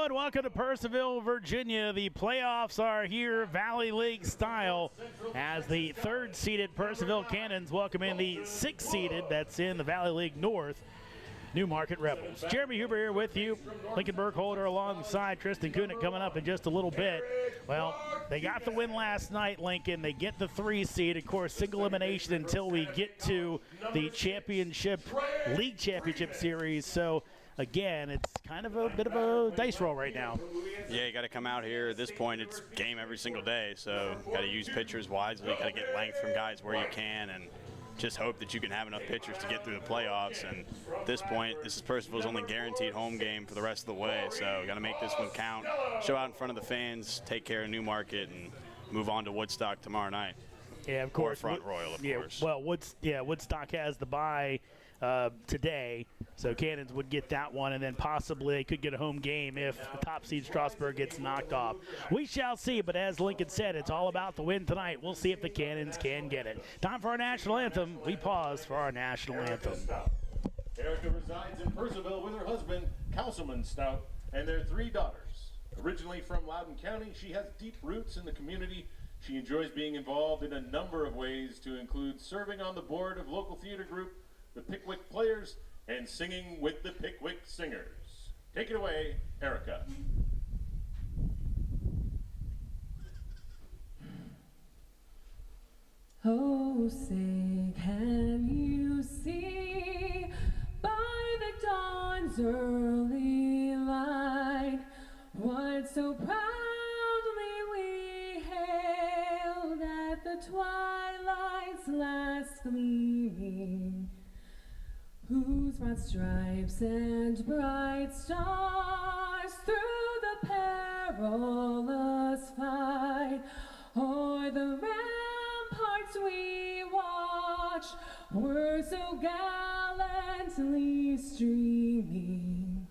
Hello and welcome to Purcellville, Virginia. The playoffs are here, Valley League style, as the third-seeded Purcellville Cannons welcome in the sixth-seeded, that's in the Valley League North, Newmarket Rebels. Jeremy Huber here with you. Lincoln Burkholder alongside Tristan Kunit coming up in just a little bit. Well, they got the win last night, Lincoln. They get the 3 seed. Of course, single elimination until we get to the League Championship Series. So, again, it's kind of a bit of a dice roll right now. Yeah, you got to come out here. At this point, it's game every single day. So, got to use pitchers wisely. Got to get length from guys where you can, and just hope that you can have enough pitchers to get through the playoffs. And at this point, this is Purcellville's only guaranteed home game for the rest of the way. So got to make this one count, show out in front of the fans, take care of Newmarket, and move on to Woodstock tomorrow night. Yeah, of course. Or Front Royal, of course. Well, Woodstock has the bye today, so Cannons would get that one, and then possibly they could get a home game if the top seed Strasburg gets knocked off. We shall see, but as Lincoln said, it's all about the win tonight. We'll see if the Cannons can get it. Time for our national anthem. We pause for our national anthem. Erica resides in Purcellville with her husband, Councilman Stout, and their 3 daughters. Originally from Loudoun County, she has deep roots in the community. She enjoys being involved in a number of ways, to include serving on the board of local theater group, the Pickwick Players, and singing with the Pickwick Singers. Take it away, Erica. Oh, say, can you see by the dawn's early light what so proudly we hailed at the twilight's last gleaming, whose broad stripes and bright stars through the perilous fight o'er the ramparts we watched were so gallantly streaming,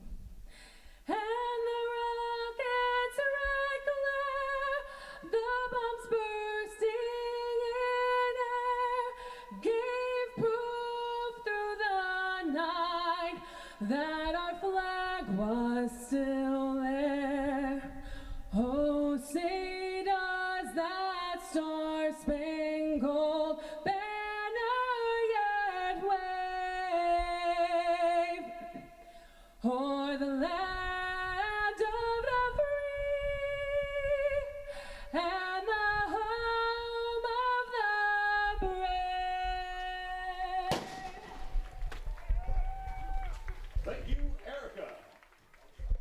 and the rockets' red glare, the bombs bursting in air, gave proof through the night that our flag was still there. Oh, say does that star-spangled banner yet wave o'er the land of the free and the home of the brave. Thank you, Erica.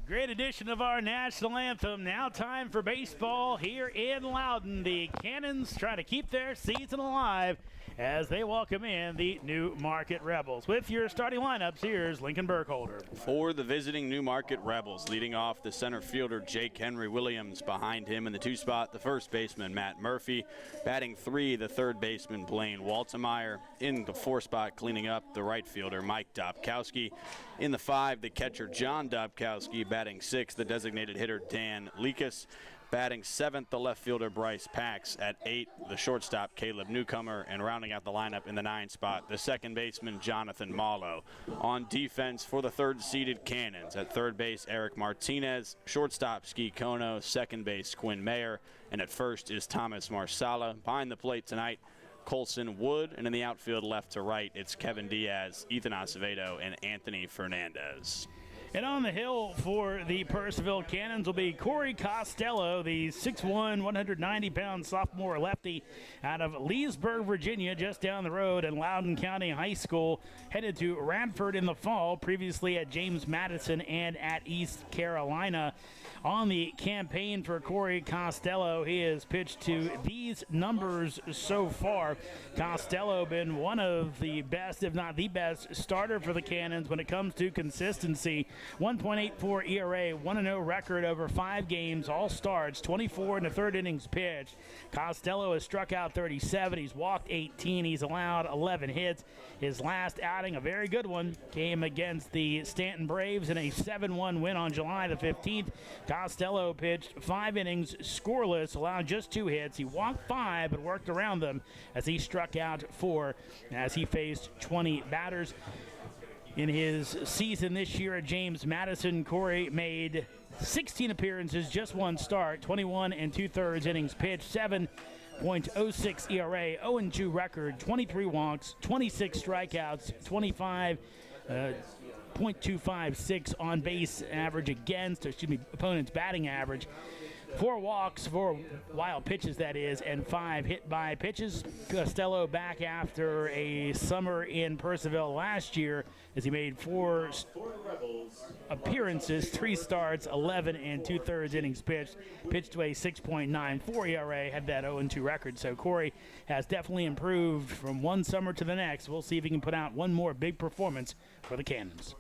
Great edition of our national anthem. Now time for baseball here in Loudoun. The Cannons try to keep their season alive as they welcome in the Newmarket Rebels. With your starting lineups, here's Lincoln Burkholder. For the visiting Newmarket Rebels, leading off the center fielder Jake Henry Williams. Behind him in the 2 spot, the first baseman Matt Murphy. Batting 3, the third baseman Blaine Waltemeyer. In the 4 spot, cleaning up, the right fielder Mike Dobkowski. In the 5, the catcher John Dobkowski. Batting 6, the designated hitter Dan Lekas. Batting 7th, the left fielder Bryce Pax. At 8, the shortstop Caleb Newcomer. And rounding out the lineup in the 9 spot, the second baseman Jonathan Mallow. On defense for the third-seeded Cannons, at third base Eric Martinez, shortstop Ski Kono, second base Quinn Mayer, and at first is Thomas Marsala. Behind the plate tonight, Colson Wood, and in the outfield left to right, it's Kevin Diaz, Ethan Acevedo, and Anthony Fernandez. And on the hill for the Purcellville Cannons will be Corey Costello, the 6'1", 190-pound sophomore lefty out of Leesburg, Virginia, just down the road in Loudoun County High School, headed to Radford in the fall, previously at James Madison and at East Carolina. On the campaign for Corey Costello, he has pitched to these numbers so far. Costello been one of the best, if not the best, starter for the Cannons when it comes to consistency. 1.84 ERA, 1-0 record over 5 games, all starts, 24 in the third innings pitched. Costello has struck out 37. He's walked 18. He's allowed 11 hits. His last outing, a very good one, came against the Stanton Braves in a 7-1 win on July the 15th. Costello pitched 5 innings, scoreless, allowed just 2 hits. He walked 5, but worked around them as he struck out 4 as he faced 20 batters. In his season this year at James Madison, Corey made 16 appearances, just one start, 21 2/3 innings pitched, 7.06 ERA, 0-2 record, 23 walks, 26 strikeouts, 25.256 on base average against, opponent's batting average. 4 walks, 4 wild pitches, that is, and 5 hit by pitches. Costello back after a summer in Purcellville last year as he made 4 appearances, 3 starts, 11 2/3 innings pitched to a 6.94 ERA, had that 0-2 record. So Corey has definitely improved from one summer to the next. We'll see if he can put out one more big performance for the Cannons.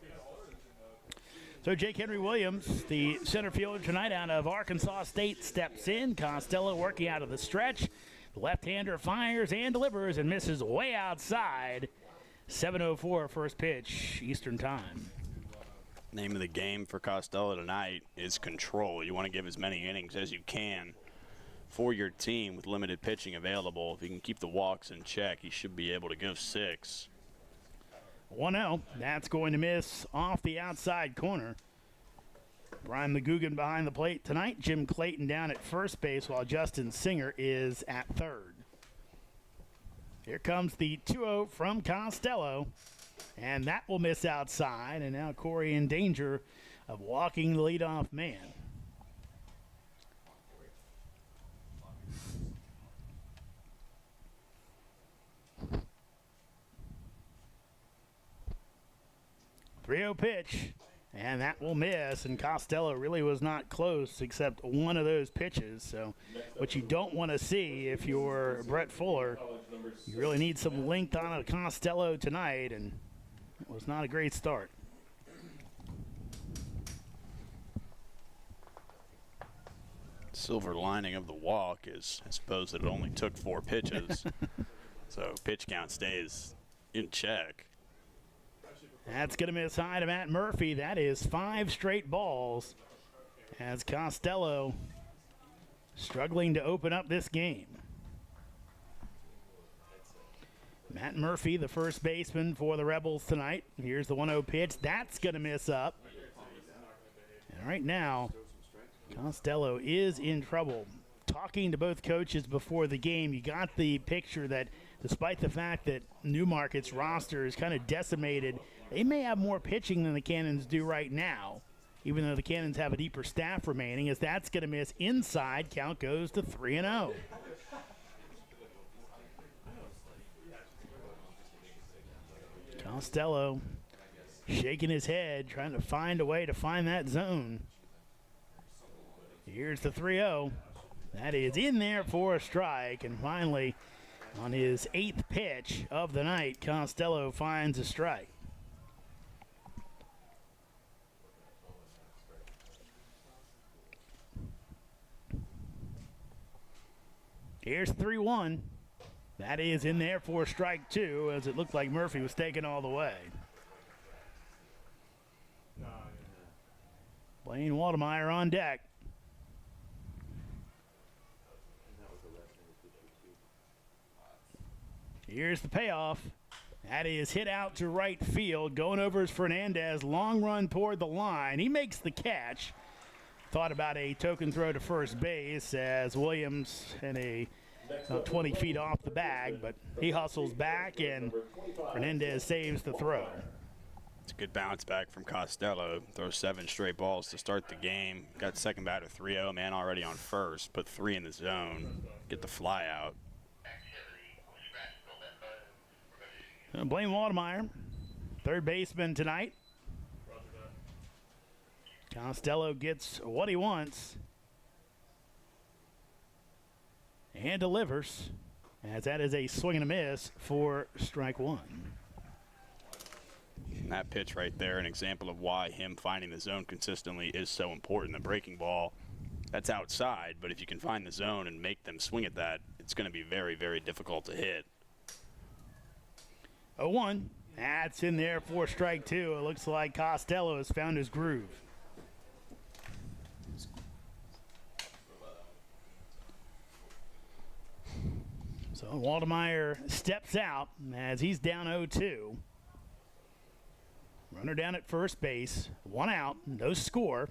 So Jake Henry Williams, the center fielder tonight out of Arkansas State, steps in. Costello working out of the stretch. The left-hander fires and delivers and misses way outside. 7:04 first pitch, Eastern time. Name of the game for Costello tonight is control. You want to give as many innings as you can for your team with limited pitching available. If you can keep the walks in check, he should be able to go 6. 1-0. That's going to miss off the outside corner. Brian McGugan behind the plate tonight. Jim Clayton down at first base while Justin Singer is at third. Here comes the 2-0 from Costello. And that will miss outside. And now Corey in danger of walking the leadoff man. .30 pitch, and that will miss, and Costello really was not close except one of those pitches. So what you don't want to see if you're Brett Fuller, you really need some length on a Costello tonight, and it was not a great start. Silver lining of the walk is, I suppose, that it only took 4 pitches, so pitch count stays in check. That's going to miss high to Matt Murphy. That is 5 straight balls as Costello struggling to open up this game. Matt Murphy, the first baseman for the Rebels tonight. Here's the 1-0 pitch. That's going to miss up. And right now, Costello is in trouble. Talking to both coaches before the game, you got the picture that despite the fact that Newmarket's roster is kind of decimated, they may have more pitching than the Cannons do right now, even though the Cannons have a deeper staff remaining, as that's going to miss inside. Count goes to 3-0. Costello shaking his head, trying to find a way to find that zone. Here's the 3-0. That is in there for a strike, and finally, on his 8th pitch of the night, Costello finds a strike. Here's 3-1. That is in there for strike 2, as it looked like Murphy was taken all the way. Blaine Waldemeyer on deck. Here's the payoff. That is hit out to right field. Going over is Fernandez. Long run toward the line. He makes the catch. Thought about a token throw to first base as Williams and about 20 feet off the bag, but he hustles back and Fernandez saves the throw. It's a good bounce back from Costello. Throws 7 straight balls to start the game. Got second batter 3-0, man already on first. Put 3 in the zone. Get the fly out. Blaine Waldemeyer, third baseman tonight. Costello gets what he wants and delivers, as that is a swing and a miss for strike 1. And that pitch right there, an example of why him finding the zone consistently is so important. The breaking ball, that's outside, but if you can find the zone and make them swing at that, it's going to be very, very difficult to hit. 0-1. That's in there for strike 2. It looks like Costello has found his groove. So Waldemeyer steps out as he's down 0-2. Runner down at first base. 1 out, no score.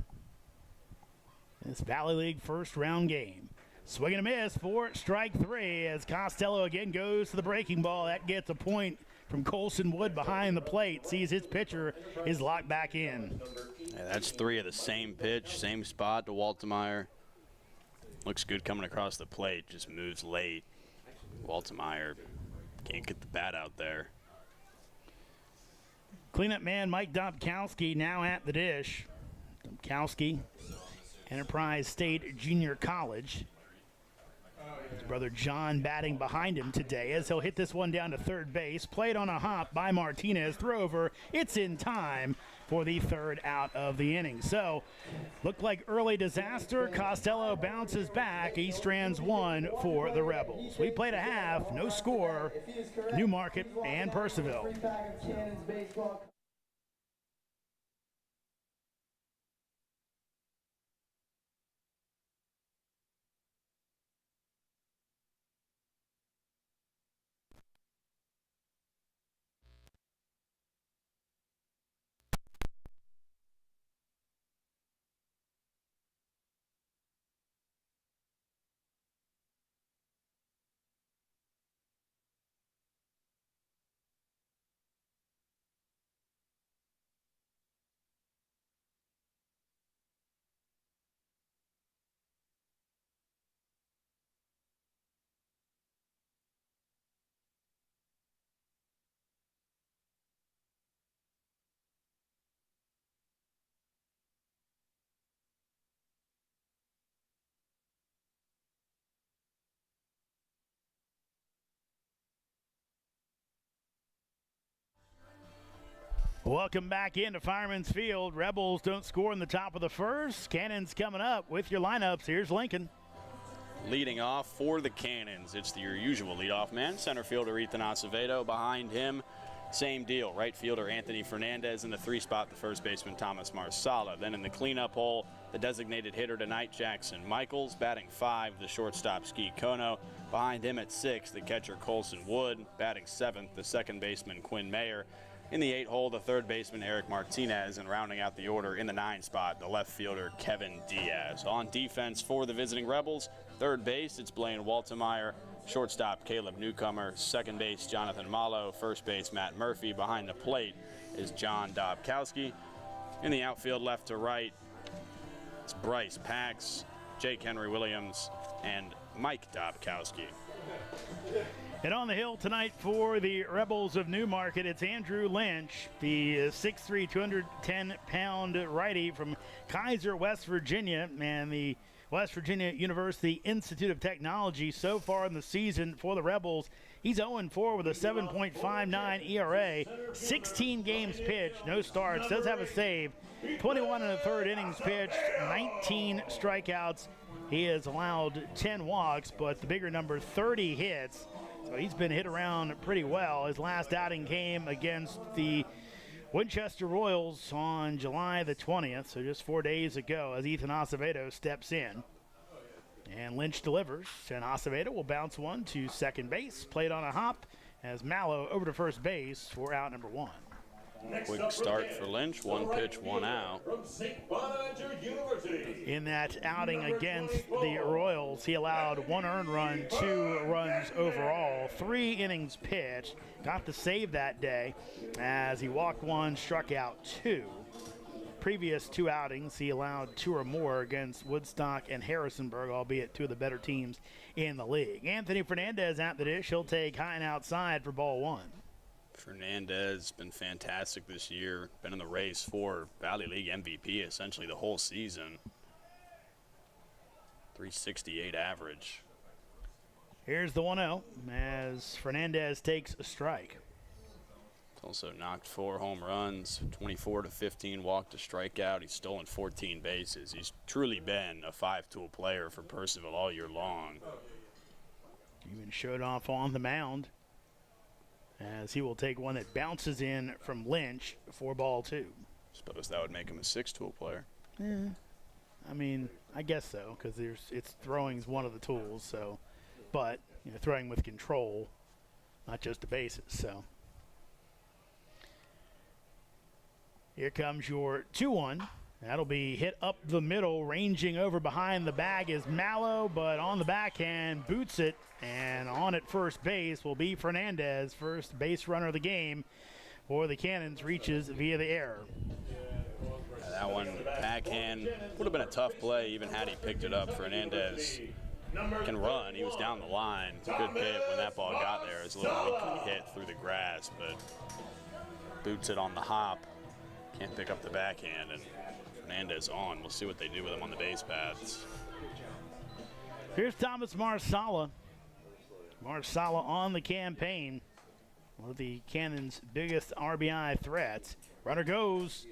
This Valley League first round game. Swing and a miss for strike 3 as Costello again goes to the breaking ball. That gets a point from Colson Wood behind the plate. Sees his pitcher is locked back in. Yeah, that's 3 of the same pitch, same spot to Waltemeyer. Looks good coming across the plate, just moves late. Waltemeyer can't get the bat out there. Cleanup man Mike Dobkowski now at the dish. Dobkowski, Enterprise State Junior College. His brother John batting behind him today as he'll hit this one down to third base. Played on a hop by Martinez. Throw over. It's in time for the third out of the inning. So, looked like early disaster. Costello bounces back. East strands 1 for the Rebels. We played a half. No score. Newmarket and Purcellville. Welcome back into Fireman's Field. Rebels don't score in the top of the first. Cannons coming up with your lineups. Here's Lincoln. Leading off for the Cannons, it's your usual leadoff man, center fielder Ethan Acevedo. Behind him, same deal, right fielder Anthony Fernandez. In the 3 spot, the first baseman Thomas Marsala. Then in the cleanup hole, the designated hitter tonight, Jackson Michaels. Batting 5, the shortstop Ski Kono. Behind him at 6, the catcher Colson Wood. Batting 7th, the second baseman Quinn Mayer. In the 8 hole, the third baseman Eric Martinez, and rounding out the order in the 9 spot, the left fielder Kevin Diaz. On defense for the visiting Rebels, third base, it's Blaine Waltemeyer. Shortstop Caleb Newcomer. Second base, Jonathan Malo. First base, Matt Murphy. Behind the plate is John Dobkowski. In the outfield, left to right, it's Bryce Pax, Jake Henry Williams, and Mike Dobkowski. And on the hill tonight for the Rebels of Newmarket, it's Andrew Lynch, the 6'3", 210-pound righty from Kaiser, West Virginia, and the West Virginia University Institute of Technology. So far in the season for the Rebels, he's 0-4 with a 7.59 ERA, 16 games pitched, no starts, does have a save, 21 1/3 innings pitched, 19 strikeouts. He has allowed 10 walks, but the bigger number, 30 hits. So he's been hit around pretty well. His last outing came against the Winchester Royals on July the 20th, so just 4 days ago, as Ethan Acevedo steps in. And Lynch delivers, and Acevedo will bounce one to second base. Played on a hop as Mallow over to first base for out number 1. Quick start for Lynch, 1 pitch, 1 out. In that outing against the Royals, he allowed 1 earned run, 2 runs overall, 3 innings pitched. Got the save that day as he walked 1, struck out 2. Previous 2 outings, he allowed 2 or more against Woodstock and Harrisonburg, albeit 2 of the better teams in the league. Anthony Fernandez at the dish. He'll take high and outside for ball 1. Fernandez been fantastic this year. Been in the race for Valley League MVP essentially the whole season. 368 average. Here's the 1-0 as Fernandez takes a strike. Also knocked 4 home runs, 24 to 15 walk to strikeout. He's stolen 14 bases. He's truly been a 5-tool player for Purcellville all year long. Even showed off on the mound as he will take one that bounces in from Lynch for ball 2. Suppose that would make him a 6-tool player. Yeah, I mean, I guess so, because it's throwing's one of the tools. So, but you know, throwing with control, not just the bases. So here comes your 2-1 That'll be hit up the middle, ranging over behind the bag is Mallow, but on the backhand, boots it, and on at first base will be Fernandez, first base runner of the game for the Cannons, reaches via the air. That one, backhand, would have been a tough play even had he picked it up. Fernandez can run. He was down the line. Good hit when that ball got there. It was a little weakly hit through the grass, but boots it on the hop. Can't pick up the backhand, and Fernandez on. We'll see what they do with him on the base paths. Here's Thomas Marsala. Marsala on the campaign. One of the Cannons' biggest RBI threats. Runner goes,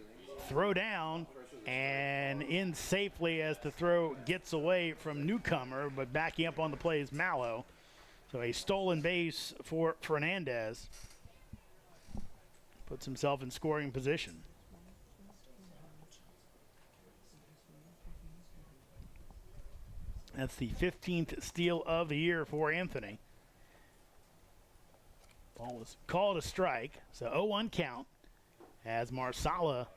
throw down, and in safely as the throw gets away from newcomer, but backing up on the play is Mallow. So a stolen base for Fernandez. Puts himself in scoring position. That's the 15th steal of the year for Anthony. Ball was called a strike, so 0-1 count as Marsala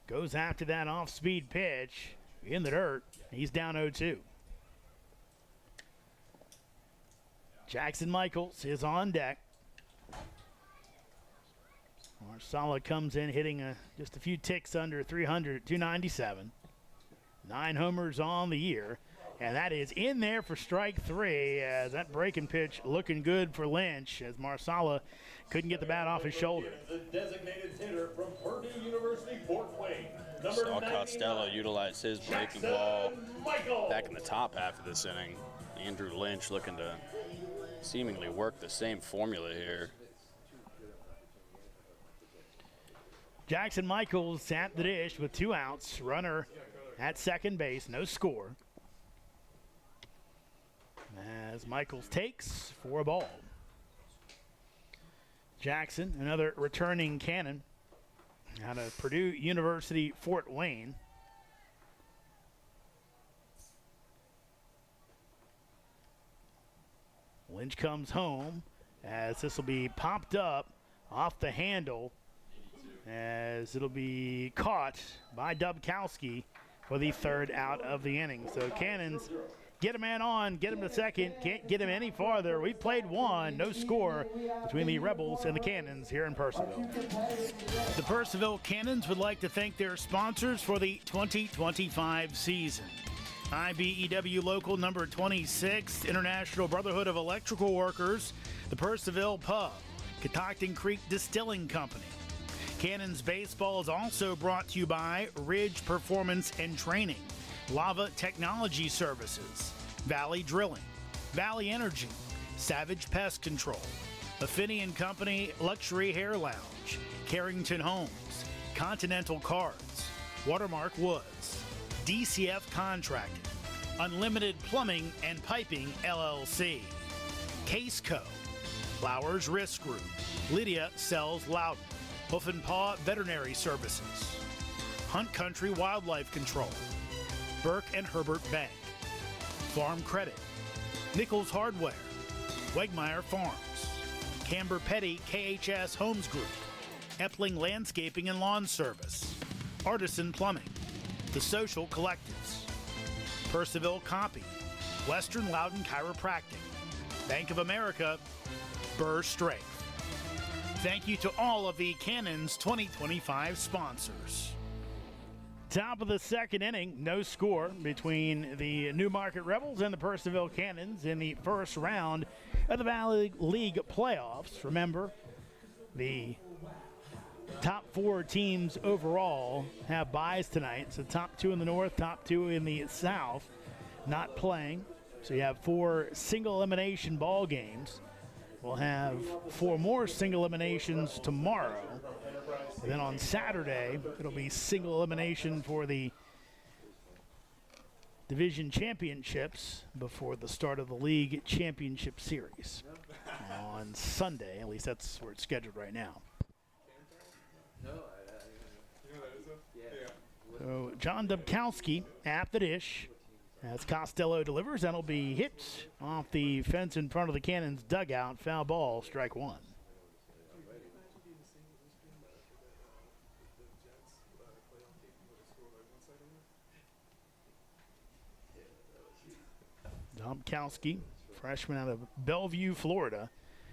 goes after that off-speed pitch in the dirt. He's down 0-2. Jackson Michaels is on deck. Marsala comes in hitting just a few ticks under 300 at 297. 9 homers on the year. And that is in there for strike 3 as that breaking pitch looking good for Lynch as Marsala couldn't get the bat off his shoulder. The designated hitter from Purdue University, Fort Wayne. Saw Costello utilize his breaking ball back in the top half of this inning. Andrew Lynch looking to seemingly work the same formula here. Jackson Michaels at the dish with 2 outs. Runner at second base, no score. As Michaels takes for a ball. Jackson, another returning Cannon out of Purdue University, Fort Wayne. Lynch comes home as this will be popped up off the handle as it'll be caught by Dubkowski for the 3rd out of the inning. So Cannons get a man on, get him to second, can't get him any farther. We played 1, no score between the Rebels and the Cannons here in Purcellville. The Purcellville Cannons would like to thank their sponsors for the 2025 season. IBEW Local Number 26, International Brotherhood of Electrical Workers, the Purcellville Pub, Catoctin Creek Distilling Company. Cannons Baseball is also brought to you by Ridge Performance and Training, Lava Technology Services, Valley Drilling, Valley Energy, Savage Pest Control, Affinity & Company Luxury Hair Lounge, Carrington Homes, Continental Cards, Watermark Woods, DCF Contracting, Unlimited Plumbing and Piping LLC, Case Co, Flowers Risk Group, Lydia Sells Loudon, Hoof and Paw Veterinary Services, Hunt Country Wildlife Control, Burke and Herbert Bank, Farm Credit, Nichols Hardware, Wegmeyer Farms, Camber Petty KHS Homes Group, Epling Landscaping and Lawn Service, Artisan Plumbing, The Social Collectives, Purcellville Copy, Western Loudon Chiropractic, Bank of America, Burr Strength. Thank you to all of the Cannons 2025 sponsors. Top of the 2nd inning, no score between the Newmarket Rebels and the Purcellville Cannons in the first round of the Valley League playoffs. Remember, the top 4 teams overall have byes tonight. So top 2 in the north, top 2 in the south not playing. So you have 4 single elimination ball games. We'll have 4 more single eliminations tomorrow. And then on Saturday, it'll be single elimination for the division championships before the start of the league championship series. On Sunday, at least that's where it's scheduled right now. So John Dubkowski at the dish as Costello delivers. That'll be hit off the fence in front of the Cannons dugout. Foul ball, strike 1. Dobkowski, freshman out of Bellevue, Florida.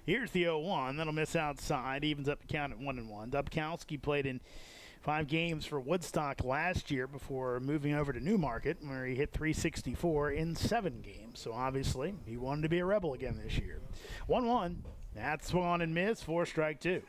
Here's the 0-1. That'll miss outside. Evens up the count at 1-1. Dobkowski played in 5 games for Woodstock last year before moving over to Newmarket, where he hit .364 in 7 games. So obviously, he wanted to be a Rebel again this year. 1-1. That swung on and missed for strike 2.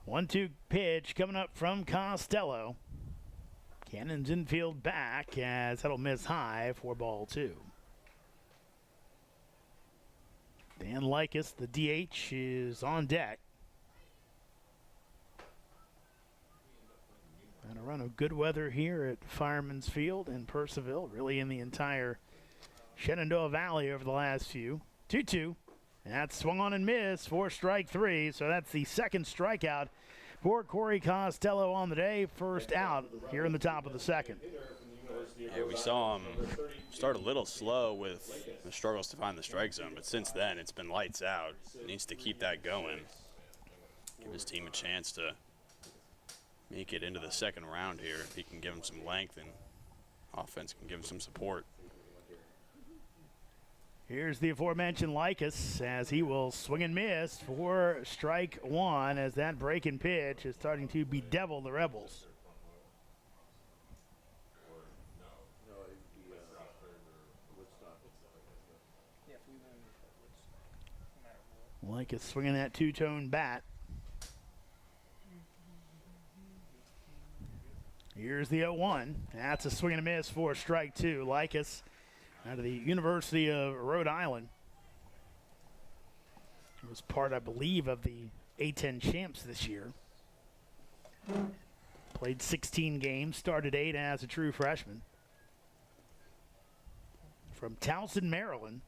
One-two pitch coming up from Costello. Cannons infield back as that'll miss high for ball 2. Dan Likas, the DH, is on deck. And a run of good weather here at Fireman's Field in Purcellville, really in the entire Shenandoah Valley over the last few. 2-2. And that's swung on and missed for strike 3. So that's the second strikeout for Corey Costello on the day. First out here in the top of the second. Yeah, we saw him start a little slow with the struggles to find the strike zone, but since then it's been lights out. He needs to keep that going. Give his team a chance to make it into the second round here if he can give him some length and offense can give him some support. Here's the aforementioned Likas as he will swing and miss for strike 1 as that breaking pitch is starting to bedevil the Rebels. Likas swinging that two-tone bat. Here's the 0-1. That's a swing and a miss for strike 2. Likas out of the University of Rhode Island. He was part, I believe, of the A-10 champs this year. Played 16 games, started 8 as a true freshman. From Towson, Maryland.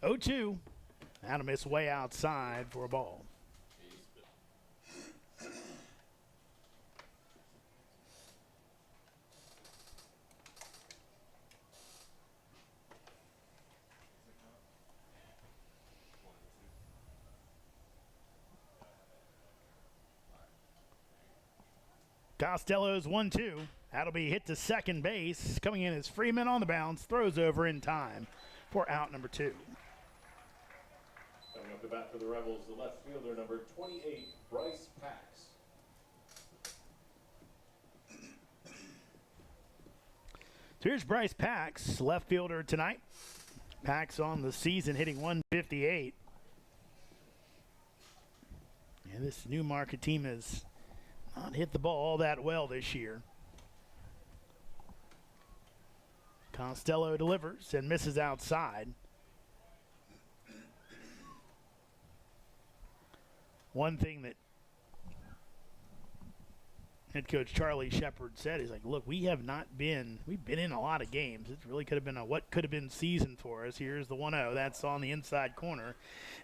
0-2. That'll miss way outside for a ball. Costello's 1-2. That'll be hit to second base. Coming in is Freeman on the bounce. Throws over in time for out number 2. Coming up to bat for the Rebels, the left fielder, number 28, Bryce Pax. So here's Bryce Pax, left fielder tonight. Pax on the season hitting 158. And this Newmarket team has not hit the ball all that well this year. Costello delivers and misses outside. One thing that head coach Charlie Shepard said is like, look, we've been in a lot of games. It really could have been what could have been season for us. Here's the 1-0. That's on the inside corner.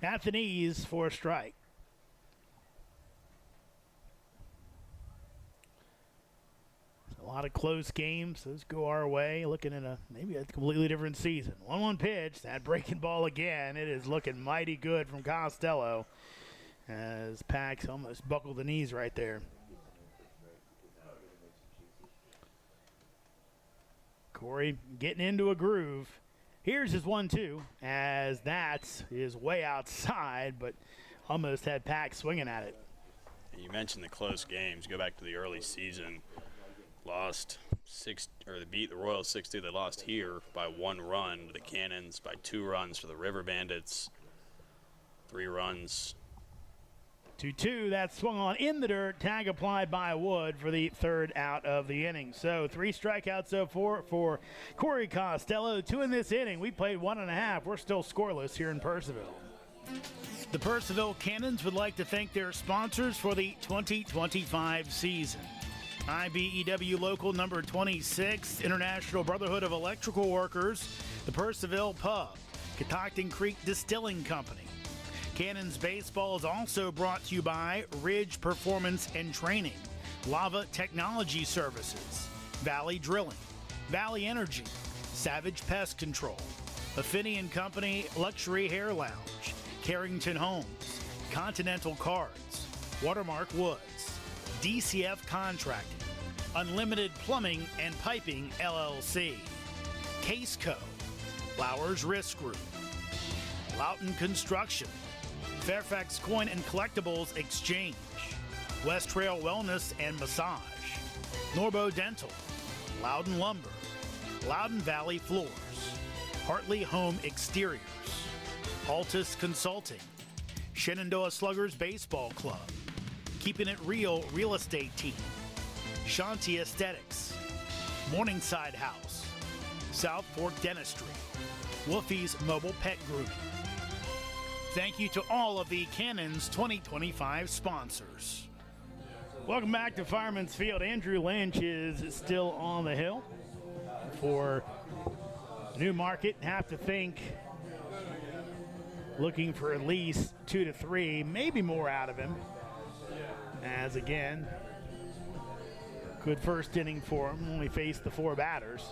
At the knees for a strike. A lot of close games. Those go our way. Looking at maybe a completely different season. 1-1 pitch. That breaking ball again. It is looking mighty good from Costello as Pax almost buckled the knees right there. Corey getting into a groove. Here's his 1-2 as that is way outside, but almost had Pax swinging at it. You mentioned the close games. Go back to the early season. They beat the Royals 6-2. They lost here by 1 run to the Cannons, by 2 runs to the River Bandits, 3 runs. 2-2, that swung on in the dirt. Tag applied by Wood for the third out of the inning. So 3 strikeouts so far for Corey Costello. 2 in this inning. We played 1.5. We're still scoreless here in Purcellville. The Purcellville Cannons would like to thank their sponsors for the 2025 season. IBEW Local Number 26, International Brotherhood of Electrical Workers, the Purcellville Pub, Catoctin Creek Distilling Company. Cannons Baseball is also brought to you by Ridge Performance and Training, Lava Technology Services, Valley Drilling, Valley Energy, Savage Pest Control, Affinity and Company Luxury Hair Lounge, Carrington Homes, Continental Cards, Watermark Woods, DCF Contracting, Unlimited Plumbing and Piping LLC, Case Co, Flowers Risk Group, Loughton Construction, Fairfax Coin and Collectibles Exchange, West Trail Wellness and Massage, Norbo Dental, Loudon Lumber, Loudon Valley Floors, Hartley Home Exteriors, Altus Consulting, Shenandoah Sluggers Baseball Club, Keeping It Real Real Estate Team, Shanti Aesthetics, Morningside House, South Fork Dentistry, Wolfie's Mobile Pet Grooming. Thank you to all of the Cannons 2025 sponsors. Welcome back to Fireman's Field. Andrew Lynch is still on the hill for Newmarket. Have to think looking for at least 2 to 3, maybe more out of him. As again, good first inning for him. Only faced the 4 batters.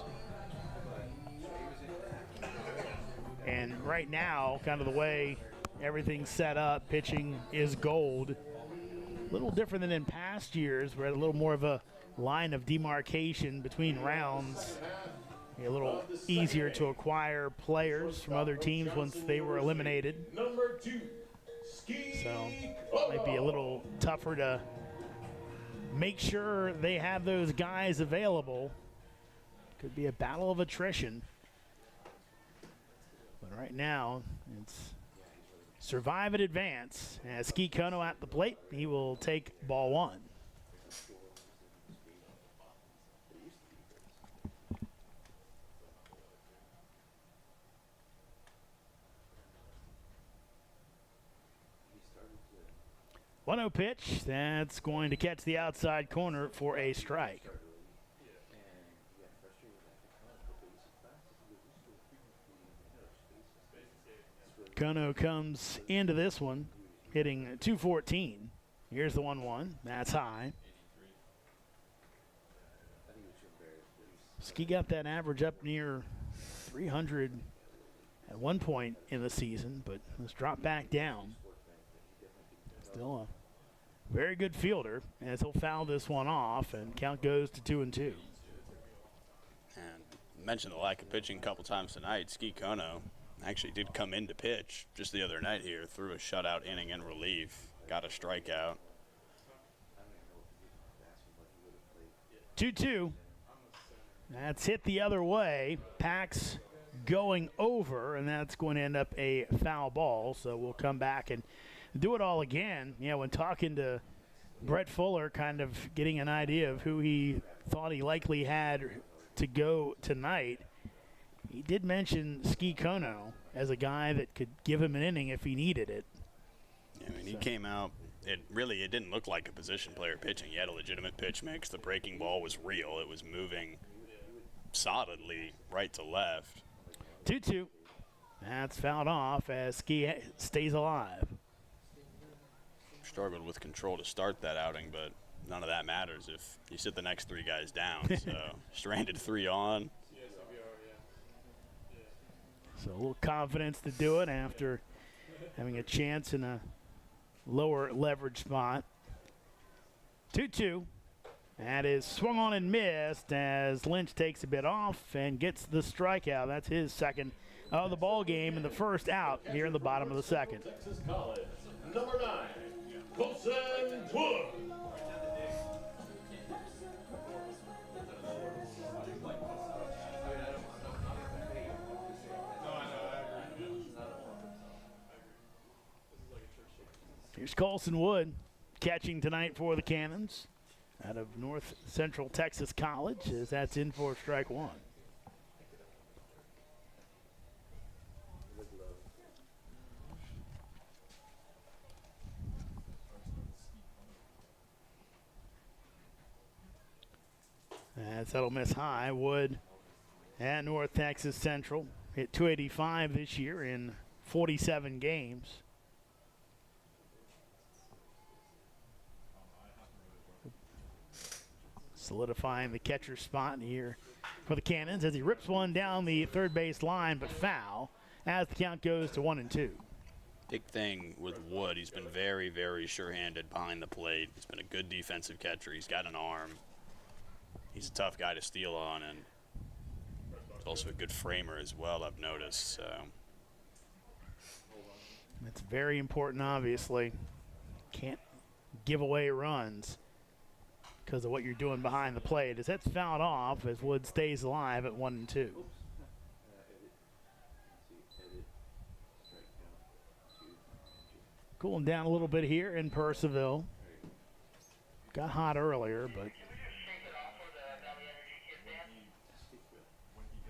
And right now, kind of the way everything's set up, pitching is gold. A little different than in past years. We're at a little more of a line of demarcation between rounds. A little easier to acquire players from other teams once they were eliminated. Number 2, So might be a little tougher to make sure they have those guys available. Could be a battle of attrition. But right now, it's survive and advance. As Ski Kono at the plate, he will take ball 1. One-0 pitch. That's going to catch the outside corner for a strike. Kono comes into this one hitting .214. Here's the 1-1. That's high. Ski got that average up near 300 at one point in the season, but let's drop back down. Still a very good fielder as he'll foul this one off, and count goes to 2-2. And mentioned the lack of pitching a couple times tonight. Ski Kono actually did come in to pitch just the other night here, threw a shutout inning in relief, got a strikeout. 2-2. That's hit the other way. Pax going over, and that's going to end up a foul ball. So we'll come back and do it all again. Yeah, when talking to Brett Fuller, kind of getting an idea of who he thought he likely had to go tonight, he did mention Ski Kono as a guy that could give him an inning if he needed it. Yeah, I mean, he came out, it didn't look like a position player pitching. He had a legitimate pitch mix. The breaking ball was real. It was moving solidly right to left. 2-2. That's fouled off as Ski stays alive. Struggled with control to start that outing, but none of that matters if you sit the next 3 guys down. So stranded 3 on. So a little confidence to do it after having a chance in a lower leverage spot. 2-2. That is swung on and missed as Lynch takes a bit off and gets the strikeout. That's his second of the ball game and the first out here in the bottom of the second. Texas College, number 9, Colson Wood. Here's Colson Wood catching tonight for the Cannons out of North Central Texas College, as that's in for strike 1. That'll miss high. Wood at North Texas Central hit .285 this year in 47 games. Solidifying the catcher spot here for the Cannons as he rips one down the third base line, but foul as the count goes to 1-2. Big thing with Wood, he's been very, very sure-handed behind the plate. He's been a good defensive catcher. He's got an arm. He's a tough guy to steal on, and he's also a good framer as well, I've noticed. So it's very important, obviously. Can't give away runs because of what you're doing behind the plate. As that's fouled off as Wood stays alive at 1-2. Cooling down a little bit here in Purcellville. Got hot earlier, but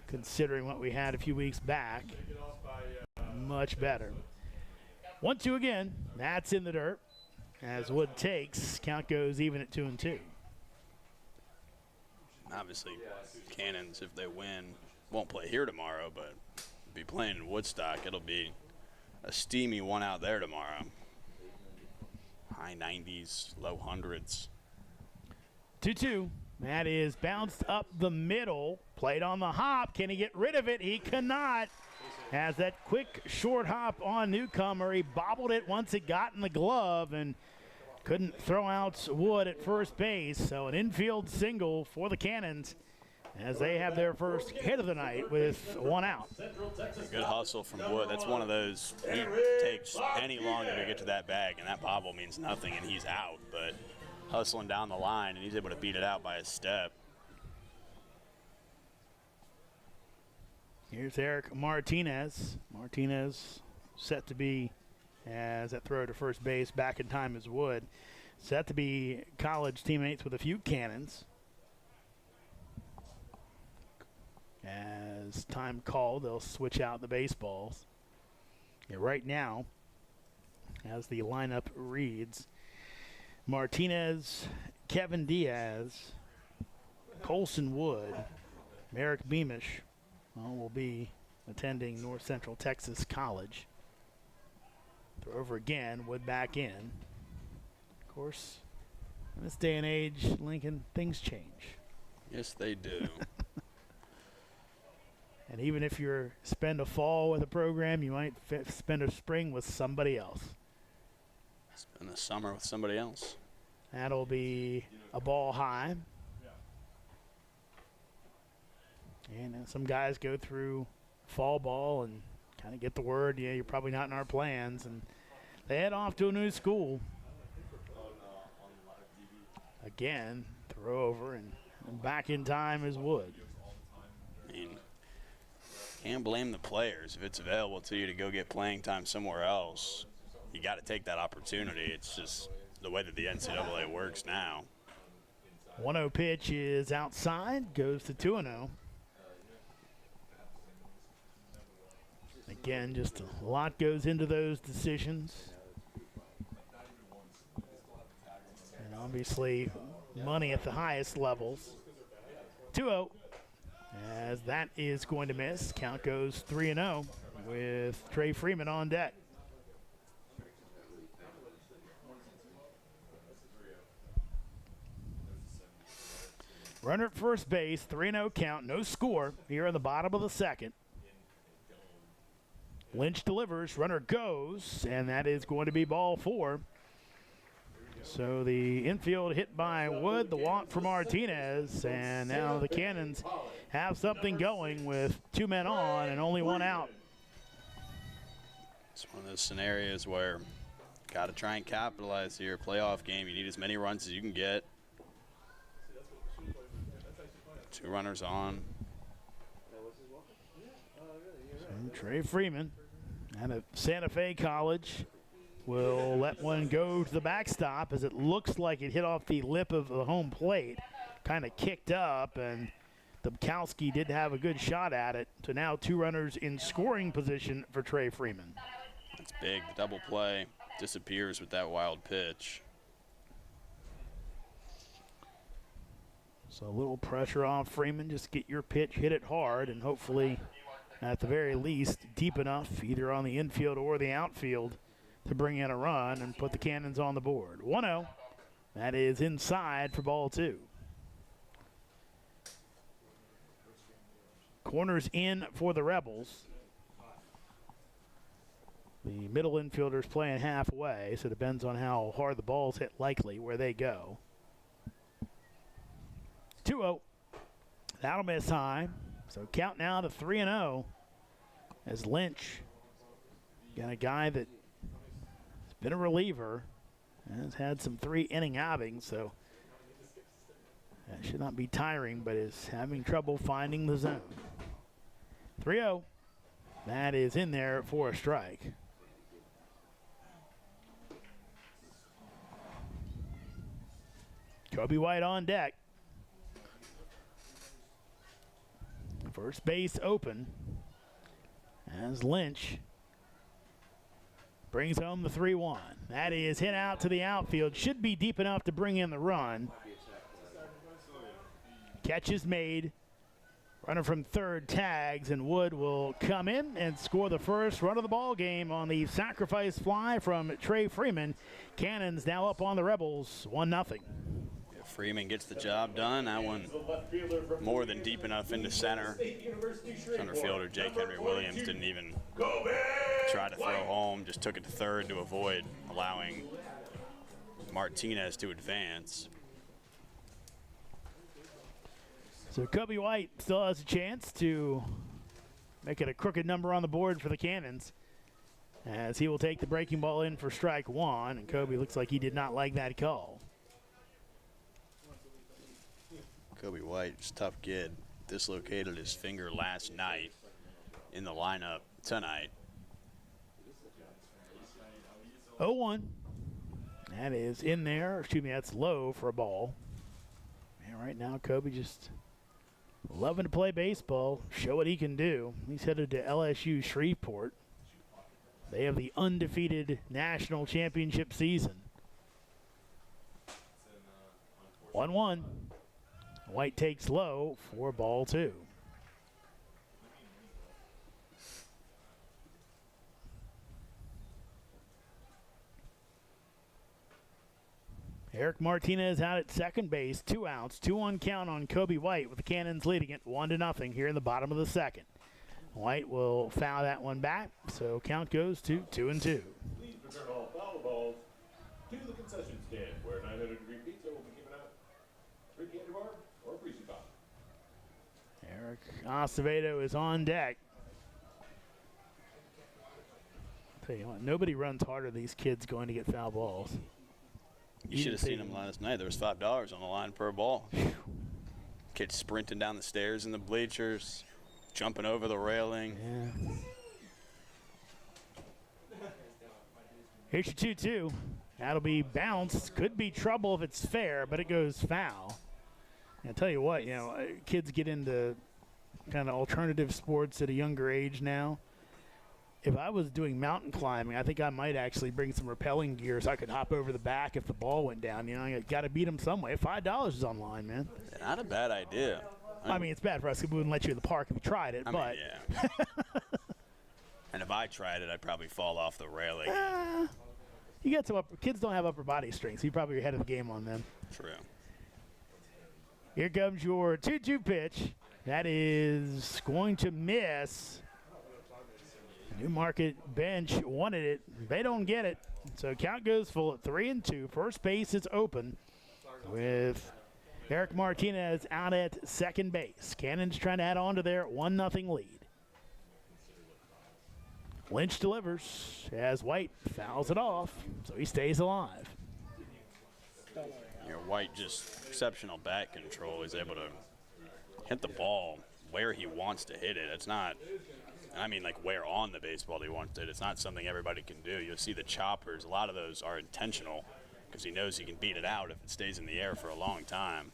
considering what we had a few weeks back, much better. 1-2 again. That's in the dirt. As Wood takes, count goes even at 2-2. obviously, Cannons, if they win, won't play here tomorrow, but be playing in Woodstock. It'll be a steamy one out there tomorrow. High 90s, low hundreds. 2-2. That is bounced up the middle, played on the hop. Can he get rid of it? He cannot. Has that quick short hop on Newcomer. He bobbled it once it got in the glove and couldn't throw out Wood at first base. So an infield single for the Cannons as they have their first hit of the night with one out. Good hustle from Wood. That's one of those, he takes any longer to get to that bag, and that bobble means nothing, and he's out. But hustling down the line, and he's able to beat it out by a step. Here's Eric Martinez. Martinez set to be, as that throw to first base, back in time as Wood. Set to be college teammates with a few Cannons. As time called, they'll switch out the baseballs. Yeah, right now, as the lineup reads, Martinez, Kevin Diaz, Colson Wood, Merrick Beamish will be attending North Central Texas College. Throw over again, Wood back in. Of course, in this day and age, Lincoln, things change. Yes, they do. And even if you spend a fall with a program, you might spend a spring with somebody else. Spend the summer with somebody else. That'll be a ball high. And some guys go through fall ball and kind of get the word, yeah, you're probably not in our plans. And they head off to a new school. Again, throw over and back in time is Wood. I mean, can't blame the players. If it's available to you to go get playing time somewhere else, you got to take that opportunity. It's just the way that the NCAA works now. 1-0 pitch is outside, goes to 2-0. Again, just a lot goes into those decisions. And obviously, money at the highest levels. 2-0. As that is going to miss. Count goes 3-0 with Trey Freeman on deck. Runner at first base, 3-0 count, no score here in the bottom of the second. Lynch delivers, runner goes, and that is going to be ball 4. So the infield hit by Wood, the walk from Martinez, and now the Cannons have something going with 2 men on and only 1 out. It's one of those scenarios where got to try and capitalize here. Playoff game, you need as many runs as you can get. 2 runners on. So Trey Freeman out of Santa Fe College will let one go to the backstop as it looks like it hit off the lip of the home plate. Kind of kicked up, and Dubkowski did have a good shot at it. So now 2 runners in scoring position for Trey Freeman. It's big. The double play disappears with that wild pitch. So a little pressure off Freeman. Just get your pitch, hit it hard, and hopefully, at the very least, deep enough, either on the infield or the outfield, to bring in a run and put the Cannons on the board. 1-0. That is inside for ball 2. Corners in for the Rebels. The middle infielders playing halfway, so it depends on how hard the balls hit, likely where they go. 2-0. That'll miss high. So count now to 3-0 as Lynch got a guy that has been a reliever and has had some 3-inning outings, so that should not be tiring, but is having trouble finding the zone. 3-0. That is in there for a strike. Kobe White on deck. First base open as Lynch brings home the 3-1. That is hit out to the outfield. Should be deep enough to bring in the run. Catch is made. Runner from third tags, and Wood will come in and score the first run of the ball game on the sacrifice fly from Trey Freeman. Cannons now up on the Rebels, 1-0. Freeman gets the job done. That one more than deep enough into center. Center fielder Jake Henry Williams didn't even try to throw home, just took it to third to avoid allowing Martinez to advance. So Kobe White still has a chance to make it a crooked number on the board for the Cannons, as he will take the breaking ball in for strike one, and Kobe looks like he did not like that call. Kobe White is a tough kid. Dislocated his finger last night, in the lineup tonight. 0-1. That is in there. Excuse me, that's low for a ball. And right now, Kobe just loving to play baseball, show what he can do. He's headed to LSU Shreveport. They have the undefeated national championship season. 1-1. White takes low for ball two. Eric Martinez out at second base, 2 outs, 2-1 count on Kobe White, with the Cannons leading it 1-0 here in the bottom of the second. White will foul that one back, so count goes to 2-2. Please return all foul balls to the concession stand, where 900-degree pizza will be given out. Free candy bar or free soup. Eric Acevedo is on deck. Tell you what, nobody runs harder than these kids going to get foul balls. You should have seen him last night. There was $5 on the line per ball. Kids sprinting down the stairs in the bleachers, jumping over the railing. Yeah. Here's your 2-2. That'll be bounced. Could be trouble if it's fair, but it goes foul. And I tell you what, kids get into kind of alternative sports at a younger age now. If I was doing mountain climbing, I think I might actually bring some rappelling gear so I could hop over the back if the ball went down. I got to beat them some way. $5 is online, man. Not a bad idea. I mean, it's bad for us because we wouldn't let you in the park if you tried it. Yeah. And if I tried it, I'd probably fall off the railing. You get some kids don't have upper body strength, so you probably are ahead of the game on them. True. Here comes your 2-2 pitch. That is going to miss. Newmarket bench wanted it. They don't get it. So count goes full at 3-2. First base is open with Eric Martinez out at second base. Cannons trying to add on to their 1-0 lead. Lynch delivers as White fouls it off, so he stays alive. White just exceptional bat control. He's able to hit the ball where he wants to hit it. It's not, like where on the baseball he wants it. It's not something everybody can do. You'll see the choppers. A lot of those are intentional because he knows he can beat it out if it stays in the air for a long time.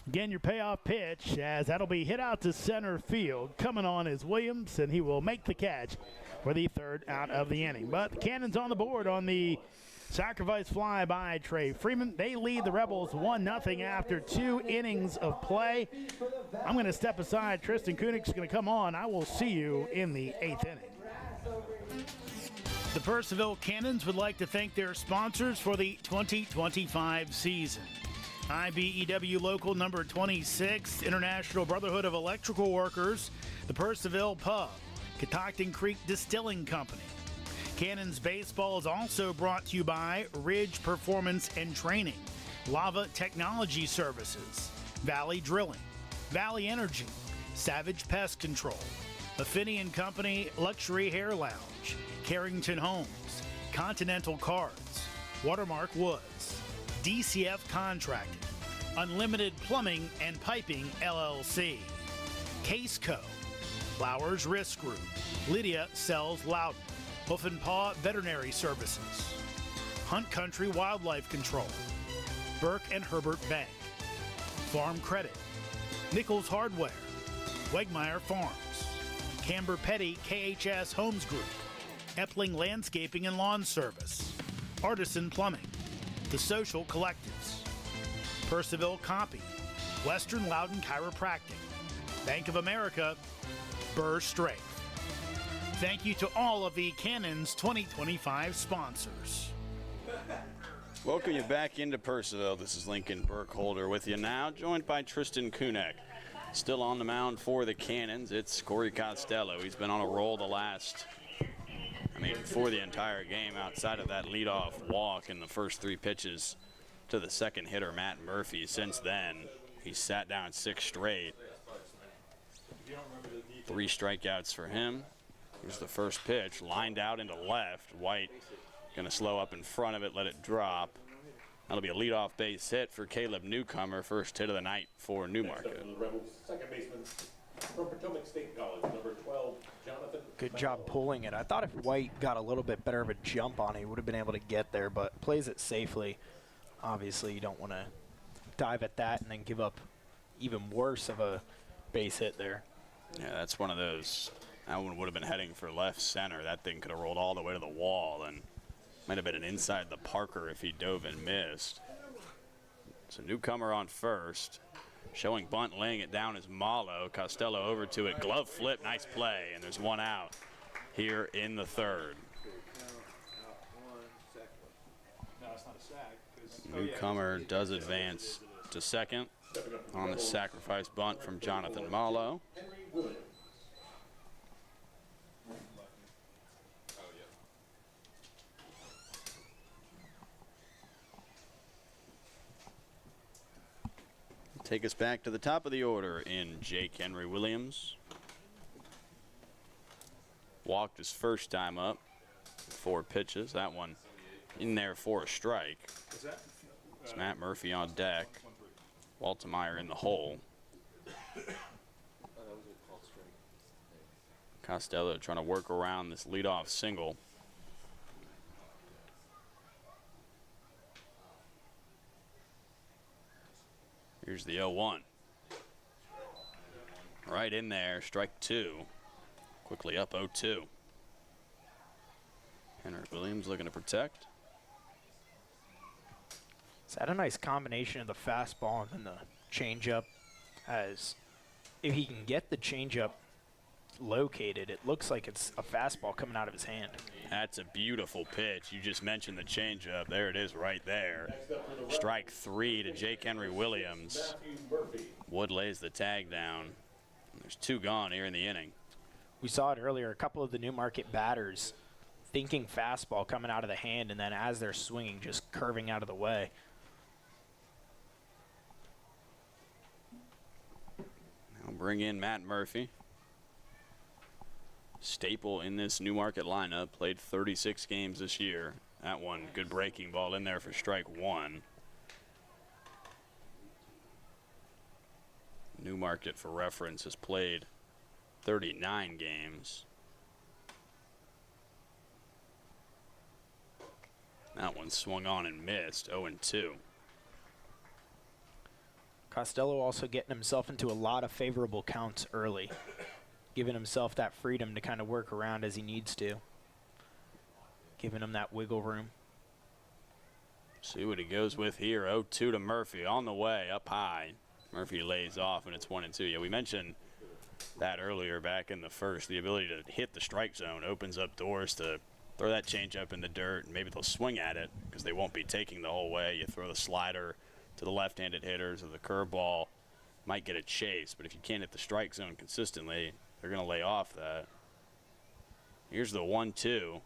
Again, your payoff pitch, as that'll be hit out to center field. Coming on is Williams, and he will make the catch for the third out of the inning. But the Cannons on the board on the sacrifice fly by Trey Freeman. They lead the Rebels 1-0 after 2 innings of play. I'm going to step aside. Tristan Kunig's going to come on. I will see you in the 8th inning. The Purcellville Cannons would like to thank their sponsors for the 2025 season. IBEW Local number 26, International Brotherhood of Electrical Workers, the Purcellville Pub, Catoctin Creek Distilling Company. Cannons Baseball is also brought to you by Ridge Performance and Training, Lava Technology Services, Valley Drilling, Valley Energy, Savage Pest Control, Affinity & Company Luxury Hair Lounge, Carrington Homes, Continental Cards, Watermark Woods, DCF Contracting, Unlimited Plumbing and Piping LLC, Case Co, Flowers Risk Group, Lydia Sells Loudon, Hoof and Paw Veterinary Services, Hunt Country Wildlife Control, Burke and Herbert Bank, Farm Credit, Nichols Hardware, Wegmeyer Farms, Camber Petty KHS Homes Group, Epling Landscaping and Lawn Service, Artisan Plumbing, The Social Collectives, Purcellville Copy, Western Loudon Chiropractic, Bank of America, Burr Strength. Thank you to all of the Cannons 2025 sponsors. Welcome you back into Purcellville. This is Lincoln Burkholder with you now, joined by Tristan Kunek. Still on the mound for the Cannons, it's Corey Costello. He's been on a roll for the entire game outside of that leadoff walk in the first 3 pitches to the second hitter, Matt Murphy. Since then, he sat down 6 straight. 3 strikeouts for him. Here's the first pitch, lined out into left. White going to slow up in front of it, let it drop. That'll be a leadoff base hit for Caleb Newcomer, first hit of the night for Newmarket. Second baseman from Potomac State College, number 12, Jonathan. Good job pulling it. I thought if White got a little bit better of a jump on it, he would have been able to get there, but plays it safely. Obviously, you don't want to dive at that and then give up even worse of a base hit there. Yeah, that's one of those. That one would have been heading for left center. That thing could have rolled all the way to the wall and might have been an inside the Parker if he dove and missed. So Newcomer on first. Showing bunt, laying it down is Malo. Costello over to it. Glove flip, nice play, and there's one out here in the third. Newcomer does advance to second on the sacrifice bunt from Jonathan Malo. Take us back to the top of the order in Jake Henry Williams. Walked his first time up, 4 pitches. That one in there for a strike. It's Matt Murphy on deck. Waltemeyer in the hole. Costello trying to work around this leadoff single. Here's the 0-1. Right in there, strike 2. Quickly up 0-2. Henry Williams looking to protect. It's had a nice combination of the fastball and then the changeup. As if he can get the changeup located, it looks like it's a fastball coming out of his hand. That's a beautiful pitch. You just mentioned the changeup. There it is right there. Strike 3 to Jake Henry Williams. Wood lays the tag down. There's 2 gone here in the inning. We saw it earlier, a couple of the Newmarket batters thinking fastball coming out of the hand, and then as they're swinging, just curving out of the way. Now bring in Matt Murphy. Staple in this Newmarket lineup, played 36 games this year. That one, good breaking ball in there for strike 1. Newmarket, for reference, has played 39 games. That one swung on and missed, 0-2. Costello also getting himself into a lot of favorable counts early, giving himself that freedom to kind of work around as he needs to, giving him that wiggle room. See what he goes with here. 0-2 to Murphy on the way, up high. Murphy lays off, and it's 1-2. Yeah, we mentioned that earlier back in the first. The ability to hit the strike zone opens up doors to throw that changeup in the dirt, and maybe they'll swing at it because they won't be taking the whole way. You throw the slider to the left-handed hitters, or the curveball might get a chase. But if you can't hit the strike zone consistently, they're going to lay off that. Here's the 1-2.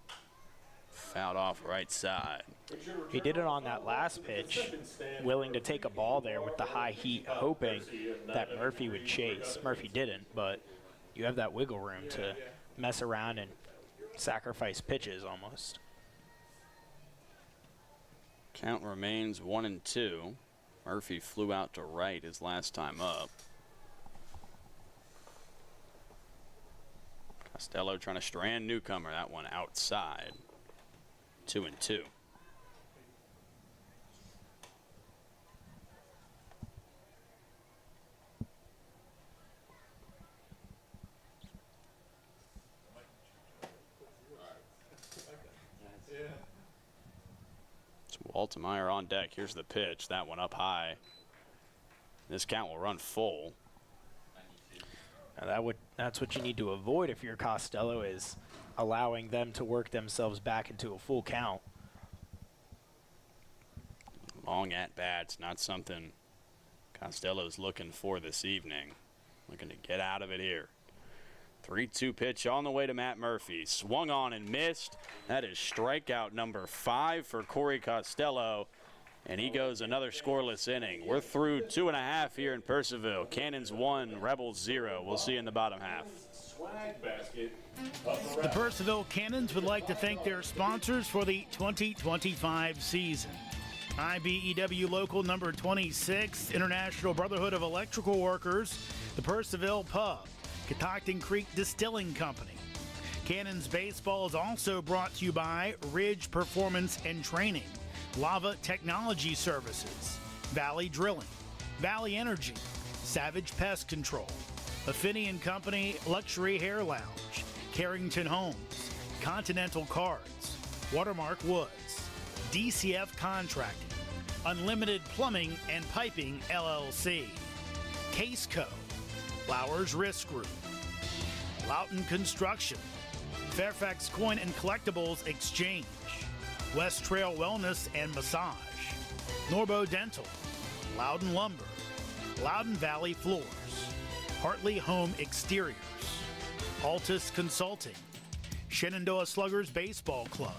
Fouled off right side. He did it on that last pitch, willing to take a ball there with the high heat, hoping that Murphy would chase. Murphy didn't, but you have that wiggle room to mess around and sacrifice pitches almost. Count remains 1-2. Murphy flew out to right his last time up. Costello trying to strand Newcomer. That one outside. 2-2. It's Waltemeyer on deck. Here's the pitch. That one up high. This count will run full. Now that's what you need to avoid if you're Costello, is allowing them to work themselves back into a full count. Long at bats, not something Costello's looking for this evening. Looking to get out of it here. 3-2 pitch on the way to Matt Murphy. Swung on and missed. That is strikeout number 5 for Corey Costello. And he goes another scoreless inning. We're through 2.5 here in Purcellville. Cannons 1, Rebels 0. We'll see you in the bottom half. The Purcellville Cannons would like to thank their sponsors for the 2025 season. IBEW Local Number 26, International Brotherhood of Electrical Workers, the Purcellville Pub, Catoctin Creek Distilling Company. Cannons Baseball is also brought to you by Ridge Performance and Training, Lava Technology Services, Valley Drilling, Valley Energy, Savage Pest Control, Affinity & Company Luxury Hair Lounge, Carrington Homes, Continental Cards, Watermark Woods, DCF Contracting, Unlimited Plumbing and Piping LLC, Case Co, Flowers Risk Group, Loughton Construction, Fairfax Coin and Collectibles Exchange, West Trail Wellness and Massage, Norbo Dental, Loudon Lumber, Loudon Valley Floors, Hartley Home Exteriors, Altus Consulting, Shenandoah Sluggers Baseball Club,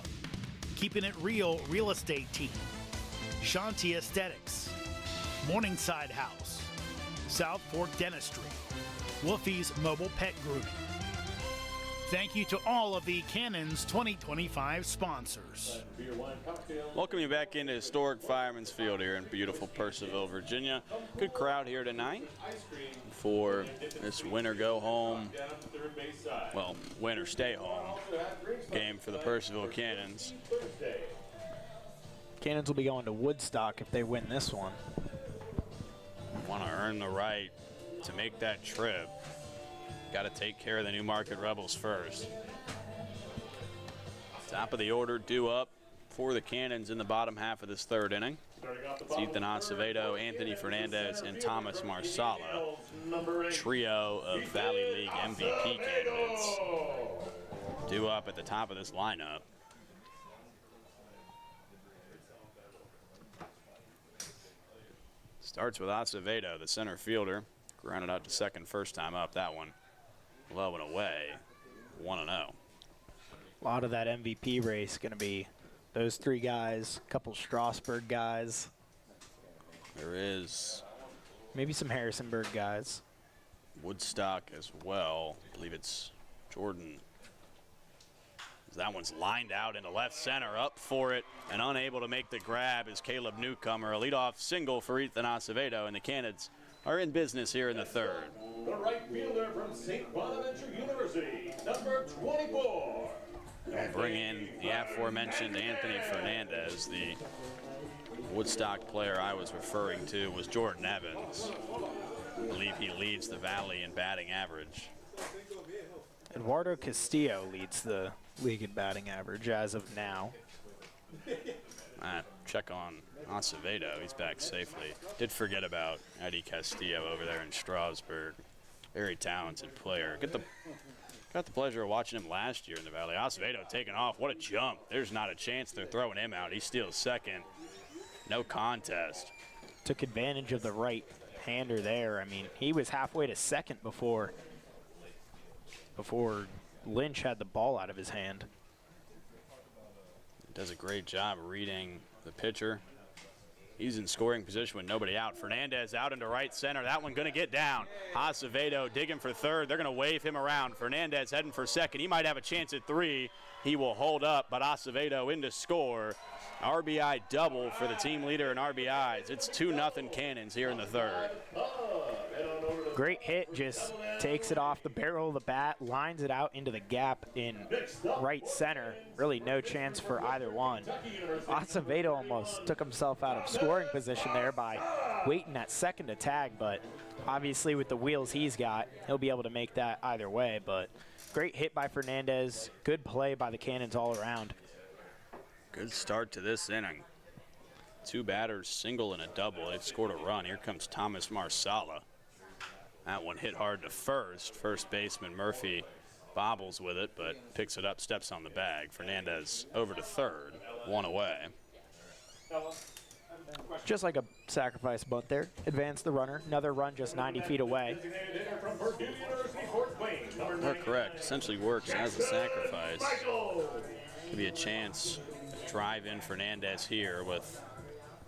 Keeping It Real Real Estate Team, Shanti Aesthetics, Morningside House, South Fork Dentistry, Wolfie's Mobile Pet Grooming. Thank you to all of the Cannons 2025 sponsors. Welcome you back into historic Fireman's Field here in beautiful Purcellville, Virginia. Good crowd here tonight for this winner go home, well, winner stay home game for the Purcellville Cannons. Cannons will be going to Woodstock if they win this one. Want to earn the right to make that trip. Got to take care of the Newmarket Rebels first. Top of the order due up for the Cannons in the bottom half of this third inning. It's Ethan Acevedo, Anthony Fernandez, and Thomas Marsala. Trio of Valley League MVP candidates due up at the top of this lineup. Starts with Acevedo, the center fielder. Grounded out to second first time up. That one low and away, 1-0. A lot of that MVP race going to be those three guys, a couple Strasburg guys. There is maybe some Harrisonburg guys. Woodstock as well. I believe it's Jordan. That one's lined out into left center, up for it, and unable to make the grab is Caleb Newcomer. A leadoff single for Ethan Acevedo, and the Cannons are in business here in the third. The right fielder from St. Bonaventure University, number 24. We'll bring in the aforementioned Anthony Fernandez. The Woodstock player I was referring to was Jordan Evans. I believe he leads the Valley in batting average. Eduardo Castillo leads the league in batting average as of now. Check on Acevedo. He's back safely. Did forget about Eddie Castillo over there in Strasburg. Very talented player. Got the pleasure of watching him last year in the Valley. Acevedo taking off. What a jump. There's not a chance they're throwing him out. He steals second. No contest. took advantage of the right-hander there. I mean, he was halfway to second before Lynch had the ball out of his hand. Does a great job reading the pitcher. He's in scoring position with nobody out. Fernandez out into right center. That one going to get down. Acevedo digging for third. They're going to wave him around. Fernandez heading for second. He might have a chance at 3. He will hold up, but Acevedo in to score. RBI double for the team leader in RBIs. It's 2-0 Cannons here in the third. Great hit, just takes it off the barrel of the bat, lines it out into the gap in right center. Really no chance for either one. Acevedo almost took himself out of scoring position there by waiting at second to tag, but obviously with the wheels he's got, he'll be able to make that either way. But great hit by Fernandez, good play by the Cannons all around. Good start to this inning. 2 batters, single and a double. They've scored a run. Here comes Thomas Marsala. That one hit hard to first. First baseman Murphy bobbles with it, but picks it up, steps on the bag. Fernandez over to third, 1 away. Just like a sacrifice bunt there. Advance the runner. Another run just 90 feet away. You're correct. Essentially works as a sacrifice. Give you a chance to drive in Fernandez here with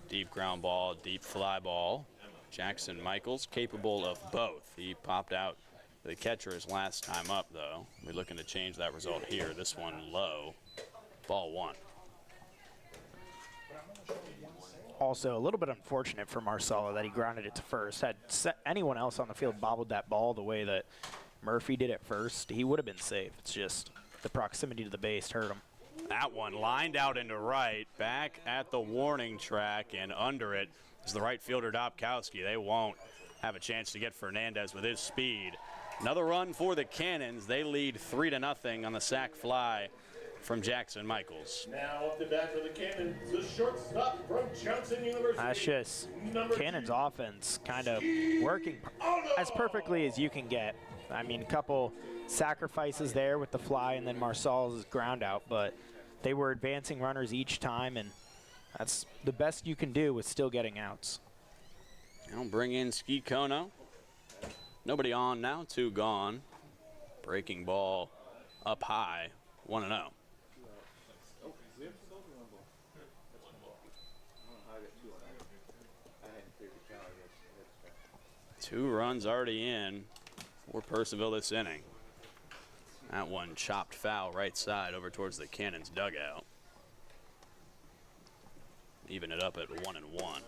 deep ground ball, deep fly ball. Jackson Michaels capable of both. He popped out the catcher his last time up, though. We're looking to change that result here. This one low. Ball 1. Also, a little bit unfortunate for Marsala that he grounded it to first. Had anyone else on the field bobbled that ball the way that Murphy did at first, he would have been safe. It's just the proximity to the base hurt him. That one lined out into right, back at the warning track, and under it is the right fielder Dobkowski. They won't have a chance to get Fernandez with his speed. Another run for the Cannons. They lead 3-0 on the sac fly from Jackson Michaels. Now up to bat for the Cannons, the shortstop from Johnson University. That's just Cannons offense kind of working as perfectly as you can get. I mean, a couple sacrifices there with the fly and then Marsala's ground out, but they were advancing runners each time, and that's the best you can do with still getting outs. I'll bring in Ski Kono. Nobody on now, 2 gone. Breaking ball up high, 1-0. 2 runs already in for Purcellville this inning. That one chopped foul right side over towards the Cannons dugout. Even it up at 1-1.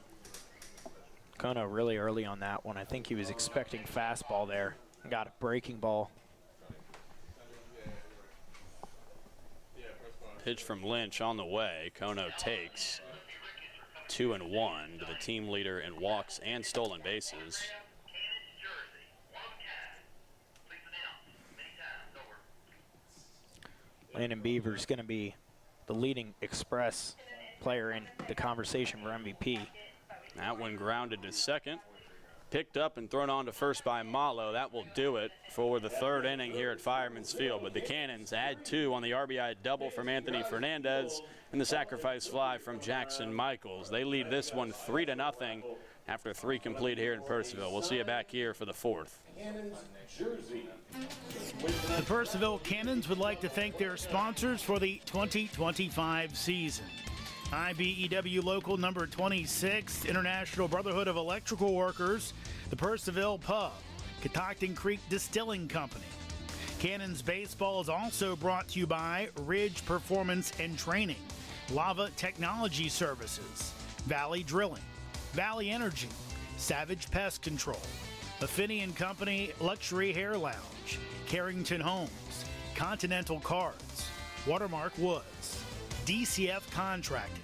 Kono really early on that one. I think he was expecting fastball there. Got a breaking ball. Pitch from Lynch on the way. Kono takes 2-1 to the team leader in walks and stolen bases. Landon Beaver's going to be the leading Express player in the conversation for MVP. That one grounded to second. Picked up and thrown on to first by Malo. That will do it for the 3rd inning here at Fireman's Field. But the Cannons add 2 on the RBI double from Anthony Fernandez and the sacrifice fly from Jackson Michaels. They lead this one 3-0 after 3 complete here in Purcellville. We'll see you back here for the 4th. The Purcellville Cannons would like to thank their sponsors for the 2025 season. IBEW Local Number 26, International Brotherhood of Electrical Workers, the Purcellville Pub, Catoctin Creek Distilling Company. Cannons Baseball is also brought to you by Ridge Performance and Training, Lava Technology Services, Valley Drilling, Valley Energy, Savage Pest Control, Affinia & Company Luxury Hair Lounge, Carrington Homes, Continental Cards, Watermark Woods, DCF Contracting,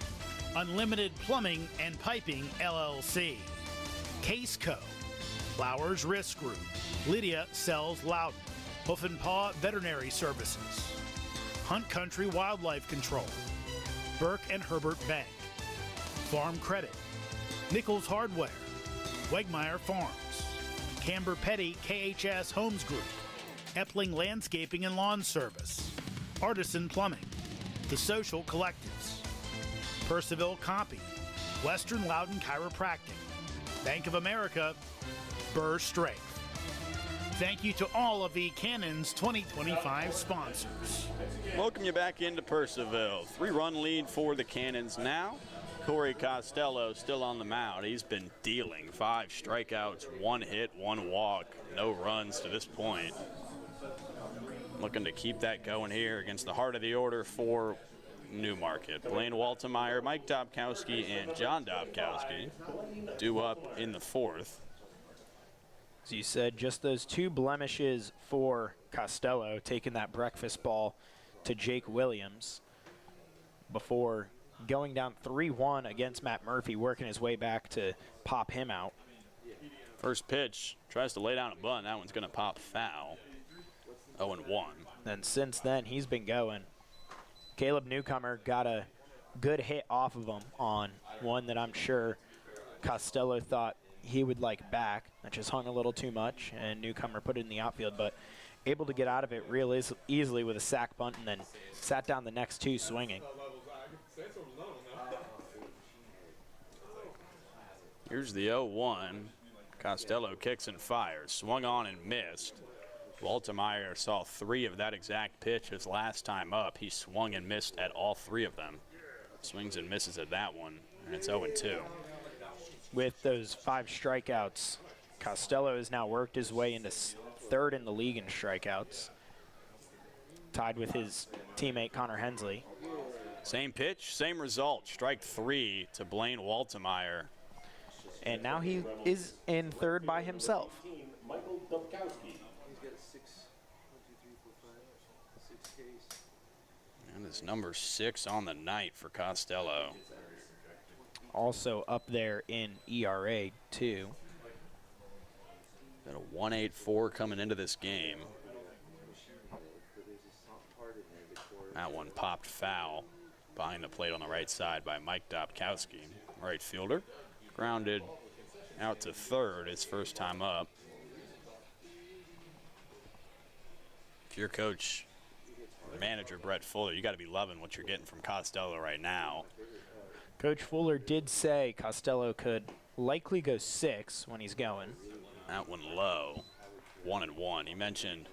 Unlimited Plumbing and Piping LLC, Case Co, Flowers Risk Group, Lydia Sells Loudon, Hoof and Paw Veterinary Services, Hunt Country Wildlife Control, Burke and Herbert Bank, Farm Credit, Nichols Hardware, Wegmeyer Farms, Camber Petty KHS Homes Group, Epling Landscaping and Lawn Service, Artisan Plumbing, The Social Collectives, Purcellville Copy, Western Loudon Chiropractic, Bank of America, Burr Strength. Thank you to all of the Cannons 2025 sponsors. Welcome you back into Purcellville. 3-run lead for the Cannons now. Corey Costello still on the mound. He's been dealing 5 strikeouts, 1 hit, 1 walk, no runs to this point. Looking to keep that going here against the heart of the order for Newmarket. Blaine Waltemeyer, Mike Dobkowski, and John Dobkowski due up in the 4th. As you said, just those 2 blemishes for Costello, taking that breakfast ball to Jake Williams before going down 3-1 against Matt Murphy, working his way back to pop him out. First pitch, tries to lay down a bunt. That one's going to pop foul. 0-1. And since then, he's been going. Caleb Newcomer got a good hit off of him on one that I'm sure Costello thought he would like back. That just hung a little too much, and Newcomer put it in the outfield, but able to get out of it real easily with a sac bunt and then sat down the next 2 swinging. Here's the 0-1. Costello kicks and fires. Swung on and missed. Waltemeyer saw 3 of that exact pitch his last time up. He swung and missed at all 3 of them. Swings and misses at that one, and it's 0-2. With those 5 strikeouts, Costello has now worked his way into 3rd in the league in strikeouts, tied with his teammate Connor Hensley. Same pitch, same result. Strike 3 to Blaine Waltemeyer. And now he is in 3rd by himself. Michael Dobkowski. And it's number 6 on the night for Costello. Also up there in ERA, too. Got a 1.84 coming into this game. That one popped foul behind the plate on the right side by Mike Dobkowski. Right fielder. Grounded out to 3rd his first time up. If you're coach or manager Brett Fuller, you got to be loving what you're getting from Costello right now. Coach Fuller did say Costello could likely go 6 when he's going. That one low, 1-1. He mentioned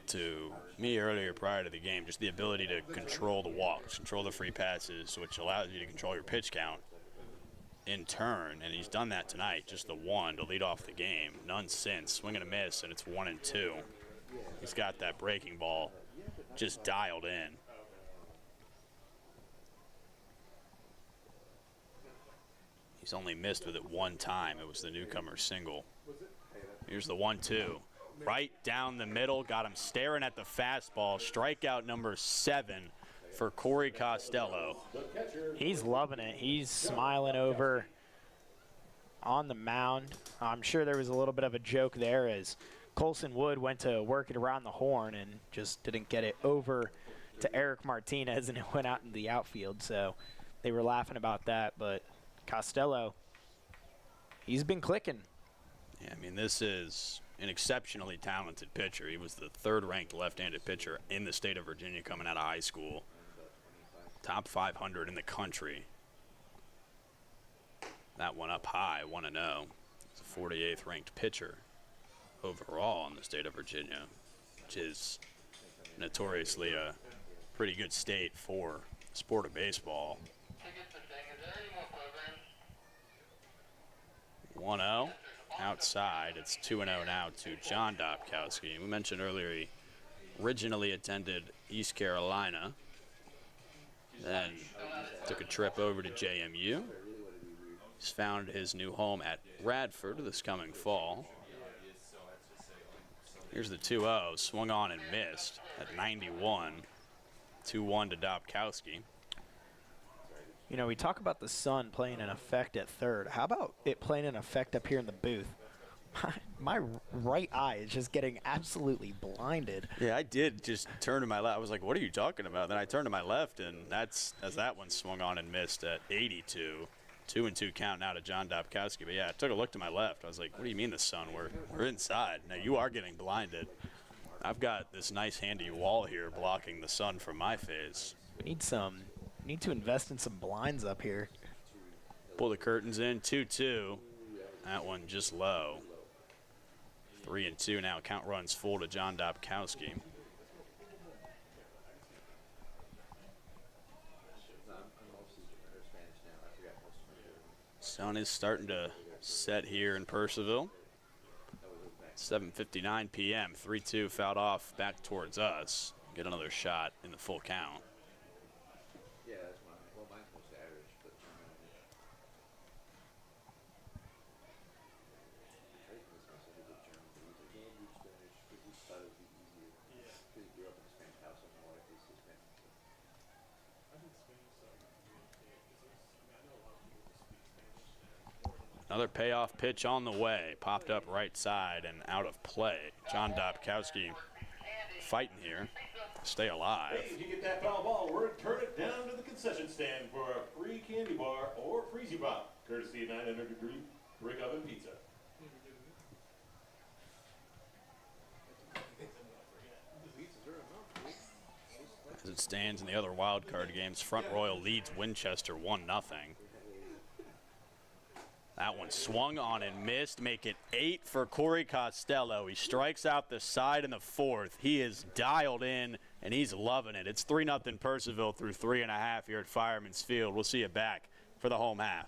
to me earlier prior to the game just the ability to control the walks, control the free passes, which allows you to control your pitch count in turn, and he's done that tonight. Just the 1 to lead off the game. None since. Swing and a miss, and it's 1-2. He's got that breaking ball just dialed in. He's only missed with it 1 time. It was the newcomer single. Here's the 1-2. Right down the middle. Got him staring at the fastball. Strikeout number 7 for Corey Costello. He's loving it. He's smiling over on the mound. I'm sure there was a little bit of a joke there as Colson Wood went to work it around the horn and just didn't get it over to Eric Martinez, and it went out in the outfield. So they were laughing about that, but Costello, he's been clicking. Yeah, I mean, this is an exceptionally talented pitcher. He was the 3rd-ranked left-handed pitcher in the state of Virginia coming out of high school. Top 500 in the country. That one up high, 1-0. He's a 48th ranked pitcher overall in the state of Virginia, which is notoriously a pretty good state for the sport of baseball. 1-0 outside. It's 2-0 now to John Dobkowski. We mentioned earlier he originally attended East Carolina, then took a trip over to JMU. He's found his new home at Radford this coming fall. Here's the 2-0, swung on and missed at 91. 2-1 to Dobkowski. You know, we talk about the sun playing an effect at 3rd. How about it playing an effect up here in the booth? My right eye is just getting absolutely blinded. Yeah, I did just turn to my left. I was like, what are you talking about? Then I turned to my left, and that's as that one swung on and missed at 82. 2-2 count now to John Dobkowski. But, yeah, I took a look to my left. I was like, what do you mean the sun? We're inside. Now, you are getting blinded. I've got this nice handy wall here blocking the sun from my face. We need to invest in some blinds up here. Pull the curtains in, 2-2. That one just low. 3-2 now. Count runs full to John Dobkowski. Sun is starting to set here in Purcellville. 7:59 p.m. 3-2 fouled off back towards us. Get another shot in the full count. Yeah, that's mine. Well, mine's supposed to average, but I think this must have been a German thing. He's like, yeah, Spanish, because he thought it would be easier. Yeah. Because he grew up in a Spanish house, and more likely to speak Spanish. I think Spanish is like I know a lot of people who speak Spanish. Another payoff pitch on the way. Popped up right side and out of play. John Dobkowski fighting here. Stay alive. Hey, if you get that foul ball, we're turn it down to the concession stand for a free candy bar or freezy pop, courtesy of 900-degree brick oven pizza. As it stands in the other wild card games, Front Royal leads Winchester 1-0. That one swung on and missed. Make it 8 for Corey Costello. He strikes out the side in the 4th. He is dialed in, and he's loving it. It's 3-0 Purcellville through 3.5 here at Fireman's Field. We'll see you back for the home half.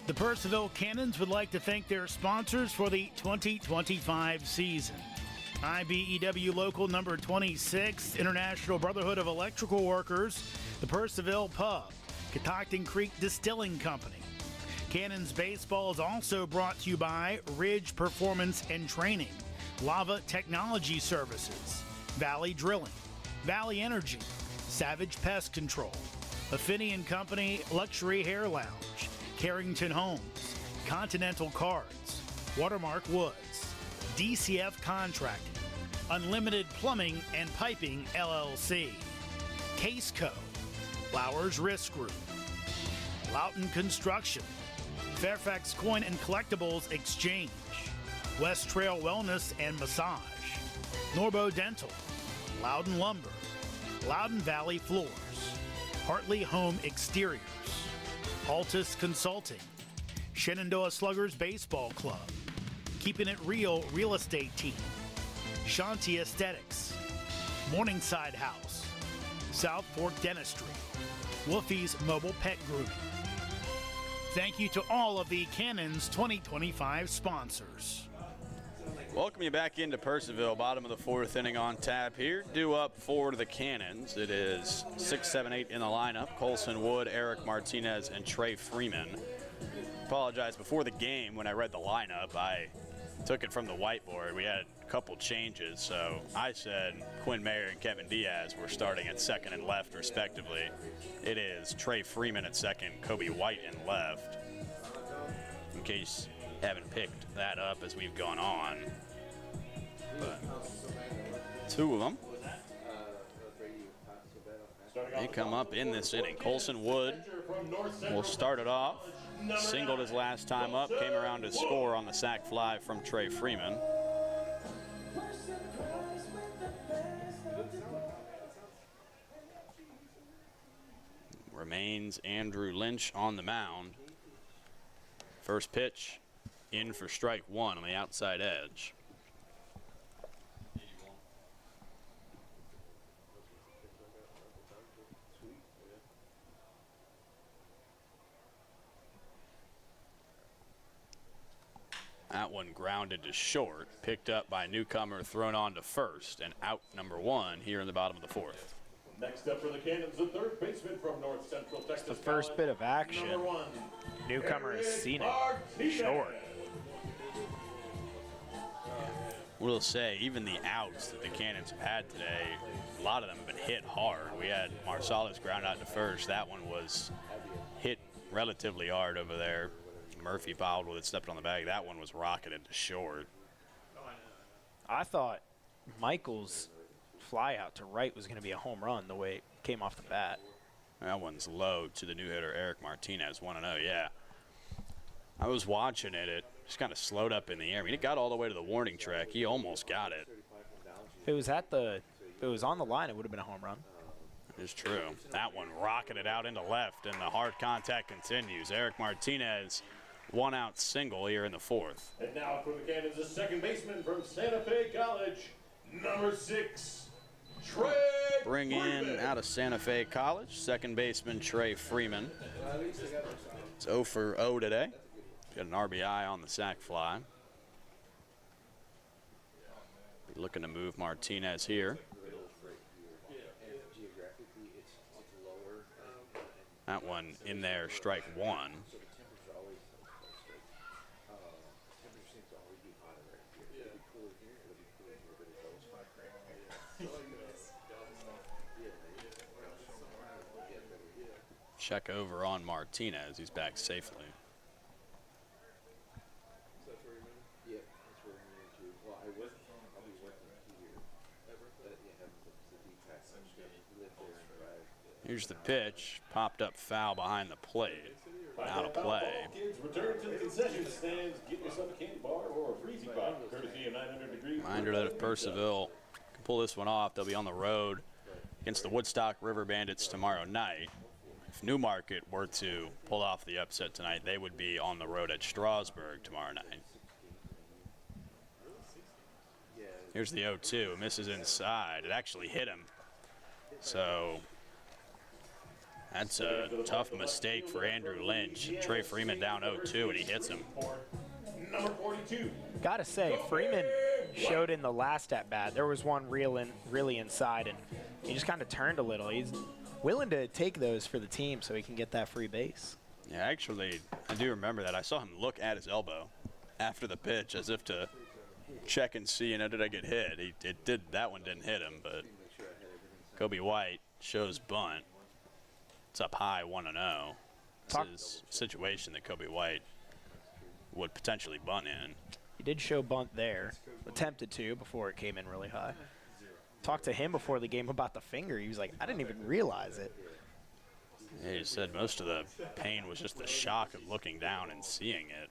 The Purcellville Cannons would like to thank their sponsors for the 2025 season. IBEW Local Number 26, International Brotherhood of Electrical Workers, the Purcellville Pub, Catoctin Creek Distilling Company. Cannons Baseball is also brought to you by Ridge Performance and Training, Lava Technology Services, Valley Drilling, Valley Energy, Savage Pest Control, Affinity & Company Luxury Hair Lounge, Carrington Homes, Continental Cards, Watermark Woods, DCF Contracting, Unlimited Plumbing and Piping LLC, Case Co, Flowers Risk Group, Loughton Construction, Fairfax Coin and Collectibles Exchange, West Trail Wellness and Massage, Norbo Dental, Loudon Lumber, Loudon Valley Floors, Hartley Home Exteriors, Altus Consulting, Shenandoah Sluggers Baseball Club, Keeping It Real Real Estate Team, Shanti Aesthetics, Morningside House, South Fork Dentistry, Wolfie's Mobile Pet Grooming. Thank you to all of the Cannons 2025 sponsors. Welcome you back into Purcellville. Bottom of the 4th inning on tap here. Due up for the Cannons. It is 6, 7, 8 in the lineup. Colson Wood, Eric Martinez, and Trey Freeman. Apologize, before the game when I read the lineup, I took it from the whiteboard. We had a couple changes, so I said Quinn Mayer and Kevin Diaz were starting at second and left respectively. It is Trey Freeman at second, Kobe White in left. In case you haven't picked that up as we've gone on. But 2 of them, they come up in this inning. Colson Wood will start it off. Singled his last time up, came around to score on the sac fly from Trey Freeman. Remains Andrew Lynch on the mound. First pitch in for strike 1 on the outside edge. That one grounded to short, picked up by newcomer, thrown on to first, and out number 1 here in the bottom of the 4th. Next up for the Cannons, the third baseman from North Central Texas. The first bit of action. Number 1. Newcomer has seen it. Short. We'll say, even the outs that the Cannons have had today, a lot of them have been hit hard. We had Marsalis ground out to first. That one was hit relatively hard over there. Murphy fouled with it, stepped on the bag. That one was rocketed to short. I thought Michael's fly out to right was going to be a home run the way it came off the bat. That one's low to the new hitter, Eric Martinez, 1-0, yeah. I was watching it. It just kind of slowed up in the air. I mean, it got all the way to the warning track. He almost got it. If it was on the line, it would have been a home run. It's true. That one rocketed out into left, and the hard contact continues. Eric Martinez, 1-out single here in the 4th. And now for the Cannons, the second baseman from Santa Fe College, number 6, Trey Bring Freeman. in out of Santa Fe College, second baseman Trey Freeman. It's 0 for 0 today. Got an RBI on the sac fly. Be looking to move Martinez here. That one in there, strike 1. Check over on Martinez. He's back safely. Here's the pitch. Popped up foul behind the plate. Out of play. Kids, return to the concession stands. Get yourself a candy bar or a freezy pop, courtesy of 900 Degrees. Reminder that if Purcellville can pull this one off, they'll be on the road against the Woodstock River Bandits tomorrow night. If Newmarket were to pull off the upset tonight, they would be on the road at Strasburg tomorrow night. Here's the 0-2. Misses inside. It actually hit him. So that's a tough mistake for Andrew Lynch. Trey Freeman down 0-2, and he hits him. Number 42. Gotta say, Freeman showed in the last at-bat. There was one really inside, and he just kind of turned a little. He's willing to take those for the team so he can get that free base. Yeah, actually, I do remember that. I saw him look at his elbow after the pitch as if to check and see, did I get hit? That one didn't hit him, but Kobe White shows bunt. It's up high, 1-0. This is a situation that Kobe White would potentially bunt in. He did show bunt there, attempted to before it came in really high. Talked to him before the game about the finger. He was like, I didn't even realize it. Yeah, he said most of the pain was just the shock of looking down and seeing it.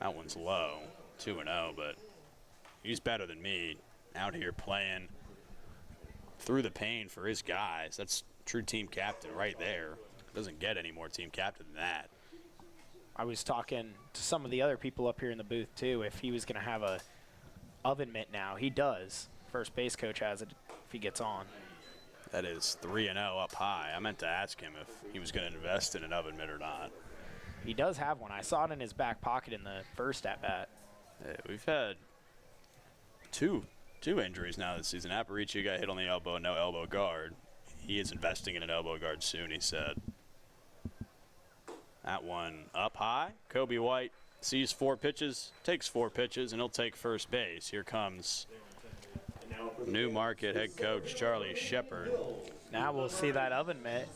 That one's low, 2-0, but he's better than me out here playing through the pain for his guys. That's true team captain right there. Doesn't get any more team captain than that. I was talking to some of the other people up here in the booth too, if he was going to have a oven mitt now. He does. First base coach has it if he gets on. That is 3-0 up high. I meant to ask him if he was going to invest in an oven mitt or not. He does have one. I saw it in his back pocket in the first at-bat. Yeah, we've had two injuries now this season. Aparicio got hit on the elbow, no elbow guard. He is investing in an elbow guard soon, he said. That one up high. Kobe White sees 4 pitches, takes 4 pitches, and he'll take first base. Here comes Newmarket head coach Charlie Shepard. Now we'll see that oven mitt.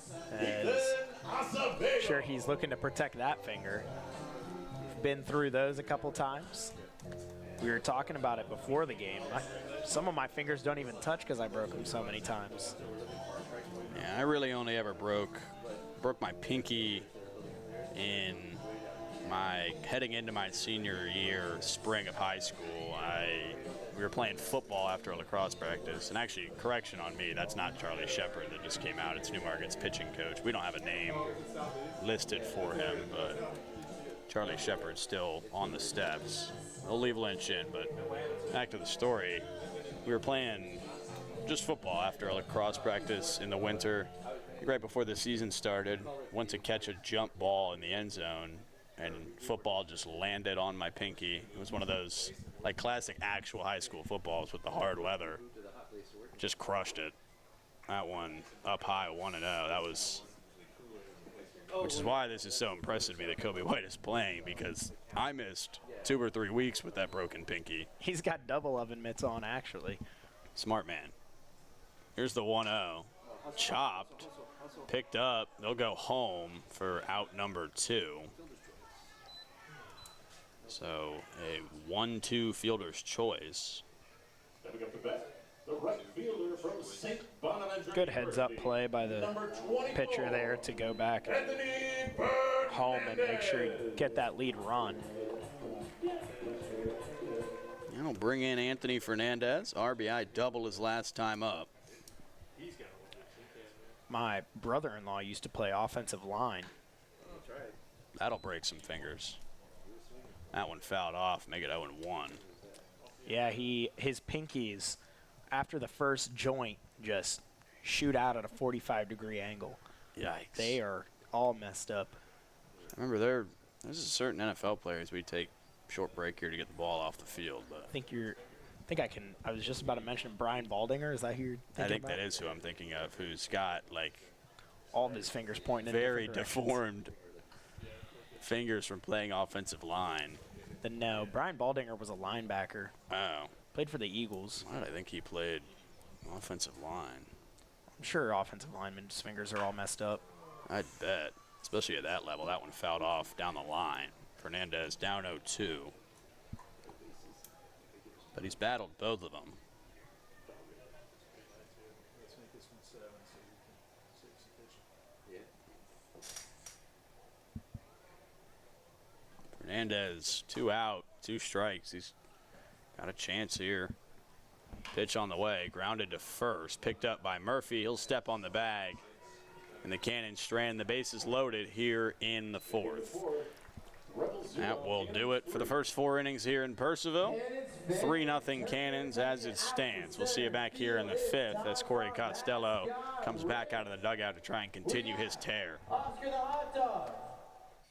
I'm sure he's looking to protect that finger. We've been through those a couple times. We were talking about it before the game. Some of my fingers don't even touch because I broke them so many times. Yeah, I really only ever broke my pinky in heading into my senior year, spring of high school. We were playing football after a lacrosse practice, and actually, correction on me, that's not Charlie Shepard that just came out. It's Newmarket's pitching coach. We don't have a name listed for him, but Charlie Shepard's still on the steps. They'll leave Lynch in, but back to the story. We were playing just football after a lacrosse practice in the winter. Right before the season started, went to catch a jump ball in the end zone, and football just landed on my pinky. It was one of those like classic actual high school footballs with the hard leather. Just crushed it. That one up high, 1-0. That was, which is why this is so impressive to me that Kobe White is playing, because I missed 2 or 3 weeks with that broken pinky. He's got double oven mitts on, actually. Smart man. Here's the 1-0. Chopped, picked up. They'll go home for out number 2. So a 1-2 fielder's choice. Good heads-up play by the pitcher there to go back home and make sure you get that lead run. And we'll bring in Anthony Fernandez. RBI double his last time up. My brother-in-law used to play offensive line. That'll break some fingers. That one fouled off, make it 0-1. Yeah, his pinkies, after the first joint, just shoot out at a 45-degree angle. Yikes. They are all messed up. I remember there's certain NFL players we take short break here to get the ball off the field. But I was just about to mention Brian Baldinger. Is that who you're thinking I think about? that is who I'm thinking of, who's got like All of his fingers pointing in very different directions. deformed fingers from playing offensive line. No, Brian Baldinger was a linebacker. Oh, Played for the Eagles. why did I think he played offensive line? I'm sure offensive linemen's fingers are all messed up. I'd bet, especially at that level. That one fouled off down the line. Fernandez down 0-2. But he's battled both of them. Let's make this one 7 so we can save some pitching. Fernandez, 2 out, 2 strikes. He's got a chance here. Pitch on the way, grounded to first, picked up by Murphy. He'll step on the bag, and the Cannons strand the bases loaded here in the 4th. That will do it for the first 4 innings here in Purcellville. 3-0 Cannons as it stands. We'll see you back here in the 5th as Corey Costello comes back out of the dugout to try and continue his tear.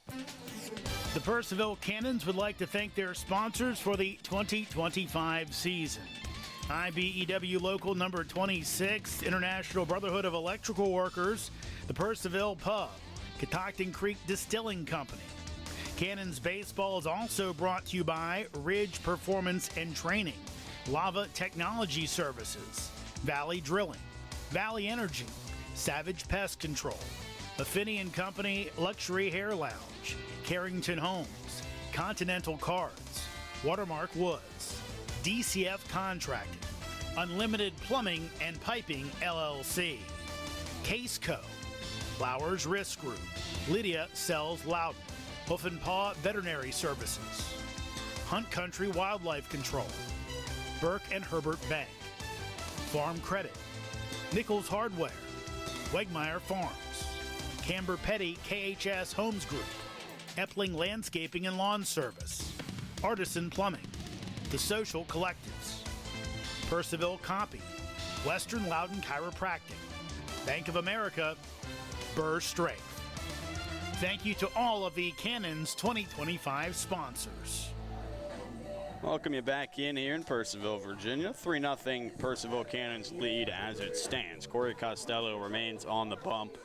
The Purcellville Cannons would like to thank their sponsors for the 2025 season. IBEW Local Number 26, International Brotherhood of Electrical Workers, the Purcellville Pub, Catoctin Creek Distilling Company. Cannons Baseball is also brought to you by Ridge Performance and Training, Lava Technology Services, Valley Drilling, Valley Energy, Savage Pest Control, Affinia & Company Luxury Hair Lounge, Carrington Homes, Continental Cards, Watermark Woods, DCF Contracting, Unlimited Plumbing and Piping LLC, Case Co, Flowers Risk Group, Lydia Sells Loudon, Hoof and Paw Veterinary Services, Hunt Country Wildlife Control, Burke and Herbert Bank, Farm Credit, Nichols Hardware, Wegmeyer Farms, Camber Petty KHS Homes Group, Epling Landscaping and Lawn Service, Artisan Plumbing, The Social Collectives, Purcellville Copy, Western Loudon Chiropractic, Bank of America, Burr Strength. Thank you to all of the Cannons 2025 sponsors. Welcome you back in here in Purcellville, Virginia. 3-0 Purcellville Cannons lead as it stands. Corey Costello remains on the bump.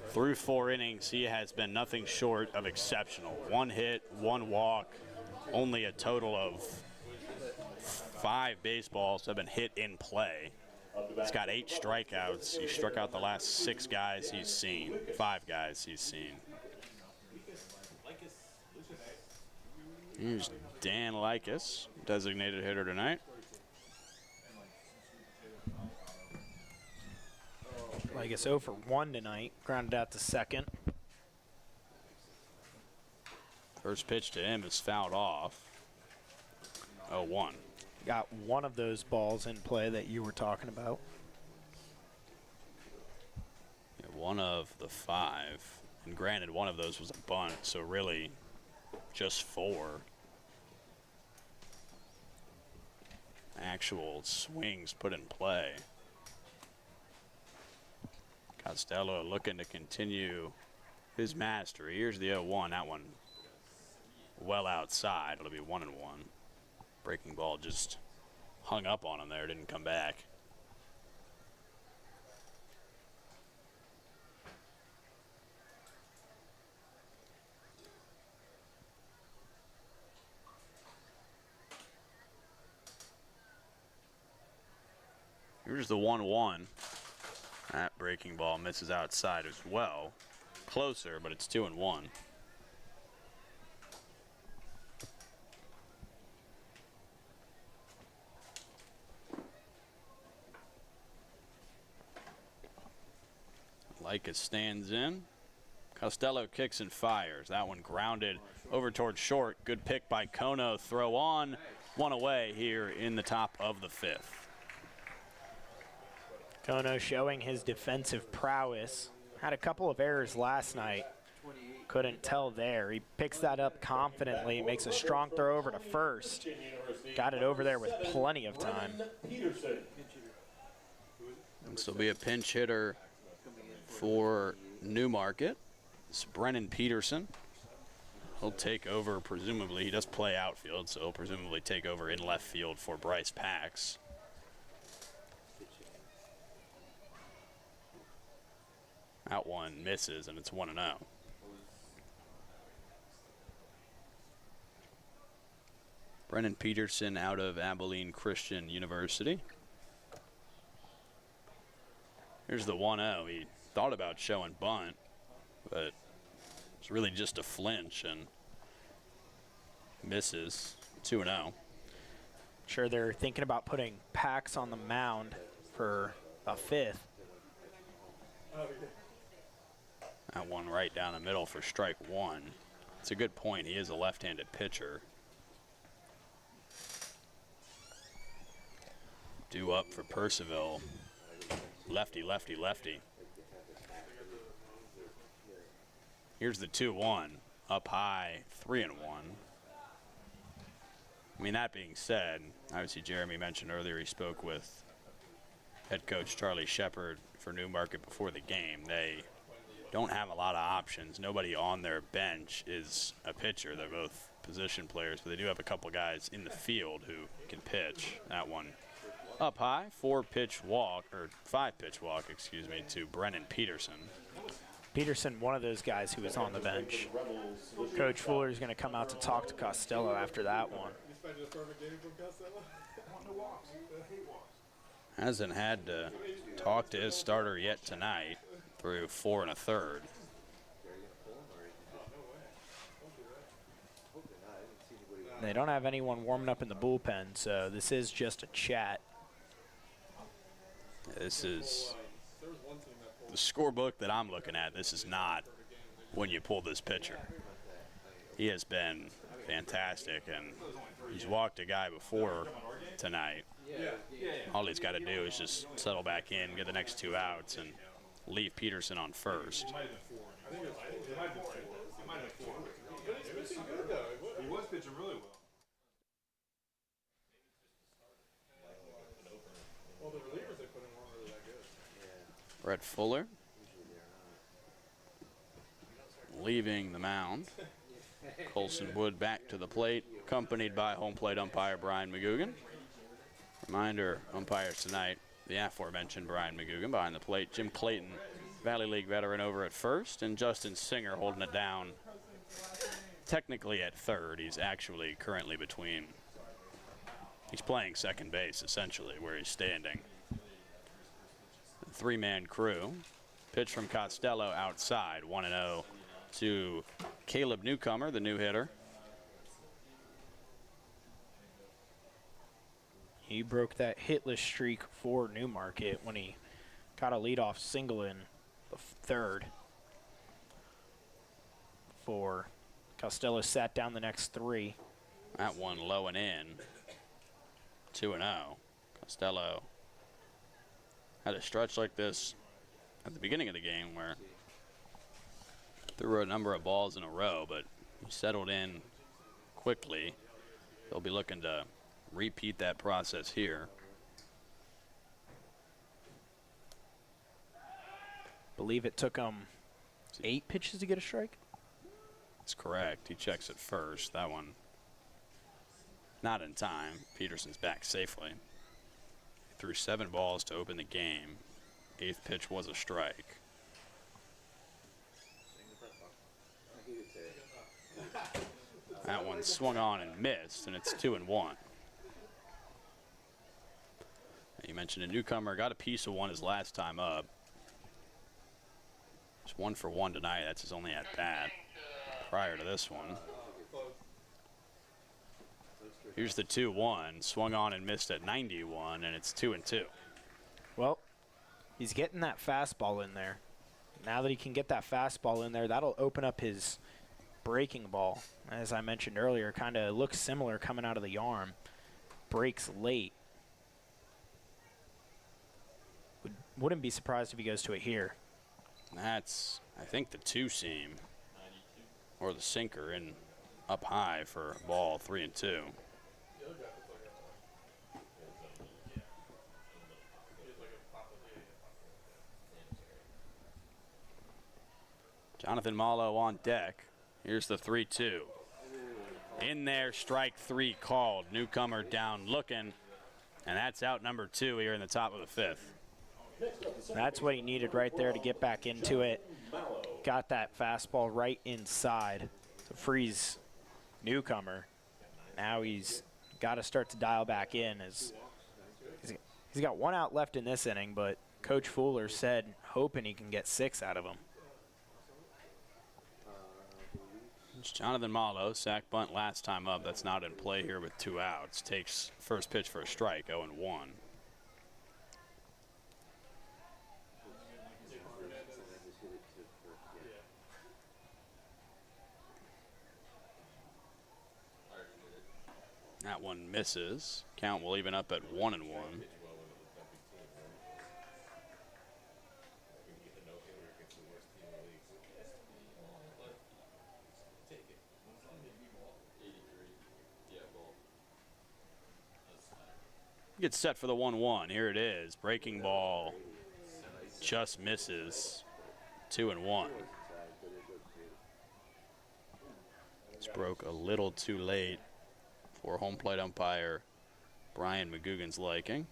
Through 4 innings, he has been nothing short of exceptional. 1 hit, 1 walk, only a total of 5 baseballs have been hit in play. He's got 8 strikeouts. He struck out the last 6 guys he's seen, 5 guys he's seen. Here's Dan Likas, designated hitter tonight. Likas 0 for 1 tonight, grounded out to second. First pitch to him is fouled off. 0-1. Got one of those balls in play that you were talking about. Yeah, 1 of the 5. And granted, 1 of those was a bunt, so really just 4 actual swings put in play. Costello looking to continue his mastery. Here's the 0-1. That one well outside. It'll be 1-1. Breaking ball just hung up on him there. Didn't come back. Here's the 1-1. That breaking ball misses outside as well. Closer, but it's 2-1. Likas stands in. Costello kicks and fires. That one grounded over towards short. Good pick by Kono. Throw on. 1 away here in the top of the 5th. Kono showing his defensive prowess. Had a couple of errors last night. Couldn't tell there. He picks that up confidently, makes a strong throw over to first. Got it over there with plenty of time. This will be a pinch hitter for Newmarket. It's Brennan Peterson. He'll take over, presumably. He does play outfield, so he'll presumably take over in left field for Bryce Pax. Out one misses, and it's 1-0. Brennan Peterson out of Abilene Christian University. Here's the 1-0. He thought about showing bunt, but it's really just a flinch and misses. 2-0. Sure, they're thinking about putting Pax on the mound for a fifth. That one right down the middle for strike one. It's a good point. He is a left-handed pitcher. Due up for Purcellville. Lefty, lefty, lefty. Here's the 2-1. Up high, 3-1. I mean, that being said, obviously Jeremy mentioned earlier he spoke with head coach Charlie Shepard for Newmarket before the game. They don't have a lot of options. Nobody on their bench is a pitcher. They're both position players, but they do have a couple guys in the field who can pitch. That one up high, 5-pitch walk, excuse me, to Brennan Peterson. Peterson, one of those guys who was on the bench. Coach Fuller is going to come out to talk to Costello after that one. Hasn't had to talk to his starter yet tonight through 4 1/3. They don't have anyone warming up in the bullpen, so this is just a chat. This is the scorebook that I'm looking at. This is not when you pull this pitcher. He has been fantastic, and he's walked a guy before tonight. All he's got to do is just settle back in, get the next 2 outs, and leave Peterson on first. He was pitching really well. Well, the relievers they put in weren't really that good. Brett Fuller leaving the mound. Colson Wood back to the plate, accompanied by home plate umpire Brian McGugan. Reminder, umpires tonight, the aforementioned Brian McGugan behind the plate. Jim Clayton, Valley League veteran, over at first, and Justin Singer holding it down technically at third. He's actually currently he's playing second base, essentially, where he's standing. The 3-man crew. Pitch from Costello outside, 1-0 to Caleb Newcomer, the new hitter. He broke that hitless streak for Newmarket when he got a leadoff single in the third. For Costello sat down the next 3. That one low and in. 2-0. Costello had a stretch like this at the beginning of the game where threw a number of balls in a row, but he settled in quickly. They'll be looking to repeat that process here. Believe it took him 8 pitches to get a strike. That's correct. He checks it first. That one not in time. Peterson's back safely. He threw 7 balls to open the game. 8th pitch was a strike. That one swung on and missed, and it's 2-1. You mentioned a newcomer, got a piece of one his last time up. Just 1 for 1 tonight. That's his only at bat prior to this one. Here's the 2-1, swung on and missed at 91, and it's 2-2. Well, he's getting that fastball in there. Now that he can get that fastball in there, that'll open up his breaking ball. As I mentioned earlier, kind of looks similar coming out of the arm. Breaks late. Wouldn't be surprised if he goes to it here. That's, I think, the 2-seam or the sinker in up high for ball 3 and 2. Jonathan Malo on deck. Here's the 3-2. In there, strike 3 called. Newcomer down looking, and that's out number 2 here in the top of the 5th. That's what he needed right there to get back into it. Got that fastball right inside to freeze Newcomer. Now he's got to start to dial back in. As he's got 1 out left in this inning, but Coach Fuller said hoping he can get 6 out of him. It's Jonathan Malo, sack bunt last time up. That's not in play here with 2 outs. Takes first pitch for a strike, 0-1. That one misses. Count will even up at 1-1. Gets set for the 1-1. Here it is. Breaking ball just misses. 2-1. This broke a little too late for home plate umpire Brian McGugan's liking.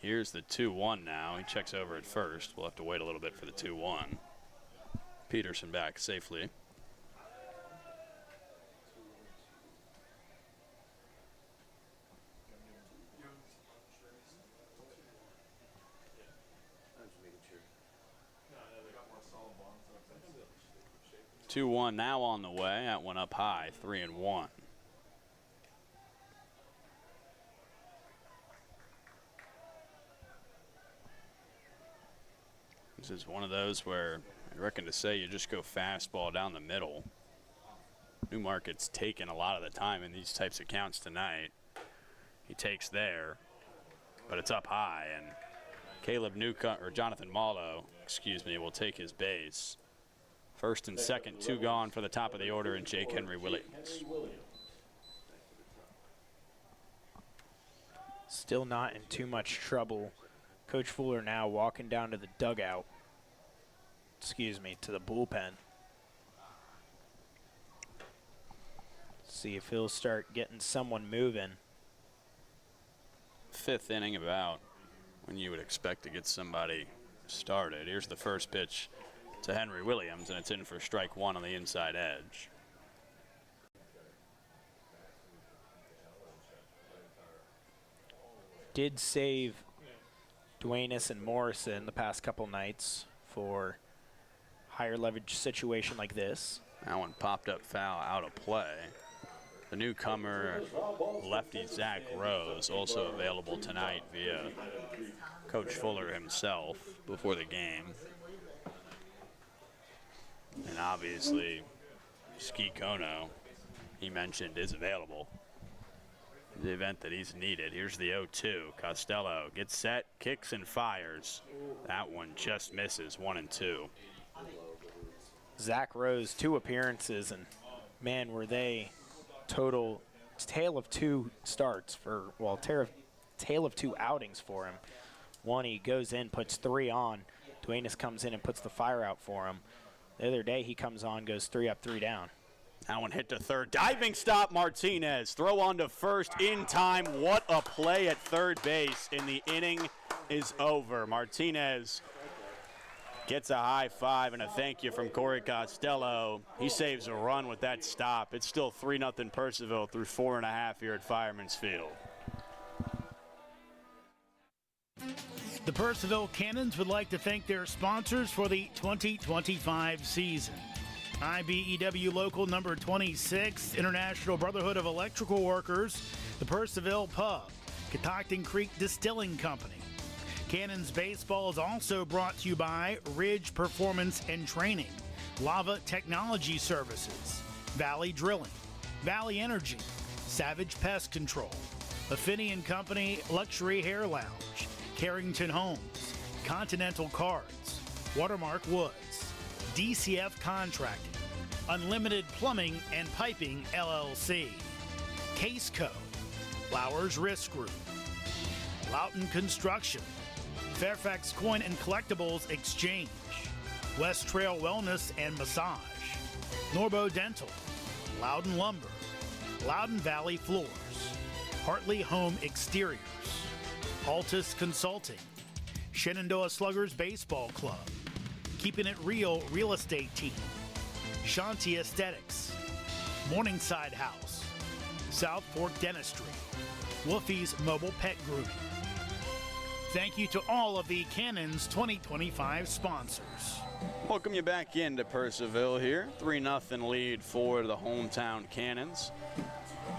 Here's the 2-1 now. He checks over at first. We'll have to wait a little bit for the 2-1. Peterson back safely. I'm just making sure. 2-1 now on the way. That one up high, 3-1. This is one of those where I reckon to say you just go fastball down the middle. Newmarket's taken a lot of the time in these types of counts tonight. He takes there, but it's up high, and Jonathan Malo, will take his base. First and second, 2 gone for the top of the order, and Jake Henry Williams. Still not in too much trouble. Coach Fuller now walking down to the dugout. To the bullpen. See if he'll start getting someone moving. 5th inning, about when you would expect to get somebody started. Here's the first pitch to Henry Williams, and it's in for strike 1 on the inside edge. Did save Duenas and Morrison the past couple nights for higher leverage situation like this. That one popped up foul, out of play. The newcomer, lefty Zach Rose, also available tonight via Coach Fuller himself before the game. And obviously, Ski Kono, he mentioned, is available in the event that he's needed. Here's the 0-2. Costello gets set, kicks and fires. That one just misses, 1-2. Zach Rose, 2 appearances, and man, were they total tale of 2 starts for, well, tale of 2 outings for him. One, he goes in, puts 3 on. Duenas comes in and puts the fire out for him. The other day, he comes on, goes 3 up, 3 down. That one hit to third. Diving stop, Martinez. Throw on to first in time. What a play at third base, and the inning is over. Martinez gets a high five and a thank you from Corey Costello. He saves a run with that stop. It's still 3-0 Purcellville through 4.5 here at Fireman's Field. The Purcellville Cannons would like to thank their sponsors for the 2025 season. IBEW Local Number 26, International Brotherhood of Electrical Workers, the Purcellville Pub, Catoctin Creek Distilling Company. Cannons Baseball is also brought to you by Ridge Performance and Training, Lava Technology Services, Valley Drilling, Valley Energy, Savage Pest Control, Affinney and Company Luxury Hair Lounge, Carrington Homes, Continental Cards, Watermark Woods, DCF Contracting, Unlimited Plumbing and Piping LLC, Case Co, Flowers Risk Group, Loughton Construction, Fairfax Coin and Collectibles Exchange, West Trail Wellness and Massage, Norbo Dental, Loudon Lumber, Loudon Valley Floors, Hartley Home Exteriors, Altus Consulting, Shenandoah Sluggers Baseball Club, Keeping It Real Real Estate Team, Shanti Aesthetics, Morningside House, South Fork Dentistry, Wolfie's Mobile Pet Grooming. Thank you to all of the Cannons 2025 sponsors. Welcome you back into Purcellville here. 3-0 lead for the hometown Cannons.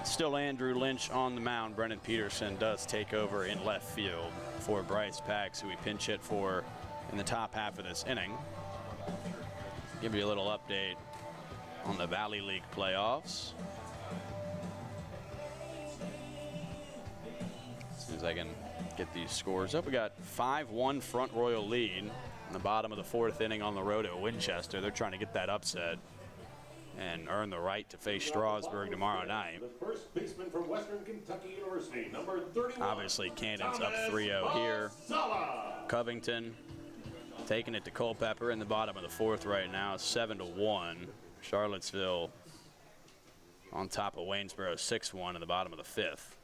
Still Andrew Lynch on the mound. Brennan Peterson does take over in left field for Bryce Pax, who we pinch hit for in the top half of this inning. Give you a little update on the Valley League playoffs. As soon as I can get these scores up, we got 5-1 Front Royal lead in the bottom of the 4th inning on the road at Winchester. They're trying to get that upset and earn the right to face Strasburg tomorrow night. The first baseman from Western Kentucky University, number 31. Obviously, Cannons up 3-0 here. Covington taking it to Culpeper in the bottom of the 4th right now, 7-1. Charlottesville on top of Waynesboro, 6-1 in the bottom of the 5th.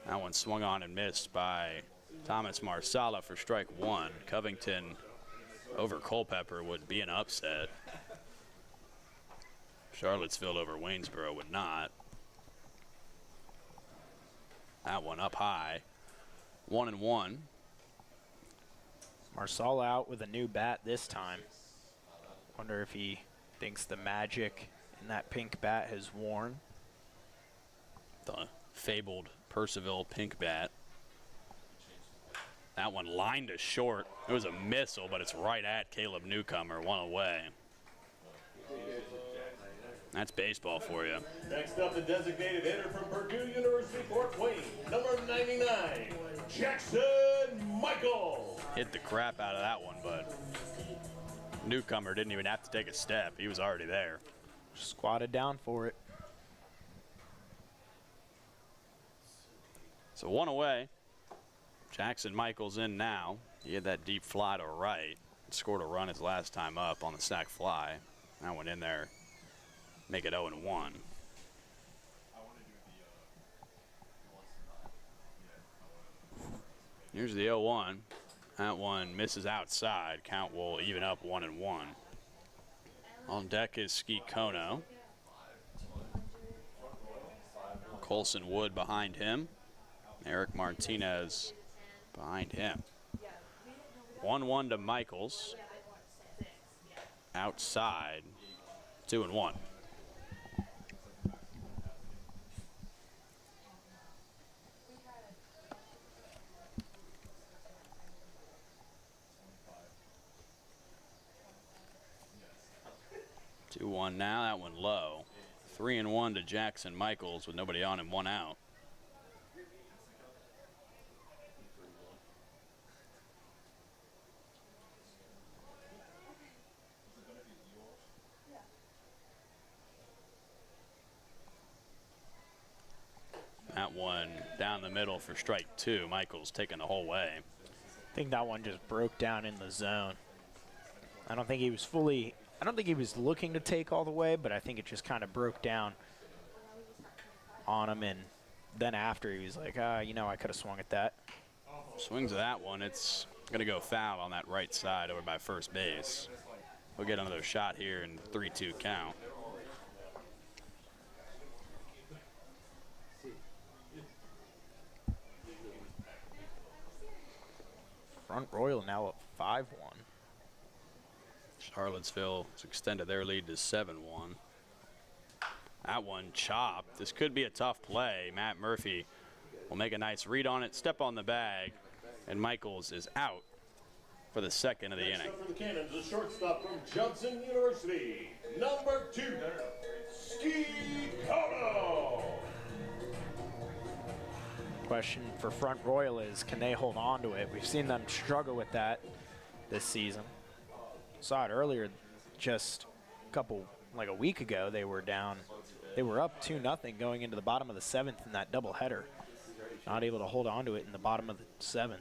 That one swung on and missed by Thomas Marsala for strike 1. Covington over Culpeper would be an upset. Charlottesville over Waynesboro would not. That one up high. 1-1. Marsala out with a new bat this time. Wonder if he thinks the magic in that pink bat has worn. The fabled Purcellville pink bat. That one lined to short. It was a missile, but it's right at Caleb Newcomer, one away. That's baseball for you. Next up, the designated hitter from Purdue University, Fort Wayne, number 99, Jackson Michael. Hit the crap out of that one, but Newcomer didn't even have to take a step. He was already there. Squatted down for it. So one away. Jackson Michael's in now. He had that deep fly to right. Scored a run his last time up on the sac fly. That one in there. Make it 0-1. Here's the 0-1. That one misses outside. Count will even up 1-1. On deck is Ski Kono. Colson Wood behind him. Eric Martinez behind him. 1-1 to Michaels. Outside. 2-1. Now, that one low. 3-1 to Jackson Michaels with nobody on him, 1 out. That one down the middle for strike 2. Michaels taking the whole way. I think that one just broke down in the zone. I don't think he was looking to take all the way, but I think it just kind of broke down on him, and then after he was like, I could have swung at that. Swings at that one. It's going to go foul on that right side over by first base. We'll get another shot here in 3-2 count. Front Royal now up 5-1. Charlottesville has extended their lead to 7-1. That one chopped. This could be a tough play. Matt Murphy will make a nice read on it, step on the bag, and Michaels is out for the second of the inning. For the Cannons, a shortstop from Johnson University, number 2, Ski Kono. Question for Front Royal is, can they hold on to it? We've seen them struggle with that this season. Saw it earlier, just a week ago, they were down. They were up 2-0 going into the bottom of the 7th in that doubleheader. Not able to hold on to it in the bottom of the 7th.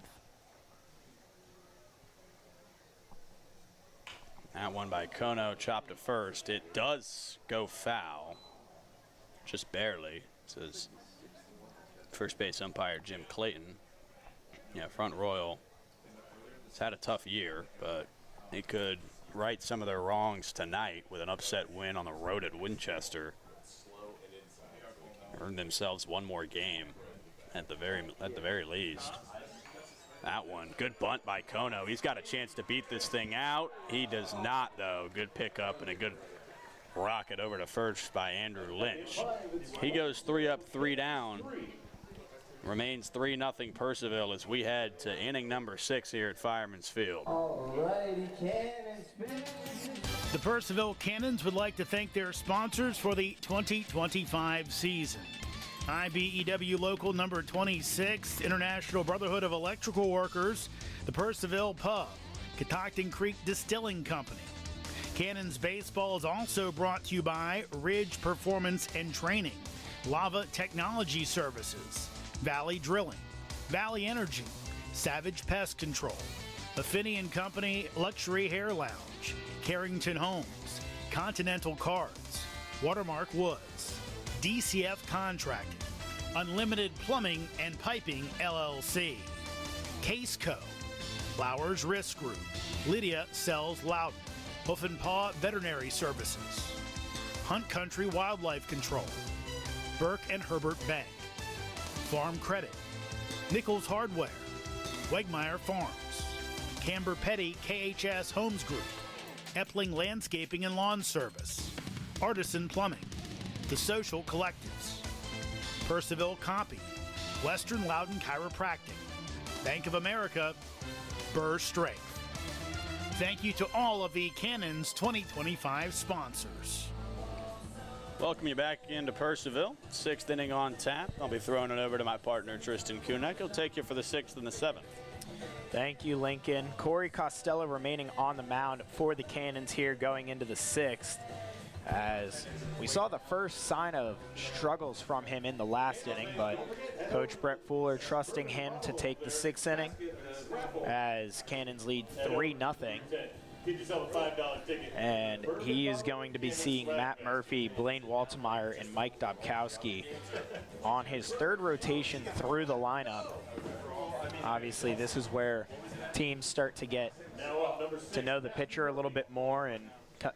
That one by Kono, chopped to first. It does go foul, just barely, says first base umpire Jim Clayton. Yeah, Front Royal has had a tough year, but they could right some of their wrongs tonight with an upset win on the road at Winchester. Earn themselves one more game at the very least. That one, good bunt by Kono. He's got a chance to beat this thing out. He does not, though. Good pickup and a good rocket over to first by Andrew Lynch. He goes 3 up, 3 down. Remains 3-0 Purcellville as we head to inning number 6 here at Fireman's Field. The Purcellville Cannons would like to thank their sponsors for the 2025 season. IBEW Local number 26, International Brotherhood of Electrical Workers, the Purcellville Pub, Catoctin Creek Distilling Company. Cannons Baseball is also brought to you by Ridge Performance and Training, Lava Technology Services, Valley Drilling, Valley Energy, Savage Pest Control, Affinity & Company Luxury Hair Lounge, Carrington Homes, Continental Cards, Watermark Woods, DCF Contracting, Unlimited Plumbing and Piping LLC, Case Co, Flowers Risk Group, Lydia Sells Loudon, Hoof and Paw Veterinary Services, Hunt Country Wildlife Control, Burke and Herbert Bank, Farm Credit, Nichols Hardware, Wegmeyer Farms, Camber Petty KHS Homes Group, Epling Landscaping and Lawn Service, Artisan Plumbing, The Social Collectives, Purcellville Copy, Western Loudon Chiropractic, Bank of America, Burr Strength. Thank you to all of the Cannons 2025 sponsors. Welcome you back into Purcellville. 6th inning on tap. I'll be throwing it over to my partner, Tristan Kunek. He'll take you for the 6th and the 7th. Thank you, Lincoln. Corey Costello remaining on the mound for the Cannons here going into the 6th. As we saw the first sign of struggles from him in the last inning, but Coach Brett Fuller trusting him to take the 6th inning as Cannons lead 3-0. Get yourself a $5 ticket. And he is going to be seeing Matt Murphy, Blaine Waltemeyer, and Mike Dobkowski on his 3rd rotation through the lineup. Obviously, this is where teams start to get to know the pitcher a little bit more, and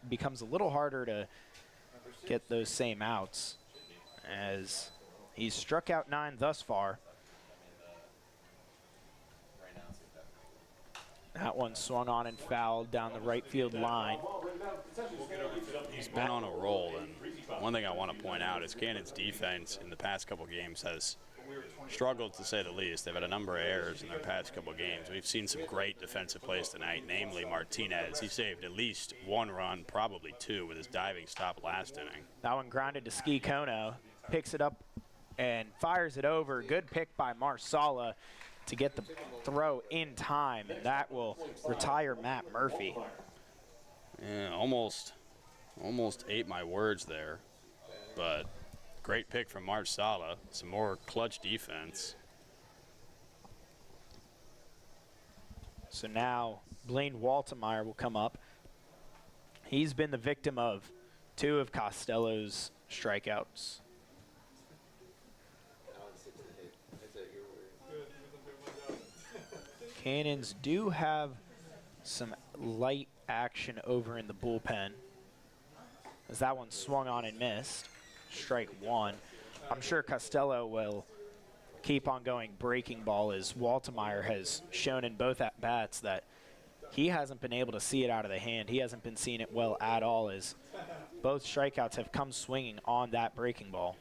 becomes a little harder to get those same outs, as he's struck out 9 thus far. That one swung on and fouled down the right field line. He's been on a roll, and one thing I want to point out is Cannon's defense in the past couple games has struggled, to say the least. They've had a number of errors in their past couple games. We've seen some great defensive plays tonight, namely Martinez. He saved at least 1 run, probably 2, with his diving stop last inning. That one grounded to Ski Kono, picks it up and fires it over. Good pick by Marsala to get the throw in time, and that will retire Matt Murphy. Yeah, almost ate my words there, but great pick from Marsala. Some more clutch defense. So now Blaine Waltemeyer will come up. He's been the victim of 2 of Costello's strikeouts. Cannons do have some light action over in the bullpen, as that one swung on and missed. Strike 1. I'm sure Costello will keep on going breaking ball, as Waltemeyer has shown in both at-bats that he hasn't been able to see it out of the hand. He hasn't been seeing it well at all, as both strikeouts have come swinging on that breaking ball.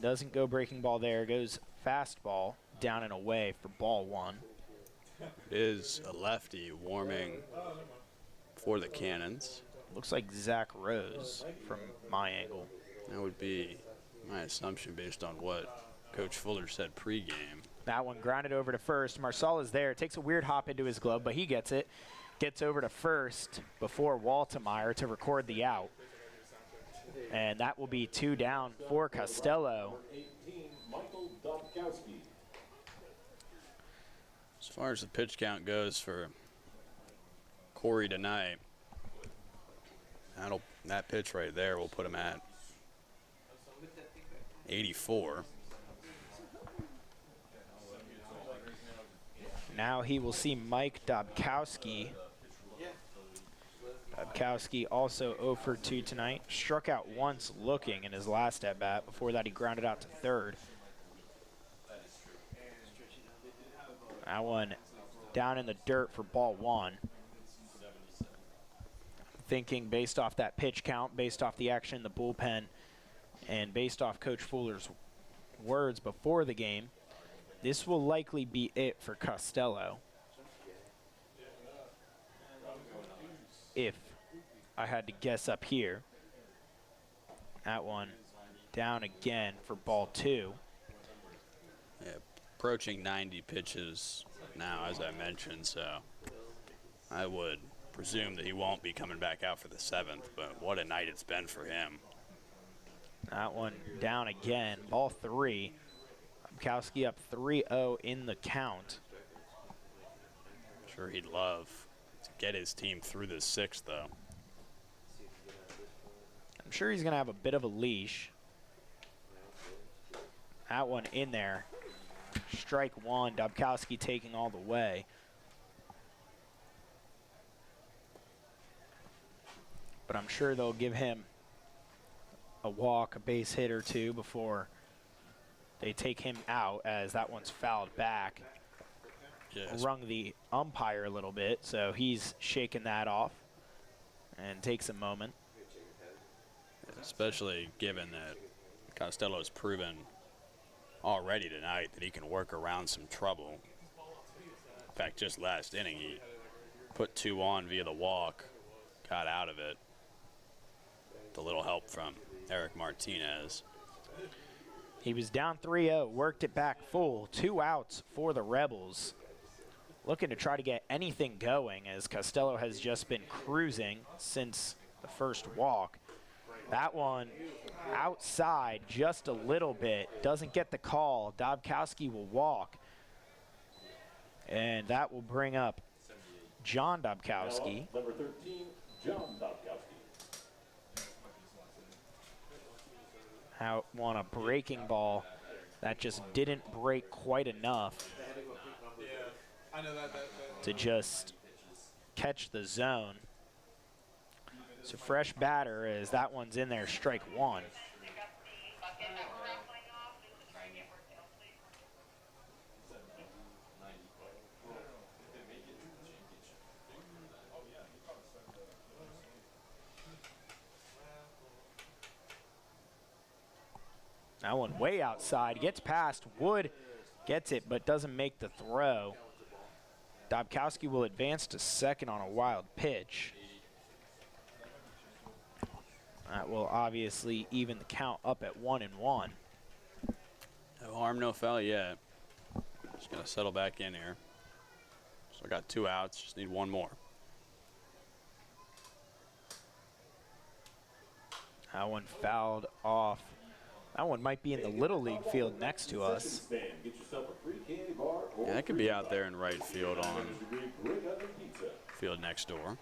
Doesn't go breaking ball there. Goes fastball down and away for ball 1. It is a lefty warming for the Cannons. Looks like Zach Rose from my angle. That would be My assumption based on what Coach Fuller said pregame. That one grounded over to first. Marcel is there. Takes a weird hop into his glove, but he gets it. Gets over to first before Waltemeyer to record the out. And that will be 2 down for Costello. 18, Michael Dobkowski. As far as the pitch count goes for Corey tonight, that pitch right there will put him at 84. Now he will see Mike Dobkowski. Dobkowski also 0 for 2 tonight. Struck out once looking in his last at-bat. Before that, he grounded out to third. That one down in the dirt for ball 1. Thinking based off that pitch count, based off the action in the bullpen, and based off Coach Fuller's words before the game, this will likely be it for Costello. If I had to guess up here. That one down again for ball 2. Yeah, approaching 90 pitches now, as I mentioned, so I would presume that he won't be coming back out for the 7th, but what a night it's been for him. That one down again, ball 3. Dobkowski up 3-0 in the count. I'm sure he'd love to get his team through the 6th, though. I'm sure he's going to have a bit of a leash. That one in there. Strike 1, Dobkowski taking all the way. But I'm sure they'll give him a walk, a base hit or 2 before they take him out, as that one's fouled back. Yes. Rung the umpire a little bit, so he's shaking that off and takes a moment. Especially given that Costello's proven already tonight that he can work around some trouble. In fact, just last inning, he put 2 on via the walk, got out of it. With a little help from Eric Martinez. He was down 3-0, worked it back full. 2 outs for the Rebels. Looking to try to get anything going, as Costello has just been cruising since the first walk. That one outside just a little bit. Doesn't get the call. Dobkowski will walk. And that will bring up John Dobkowski. Number 13, John Dobkowski. Out on a breaking ball that just didn't break quite enough to just catch the zone. So fresh batter, as that one's in there, strike 1. That one way outside, gets past Wood, gets it, but doesn't make the throw. Dobkowski will advance to second on a wild pitch. That will obviously even the count up at 1-1. No harm, no foul yet. Just gonna settle back in here. So I got 2 outs, just need 1 more. That one fouled off. That one might be in the Little League field next to us. Yeah, that could be out there in right field on field next door.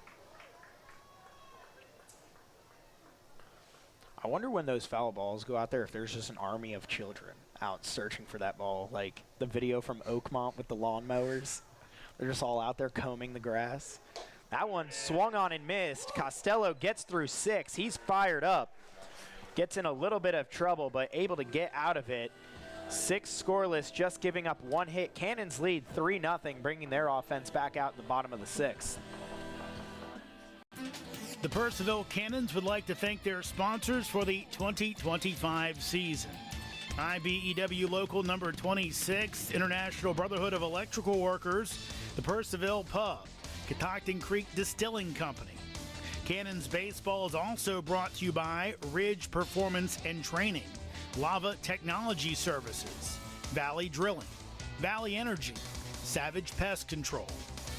I wonder when those foul balls go out there, if there's just an army of children out searching for that ball. Like the video from Oakmont with the lawnmowers. They're just all out there combing the grass. That one swung on and missed. Costello gets through 6. He's fired up. Gets in a little bit of trouble, but able to get out of it. 6 scoreless, just giving up 1 hit. Cannons lead 3-0, bringing their offense back out in the bottom of the 6th. The Purcellville Cannons would like to thank their sponsors for the 2025 season. IBEW Local Number 26, International Brotherhood of Electrical Workers, the Purcellville Pub, Catoctin Creek Distilling Company. Cannons Baseball is also brought to you by Ridge Performance and Training, Lava Technology Services, Valley Drilling, Valley Energy, Savage Pest Control,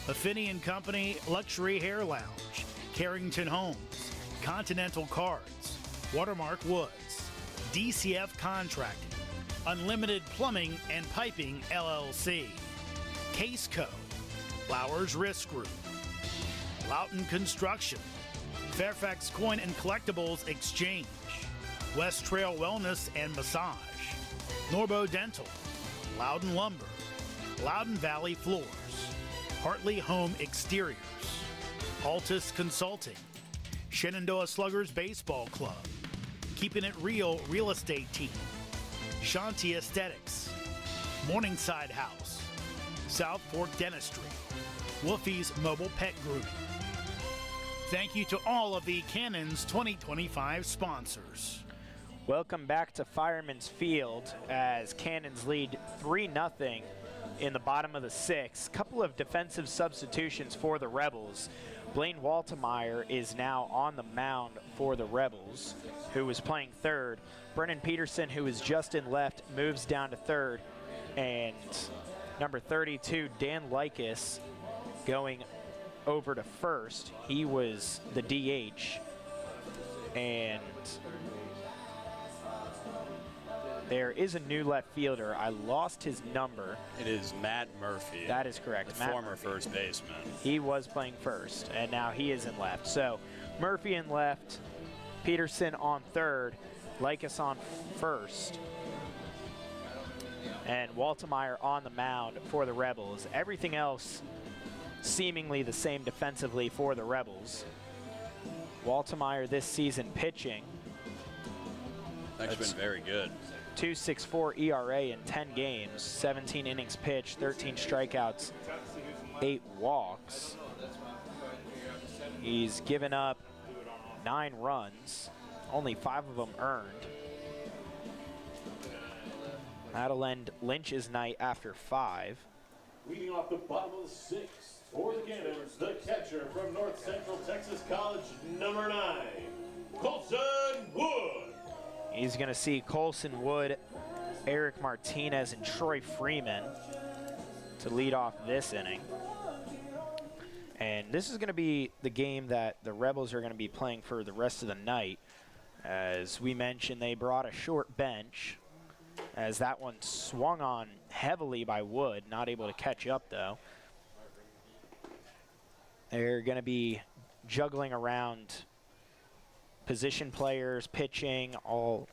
Affinity & Company Luxury Hair Lounge, Carrington Homes, Continental Cards, Watermark Woods, DCF Contracting, Unlimited Plumbing and Piping LLC, Case Co, Flowers Risk Group, Loughton Construction, Fairfax Coin and Collectibles Exchange, West Trail Wellness and Massage, Norbo Dental, Loudon Lumber, Loudon Valley Floors, Hartley Home Exteriors, Altus Consulting, Shenandoah Sluggers Baseball Club, Keeping It Real Real Estate Team, Shanti Aesthetics, Morningside House, South Fork Dentistry, Wolfie's Mobile Pet Grooming. Thank you to all of the Cannons 2025 sponsors. Welcome back to Fireman's Field as Cannons lead 3-0 in the bottom of the 6th. Couple of defensive substitutions for the Rebels. Blaine Waltemeyer is now on the mound for the Rebels, who was playing third. Brennan Peterson, who is just in left, moves down to third. And number 32, Dan Likas, going over to first. He was the DH. And there is a new left fielder. I lost his number. It is Matt Murphy. That is correct. The former first baseman. He was playing first, and now he is in left. So Murphy in left, Peterson on third, Likas on first, and Waltemeyer on the mound for the Rebels. Everything else seemingly the same defensively for the Rebels. Waltemeyer this season pitching. That's been very good. 2.64 ERA in 10 games, 17 innings pitched, 13 strikeouts, 8 walks. He's given up 9 runs, only 5 of them earned. That'll end Lynch's night after 5. Leading off the bottom of the 6th for the Cannons, the catcher from North Central Texas College, number 9, Colson Wood. He's going to see Colson Wood, Eric Martinez, and Troy Freeman to lead off this inning. And this is going to be the game that the Rebels are going to be playing for the rest of the night. As we mentioned, they brought a short bench, as that one swung on heavily by Wood, not able to catch up though. They're going to be juggling around position players, pitching, all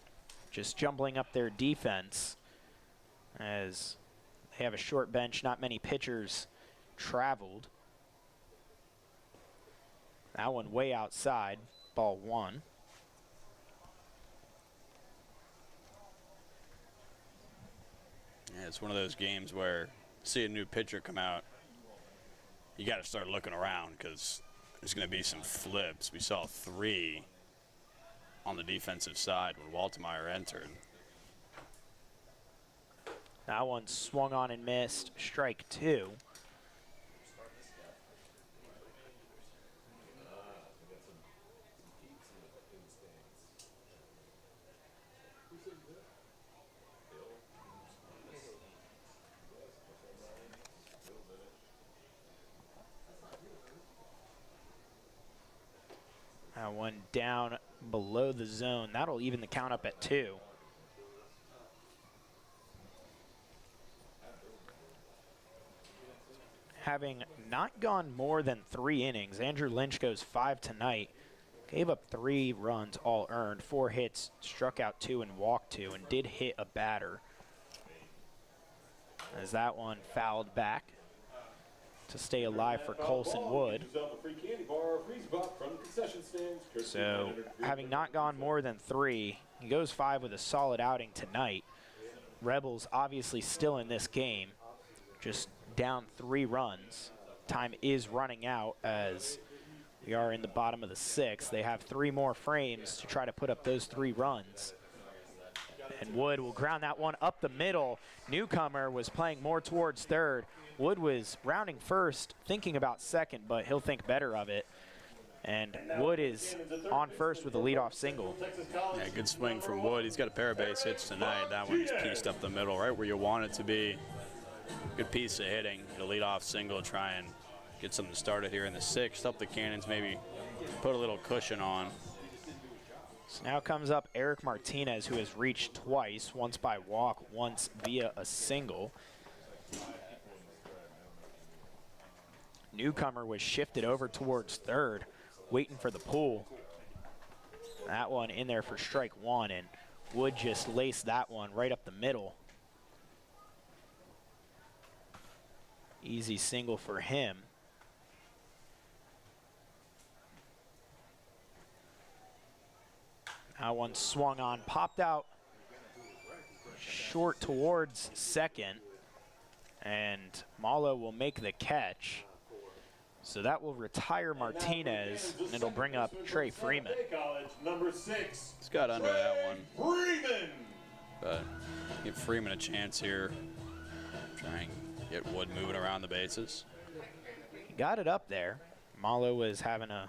just jumbling up their defense as they have a short bench. Not many pitchers traveled. That one way outside, ball 1. Yeah, it's one of those games where see a new pitcher come out, you got to start looking around because there's going to be some flips. We saw 3 on the defensive side when Waltemeyer entered. That one swung on and missed, strike 2. That one down below the zone. That'll even the count up at 2. Having not gone more than 3 innings, Andrew Lynch goes 5 tonight. Gave up 3 runs, all earned, 4 hits, struck out 2 and walked 2, and did hit a batter. As that one fouled back to stay alive for Colson Wood. So, having not gone more than 3, he goes 5 with a solid outing tonight. Rebels obviously still in this game, just down 3 runs. Time is running out as we are in the bottom of the 6th. They have 3 more frames to try to put up those 3 runs. And Wood will ground that one up the middle. Newcomer was playing more towards third. Wood was rounding first, thinking about second, but he'll think better of it. And Wood is on first with a leadoff single. Yeah, good swing from Wood. He's got a pair of base hits tonight. That one's pieced up the middle, right where you want it to be. Good piece of hitting. The leadoff single, try and get something started here in the sixth. Help the Cannons maybe put a little cushion on. So now comes up Eric Martinez, who has reached twice, once by walk, once via a single. Newcomer was shifted over towards third, waiting for the pull. That one in there for strike one, and Wood just laced that one right up the middle. Easy single for him. That one swung on, popped out short towards second, and Malo will make the catch. So that will retire Martinez, and it'll bring up Trey Freeman. Number 6. He's got under that one. Freeman. But give Freeman a chance here. Try and get Wood moving around the bases. He got it up there. Malo was having a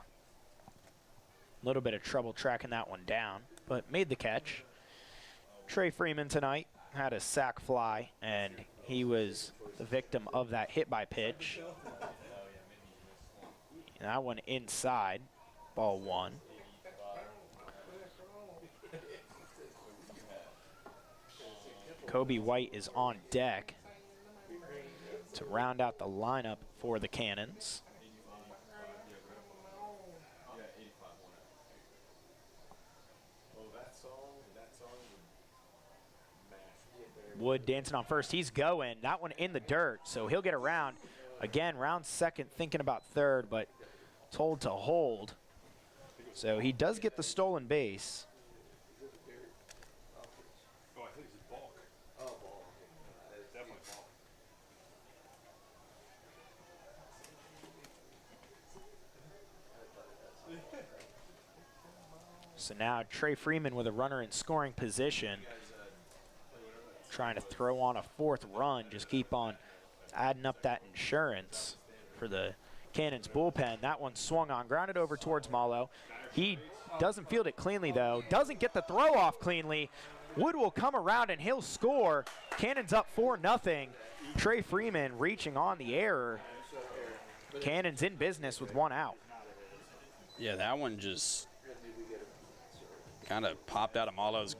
little bit of trouble tracking that one down, but made the catch. Trey Freeman tonight had a sac fly, and he was the victim of that hit by pitch. And that one inside, ball one. Kobe White is on deck to round out the lineup for the Cannons. Wood dancing on first. He's going. That one in the dirt, so he'll get around. Again, round second, thinking about third, but told to hold. So he does get the stolen base. Oh, I think it's balk. Oh, balk. Definitely balk. So now Trey Freeman with a runner in scoring position, trying to throw on a fourth run, just keep on adding up that insurance for the Cannons bullpen. That one swung on, grounded over towards Malo. He doesn't field it cleanly though, doesn't get the throw off cleanly. Wood will come around and he'll score. Cannons up 4-0. Trey Freeman reaching on the error. Cannons in business with one out. Yeah, that one just kind of popped out of Malo's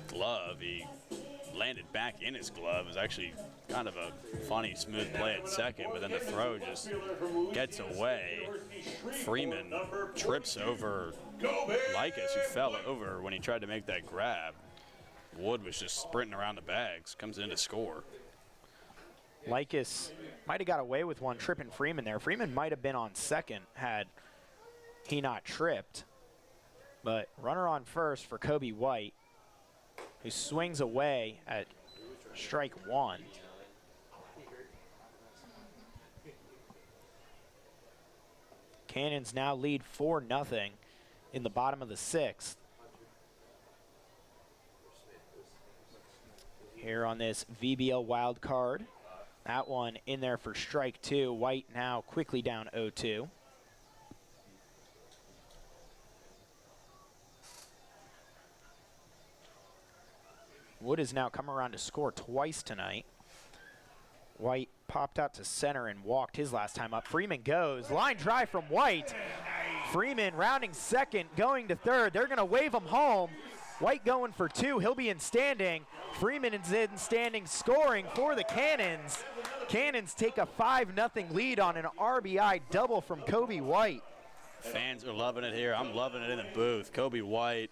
glove. He landed back in his glove. It was actually kind of a funny, smooth play at second, but then the throw just gets away. Freeman trips over Likas, who fell over when he tried to make that grab. Wood was just sprinting around the bags, comes in to score. Likas might have got away with one, tripping Freeman there. Freeman might have been on second had he not tripped. But runner on first for Kobe White, who swings away at strike one. Cannons now lead 4-0 in the bottom of the sixth. Here on this VBL wild card. That one in there for strike two. White now quickly down 0-2. Wood has now come around to score twice tonight. White popped out to center and walked his last time up. Freeman goes. Line drive from White. Freeman rounding second, going to third. They're going to wave him home. White going for two. He'll be in standing. Freeman is in standing, scoring for the Cannons. Cannons take a 5-0 lead on an RBI double from Kobe White. Fans are loving it here. I'm loving it in the booth. Kobe White.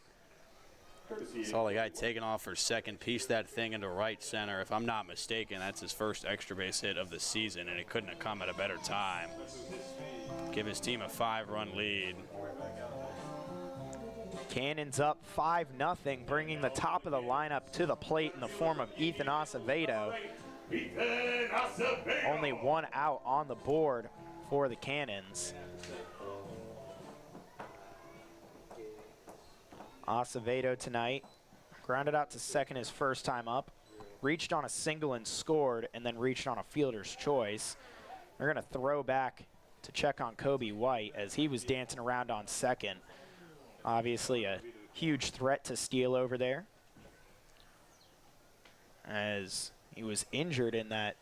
Saw the guy taking off for second, pieced that thing into right center. If I'm not mistaken, that's his first extra base hit of the season, and it couldn't have come at a better time. Give his team a 5-run lead. Cannons up 5-0, bringing the top of the lineup to the plate in the form of Ethan Acevedo. Only one out on the board for the Cannons. Acevedo tonight grounded out to second his first time up, reached on a single and scored, and then reached on a fielder's choice. They're going to throw back to check on Kobe White as he was dancing around on second. Obviously a huge threat to steal over there, as he was injured in that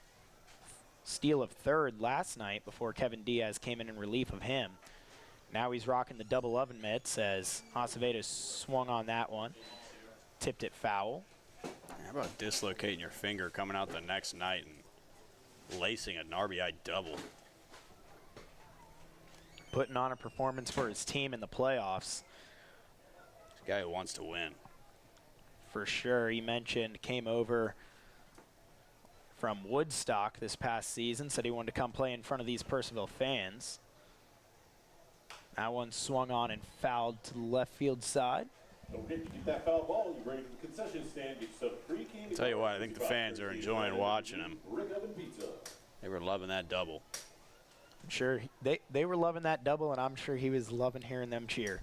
steal of third last night before Kevin Diaz came in relief of him. Now he's rocking the double oven mitts as Acevedo swung on that one, tipped it foul. How about dislocating your finger coming out the next night and lacing an RBI double? Putting on a performance for his team in the playoffs. This guy who wants to win. For sure. He mentioned came over from Woodstock this past season, said he wanted to come play in front of these Purcellville fans. That one swung on and fouled to the left field side. Don't forget, you get that foul ball, you bring it to the concession stand, get yourself a free candy. Tell you what, I think the fans are enjoying watching him. Brick oven pizza. They were loving that double. I'm sure they were loving that double, and I'm sure he was loving hearing them cheer,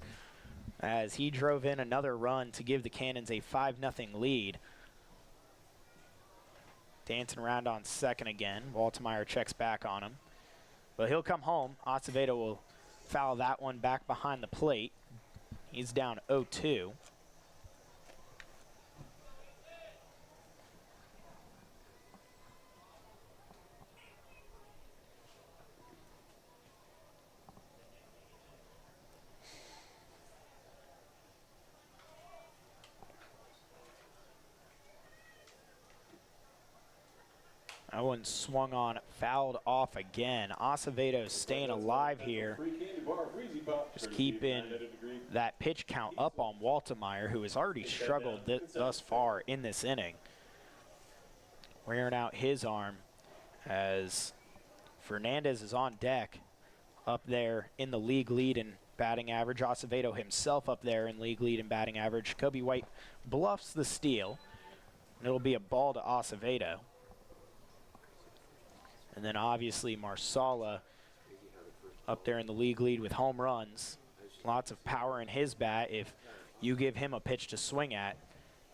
as he drove in another run to give the Cannons a 5-0 lead. Dancing around on second again. Waltemeyer checks back on him. But he'll come home. Acevedo will foul that one back behind the plate. He's down 0-2. That one swung on, fouled off again. Acevedo staying alive here. Just keeping that pitch count up on Waltemeyer, who has already struggled thus far in this inning. Rearing out his arm as Fernandez is on deck up there in the league lead in batting average. Acevedo himself up there in league lead in batting average. Kobe White bluffs the steal, and it'll be a ball to Acevedo. And then obviously Marsala up there in the league lead with home runs. Lots of power in his bat. If you give him a pitch to swing at,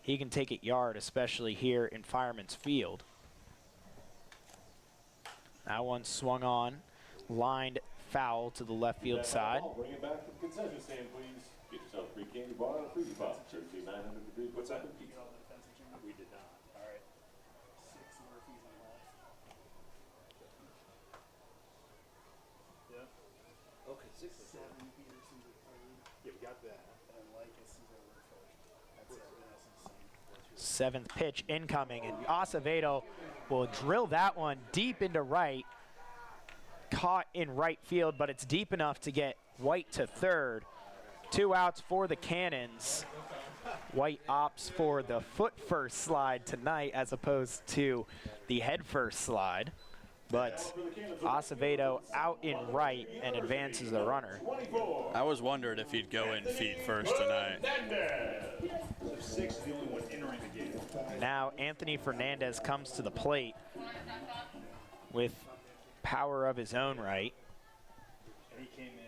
he can take it yard, especially here in Fireman's Field. That one swung on, lined foul to the left field side. Bring it back to the concession stand, please. Get yourself a free candy bar and a freezy pop. 900-degree. What's that? We did not. All right. 6 Murphys and a half. Yeah. Okay, 6 and 7 Peterson's at third. Yeah, we got that. And Lycus is over at first. That's it. That's insane. Seventh pitch incoming, and Acevedo will drill that one deep into right. Caught in right field, but it's deep enough to get White to third. 2 outs for the Cannons. White opts for the foot first slide tonight as opposed to the head first slide. But Acevedo out in right and advances the runner. I was wondering if he'd go in feet first tonight. 6 is the only one entering the game. Now Anthony Fernandez comes to the plate with power of his own right. And he came in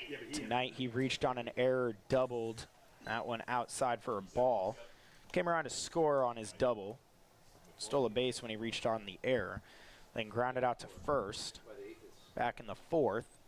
late. Tonight he reached on an error, doubled. That one outside for a ball. Came around to score on his double. Stole a base when he reached on the error. Then grounded out to first. Back in the fourth.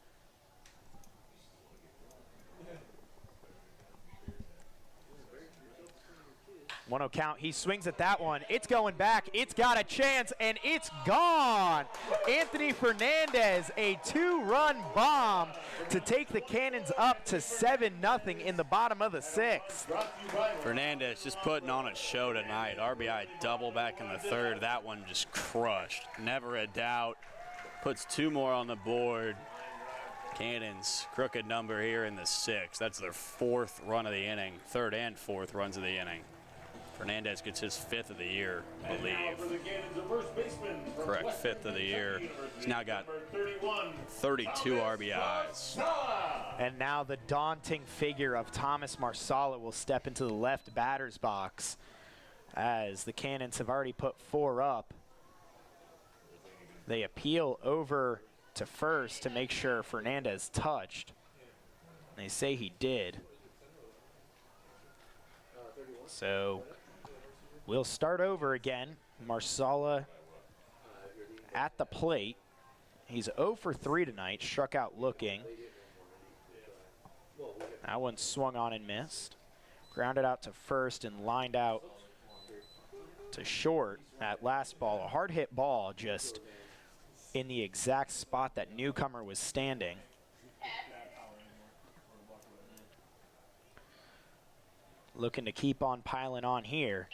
1-0 count. He swings at that one. It's going back. It's got a chance, and it's gone. Anthony Fernandez, a 2-run bomb to take the Cannons up to 7-0 in the bottom of the 6th. Fernandez just putting on a show tonight. RBI double back in the third. That one just crushed. Never a doubt. Puts 2 more on the board. Cannons, crooked number here in the 6th. That's their 4th run of the inning. 3rd and 4th runs of the inning. Fernandez gets his 5th of the year, I believe. Correct, 5th of the year. He's now got 32 RBIs. And now the daunting figure of Thomas Marsala will step into the left batter's box as the Cannons have already put 4 up. They appeal over to first to make sure Fernandez touched. They say he did. So we'll start over again. Marsala at the plate. He's 0 for 3 tonight, struck out looking. That one swung on and missed. Grounded out to first and lined out to short. That last ball, a hard hit ball, just in the exact spot that newcomer was standing. Looking to keep on piling on here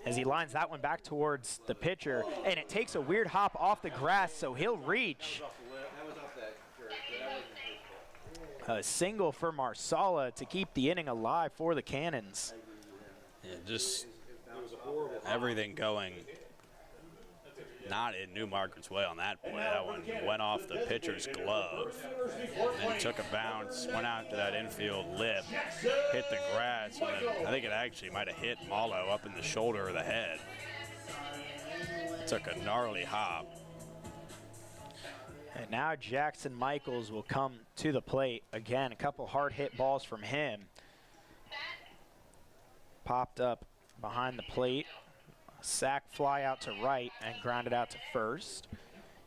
as he lines that one back towards the pitcher, and it takes a weird hop off the grass, so he'll reach. A single for Marsala to keep the inning alive for the Cannons. Yeah, just everything going not in Newmarket's way on that play. That one went off the pitcher's glove and took a bounce, went out to that infield lip, hit the grass, and then I think it actually might have hit Malo up in the shoulder or the head. Took a gnarly hop. And now Jackson Michaels will come to the plate. Again, a couple hard hit balls from him. Popped up behind the plate. Sack fly out to right and grounded out to first.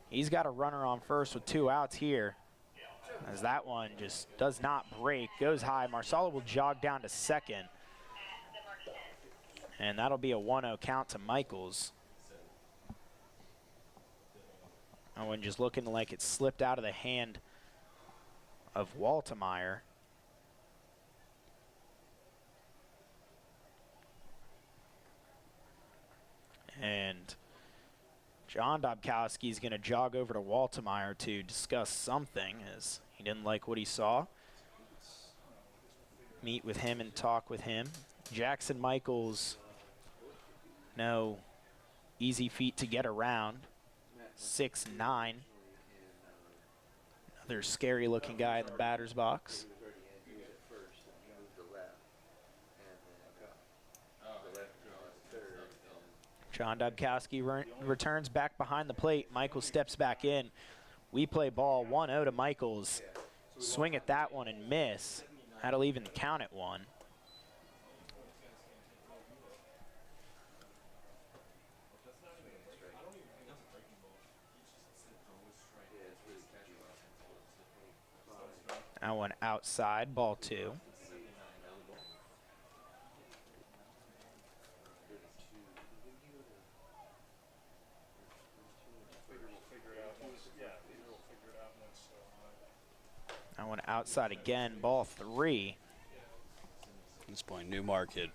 He's got a runner on first with 2 outs here, as that one just does not break. Goes high. Marsala will jog down to second. And that'll be a 1-0 count to Michaels. That one just looking like it slipped out of the hand of Waltemeyer. And John Dobkowski is going to jog over to Waltemeyer to discuss something, as he didn't like what he saw. Meet with him and talk with him. Jackson Michaels, no easy feat to get around. 6'9". Another scary looking guy in the batter's box. John Dobkowski returns back behind the plate. Michaels steps back in. We play ball. 1-0 to Michaels. Swing at that one and miss. That'll even count at 1. That one outside, ball 2. That one outside again, ball 3. At this point, Newmarket,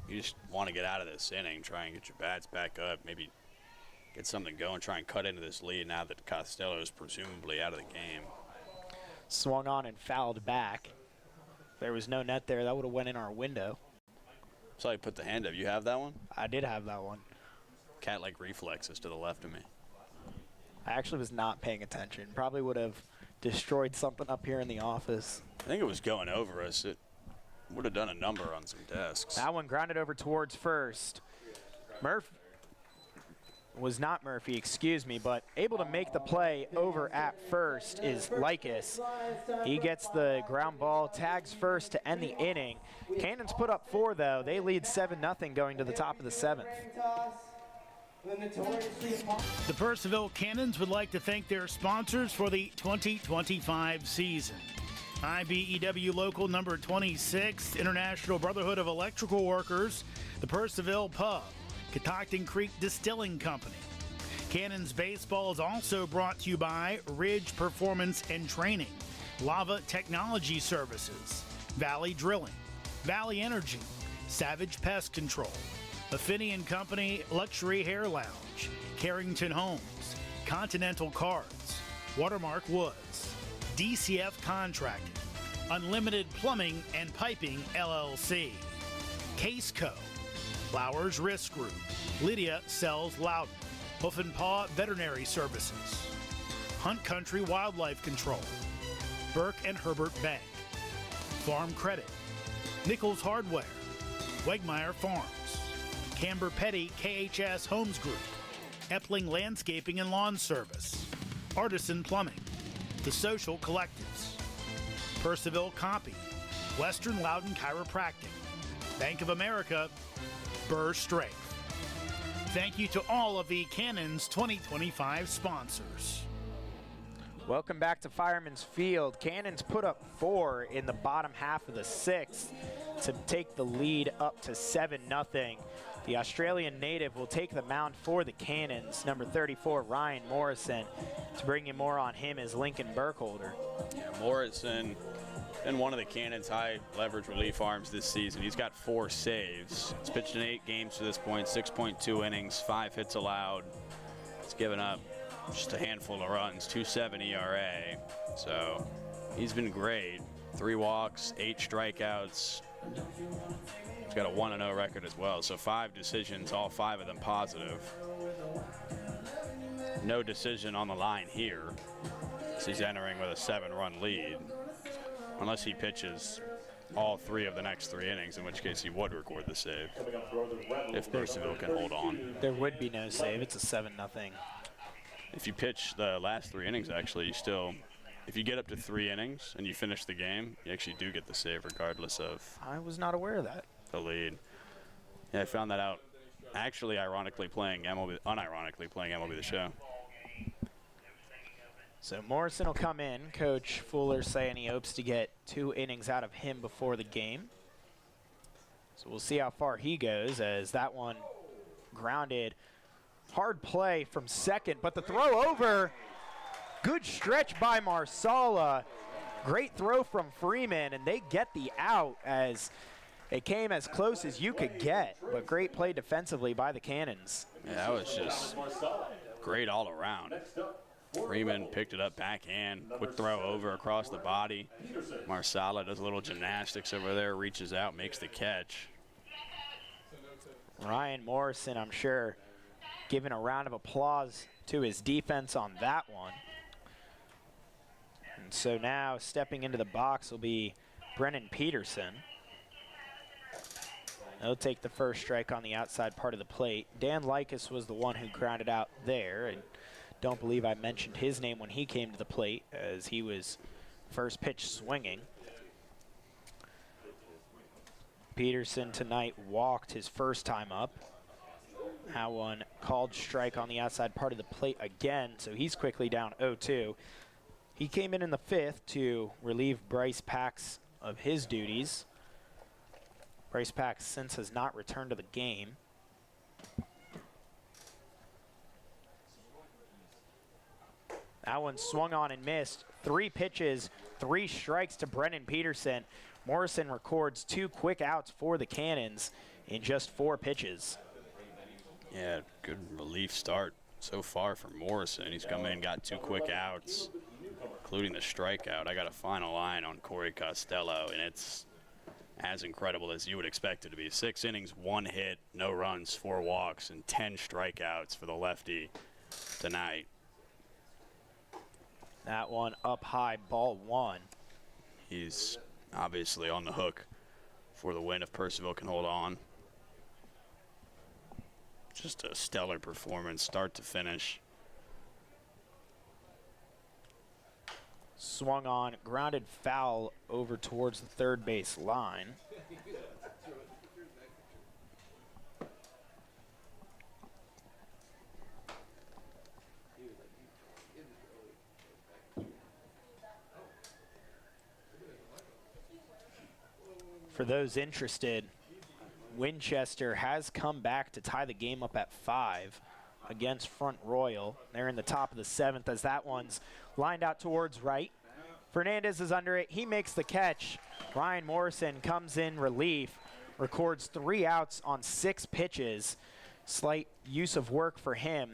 you just want to get out of this inning, try and get your bats back up, maybe get something going, try and cut into this lead now that Costello is presumably out of the game. Swung on and fouled back. If there was no net there, that would have went in our window. So you put the hand up. You have that one? I did have that one. Cat-like reflexes to the left of me. I actually was not paying attention. Probably would have destroyed something up here in the office. I think it was going over us. It would have done a number on some desks. That one grounded over towards first. Murphy was not Murphy, excuse me, but able to make the play over at first is Likas. He gets the ground ball, tags first to end the inning. Cannons put up 4, though. They lead 7-0 going to the top of the 7th. The Purcellville Cannons would like to thank their sponsors for the 2025 season. IBEW Local Number 26, International Brotherhood of Electrical Workers, the Purcellville Pub, Catoctin Creek Distilling Company. Cannons Baseball is also brought to you by Ridge Performance and Training, Lava Technology Services, Valley Drilling, Valley Energy, Savage Pest Control, Affinity & Company Luxury Hair Lounge, Carrington Homes, Continental Cards, Watermark Woods, DCF Contracting, Unlimited Plumbing and Piping LLC, Case Co, Flowers Risk Group, Lydia Sells Loudon, Hoof and Paw Veterinary Services, Hunt Country Wildlife Control, Burke and Herbert Bank, Farm Credit, Nichols Hardware, Wegmeyer Farms, Camber Petty KHS Homes Group, Epling Landscaping and Lawn Service, Artisan Plumbing, The Social Collectives, Purcellville Copy, Western Loudon Chiropractic, Bank of America, Burr Strength, Thank you to all of the Cannons 2025 sponsors. Welcome back to Fireman's Field. Cannons put up 4 in the bottom half of the 6th to take the lead up to 7-0. The Australian native will take the mound for the Cannons. Number 34, Ryan Morrison. To bring you more on him is Lincoln Burkholder. Yeah, Morrison been one of the Cannons' high leverage relief arms this season. He's got 4 saves. He's pitched in 8 games to this point, 6.2 innings, 5 hits allowed. He's given up just a handful of runs, 2.7 ERA. So he's been great. 3 walks, 8 strikeouts. He's got a 1-0 record as well. So 5 decisions, all 5 of them positive. No decision on the line here. So he's entering with a 7-run lead. Unless he pitches all 3 of the next 3 innings, in which case he would record the save if Purcellville can hold on. There would be no save. It's a 7-0. If you pitch the last 3 innings, actually, you still, if you get up to 3 innings and you finish the game, you actually do get the save regardless of I was not aware of that. the lead. Yeah, I found that out actually unironically playing MLB The Show. So Morrison will come in. Coach Fuller saying he hopes to get 2 innings out of him before the game. So we'll see how far he goes, as that one grounded. Hard play from second, but the throw over. Good stretch by Marsala. Great throw from Freeman, and they get the out as it came as close as you could get, but great play defensively by the Cannons. Yeah, that was just great all around. Freeman picked it up backhand, quick throw over across the body. Marsala does a little gymnastics over there, reaches out, makes the catch. Ryan Morrison, I'm sure, giving a round of applause to his defense on that one. And so now stepping into the box will be Brennan Peterson. He'll take the first strike on the outside part of the plate. Dan Likas was the one who grounded out there, and don't believe I mentioned his name when he came to the plate, as he was first pitch swinging. Peterson tonight walked his first time up. Now one called strike on the outside part of the plate again, so he's quickly down 0-2. He came in the 5th to relieve Bryce Pax of his duties. Bryce Pax since has not returned to the game. That one swung on and missed. 3 pitches, 3 strikes to Brennan Peterson. Morrison records 2 quick outs for the Cannons in just 4 pitches. Yeah, good relief start so far for Morrison. He's come in, got 2 quick outs, including the strikeout. I got a final line on Corey Costello, and it's as incredible as you would expect it to be. 6 innings, 1 hit, no runs, 4 walks, and 10 strikeouts for the lefty tonight. That one up high, ball 1. He's obviously on the hook for the win if Purcellville can hold on. Just a stellar performance, start to finish. Swung on, grounded foul over towards the third base line. For those interested, Winchester has come back to tie the game up at 5 against Front Royal. They're in the top of the 7th as that one's lined out towards right. Fernandez is under it. He makes the catch. Ryan Morrison comes in relief, records 3 outs on 6 pitches. Slight use of work for him.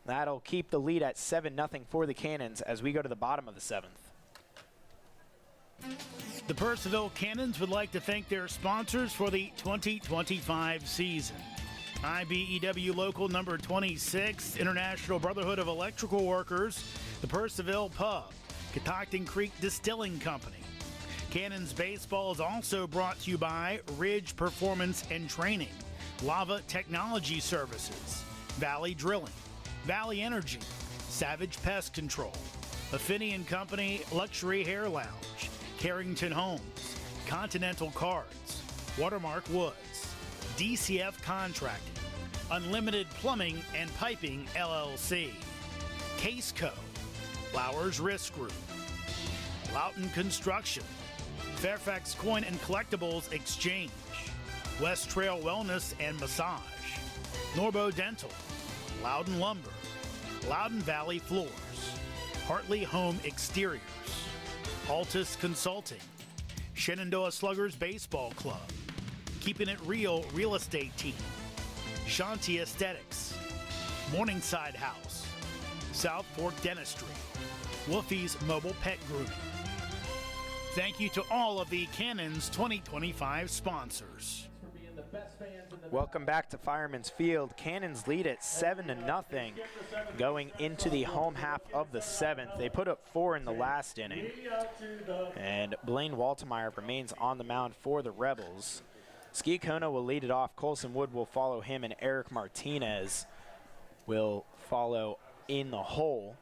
That'll keep the lead at 7-0 for the Cannons as we go to the bottom of the 7th. The Purcellville Cannons would like to thank their sponsors for the 2025 season. IBEW Local Number 26, International Brotherhood of Electrical Workers, the Purcellville Pub, Catoctin Creek Distilling Company. Cannons Baseball is also brought to you by Ridge Performance and Training, Lava Technology Services, Valley Drilling, Valley Energy, Savage Pest Control, Affinity & Company Luxury Hair Lounge, Carrington Homes, Continental Cards, Watermark Woods, DCF Contracting, Unlimited Plumbing and Piping, LLC. Case Co. Flowers Risk Group. Loughton Construction. Fairfax Coin and Collectibles Exchange. West Trail Wellness and Massage. Norbo Dental. Loudon Lumber. Loudon Valley Floors. Hartley Home Exteriors. Altus Consulting. Shenandoah Sluggers Baseball Club. Keeping It Real Real Estate Team. Shanti Aesthetics. Morningside House. South Fork Dentistry. Wolfie's Mobile Pet Grooming. Thank you to all of the Cannons 2025 sponsors. Welcome back to Fireman's Field. Cannons lead at 7-0 going into the home half of the 7th. They put up 4 in the last inning. And Blaine Waltemeyer remains on the mound for the Rebels. Ski Kono will lead it off. Colson Wood will follow him, and Eric Martinez will follow in the hole.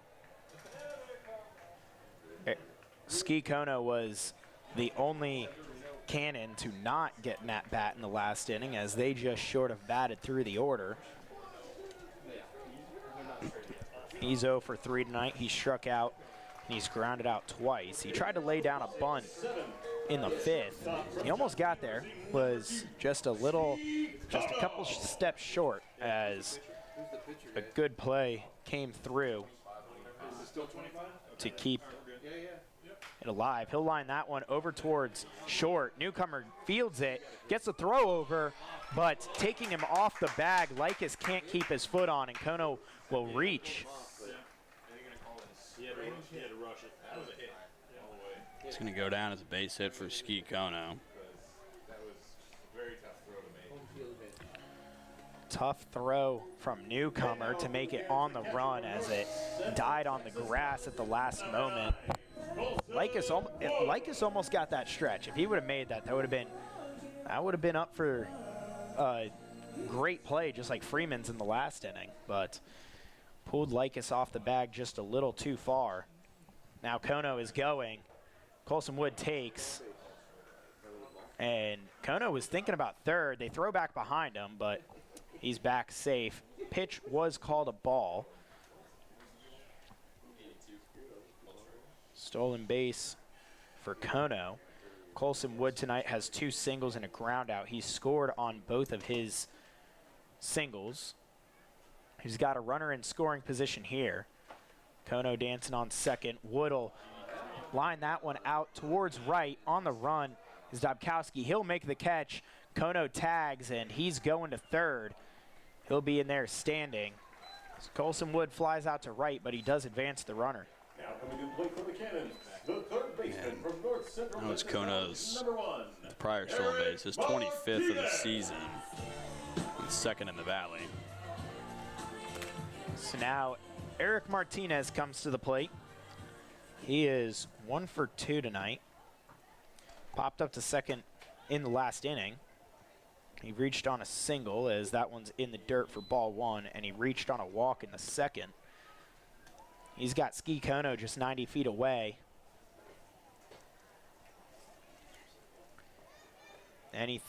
Ski Kono was the only Cannon to not get an at-bat in the last inning, as they just short of batted through the order. He's 0 for 3 tonight. He struck out, and he's grounded out twice. He tried to lay down a bunt in the 5th. He almost got there, was just a couple steps short, as a good play came through to keep it alive. He'll line that one over towards short. Newcomer fields it, gets a throw over, but taking him off the bag, Likas can't keep his foot on, and Kono will reach. It's going to go down as a base hit for Ski Kono. Tough throw from Newcomer to make it on the run, as it died on the grass at the last moment. Likas almost got that stretch. If he would have made that, that would have been up for a great play, just like Freeman's in the last inning. But pulled Likas off the bag just a little too far. Now Kono is going. Colson Wood takes. And Kono was thinking about third. They throw back behind him, but he's back safe. Pitch was called a ball. Stolen base for Kono. Colson Wood tonight has 2 singles and a ground out. He's scored on both of his singles. He's got a runner in scoring position here. Kono dancing on second. Wood'll line that one out towards right. On the run is Dobkowski. He'll make the catch. Kono tags, and he's going to third. He'll be in there standing. Colson Wood flies out to right, but he does advance the runner. Now coming in play for the Cannons, the third baseman from North Central. That was Kono's prior stolen base, his 25th of the season, and second in the Valley. So now Eric Martinez comes to the plate. He is 1 for 2 tonight. Popped up to second in the last inning. He reached on a single, as that one's in the dirt for ball 1, and he reached on a walk in the second. He's got Ski Kono just 90 feet away. Any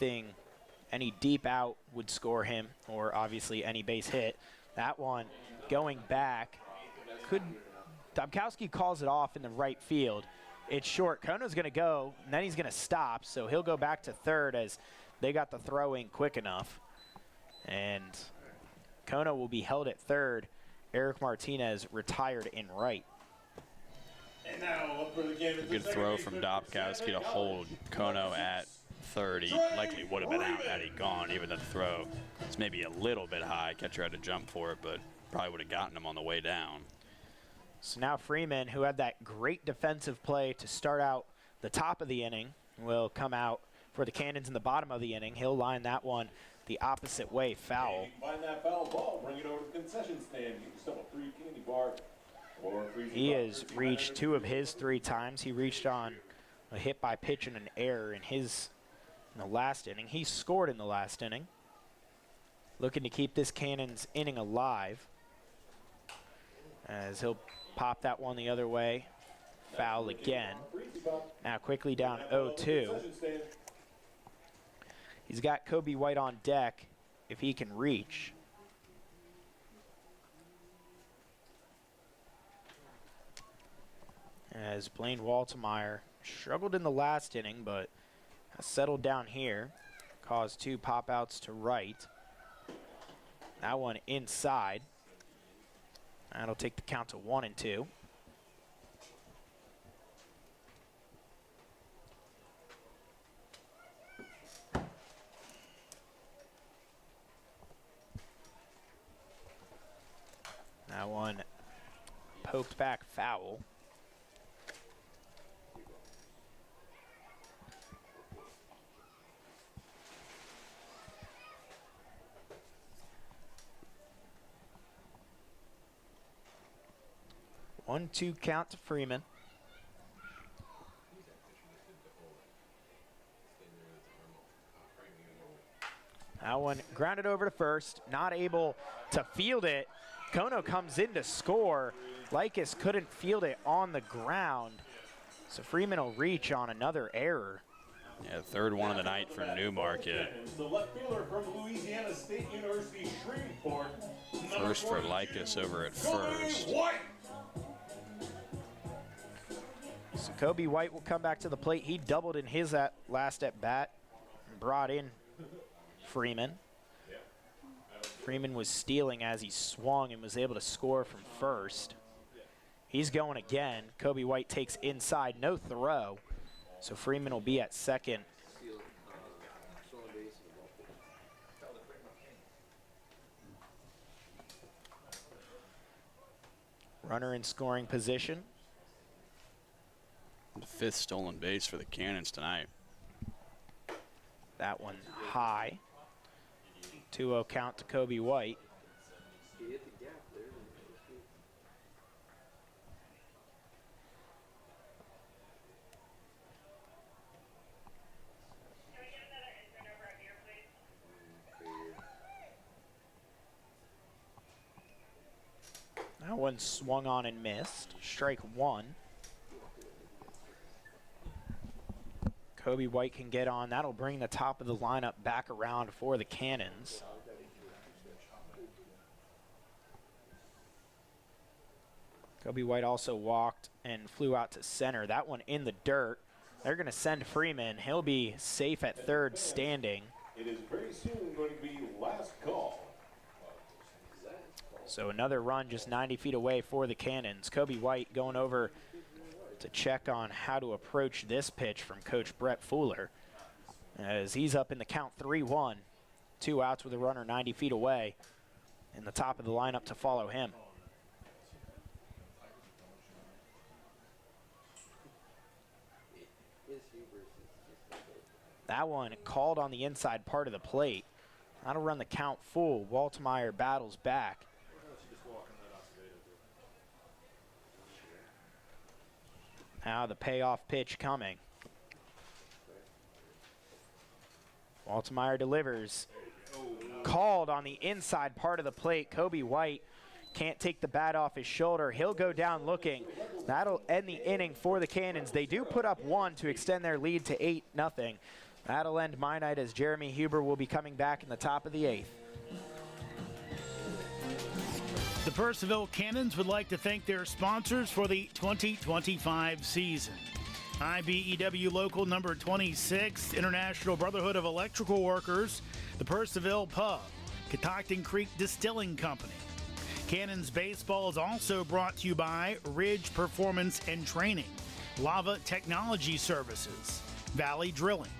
deep out would score him, or obviously any base hit. That one going back. Dobkowski calls it off in the right field. It's short. Kono's going to go, and then he's going to stop, so he'll go back to third, as they got the throw in quick enough. And Kono will be held at third. Eric Martinez retired in right. And now up for the Cannons. Good throw from Dobkowski to hold Kono at third. He likely would have been out had he gone, even though the throw is maybe a little bit high. Catcher had to jump for it, but probably would have gotten him on the way down. So now Freeman, who had that great defensive play to start out the top of the inning, will come out for the Cannons in the bottom of the inning. He'll line that one the opposite way, foul. Find that foul ball, bring it over to the concession stand. You can still a free candy bar or a free. He has reached 2 of his 3 times. He reached on a hit by pitch and an error in the last inning. He scored in the last inning. Looking to keep this Cannons inning alive, as he'll pop that one the other way. Foul again. Now quickly down 0-2. He's got Kobe White on deck if he can reach. as Blaine Waltemeyer struggled in the last inning, but has settled down here. Caused 2 pop-outs to right. That one inside. That'll take the count to 1-2. That one poked back foul. One, 2 count to Freeman. That one grounded over to first, not able to field it. Kono comes in to score. Likas couldn't field it on the ground. So Freeman will reach on another error. Yeah, third one of the night for Newmarket. The left fielder from Louisiana State University, Shreveport. First for Likas over at first. So Kobe White will come back to the plate. He doubled in his last at bat and brought in Freeman. Freeman was stealing as he swung and was able to score from first. He's going again. Kobe White takes inside, no throw. So Freeman will be at second. Runner in scoring position. The 5th stolen base for the Cannons tonight. That one high. 2-0 count to Kobe White. That one swung on and missed. Strike 1. Kobe White can get on. That'll bring the top of the lineup back around for the Cannons. Kobe White also walked and flew out to center. That one in the dirt. They're going to send Freeman. He'll be safe at third standing. It is very soon going to be last call. So another run just 90 feet away for the Cannons. Kobe White going over to check on how to approach this pitch from Coach Brett Fuller, as he's up in the count 3-1. 2 outs with a runner 90 feet away, in the top of the lineup to follow him. That one called on the inside part of the plate. That'll run the count full. Waltemeyer battles back. Now the payoff pitch coming. Waltemeyer delivers. Called on the inside part of the plate. Kobe White can't take the bat off his shoulder. He'll go down looking. That'll end the inning for the Cannons. They do put up 1 to extend their lead to 8-0. That'll end my night, as Jeremy Huber will be coming back in the top of the 8th. The Purcellville Cannons would like to thank their sponsors for the 2025 season. IBEW Local Number 26, International Brotherhood of Electrical Workers, the Purcellville Pub, Catoctin Creek Distilling Company. Cannons Baseball is also brought to you by Ridge Performance and Training, Lava Technology Services, Valley Drilling,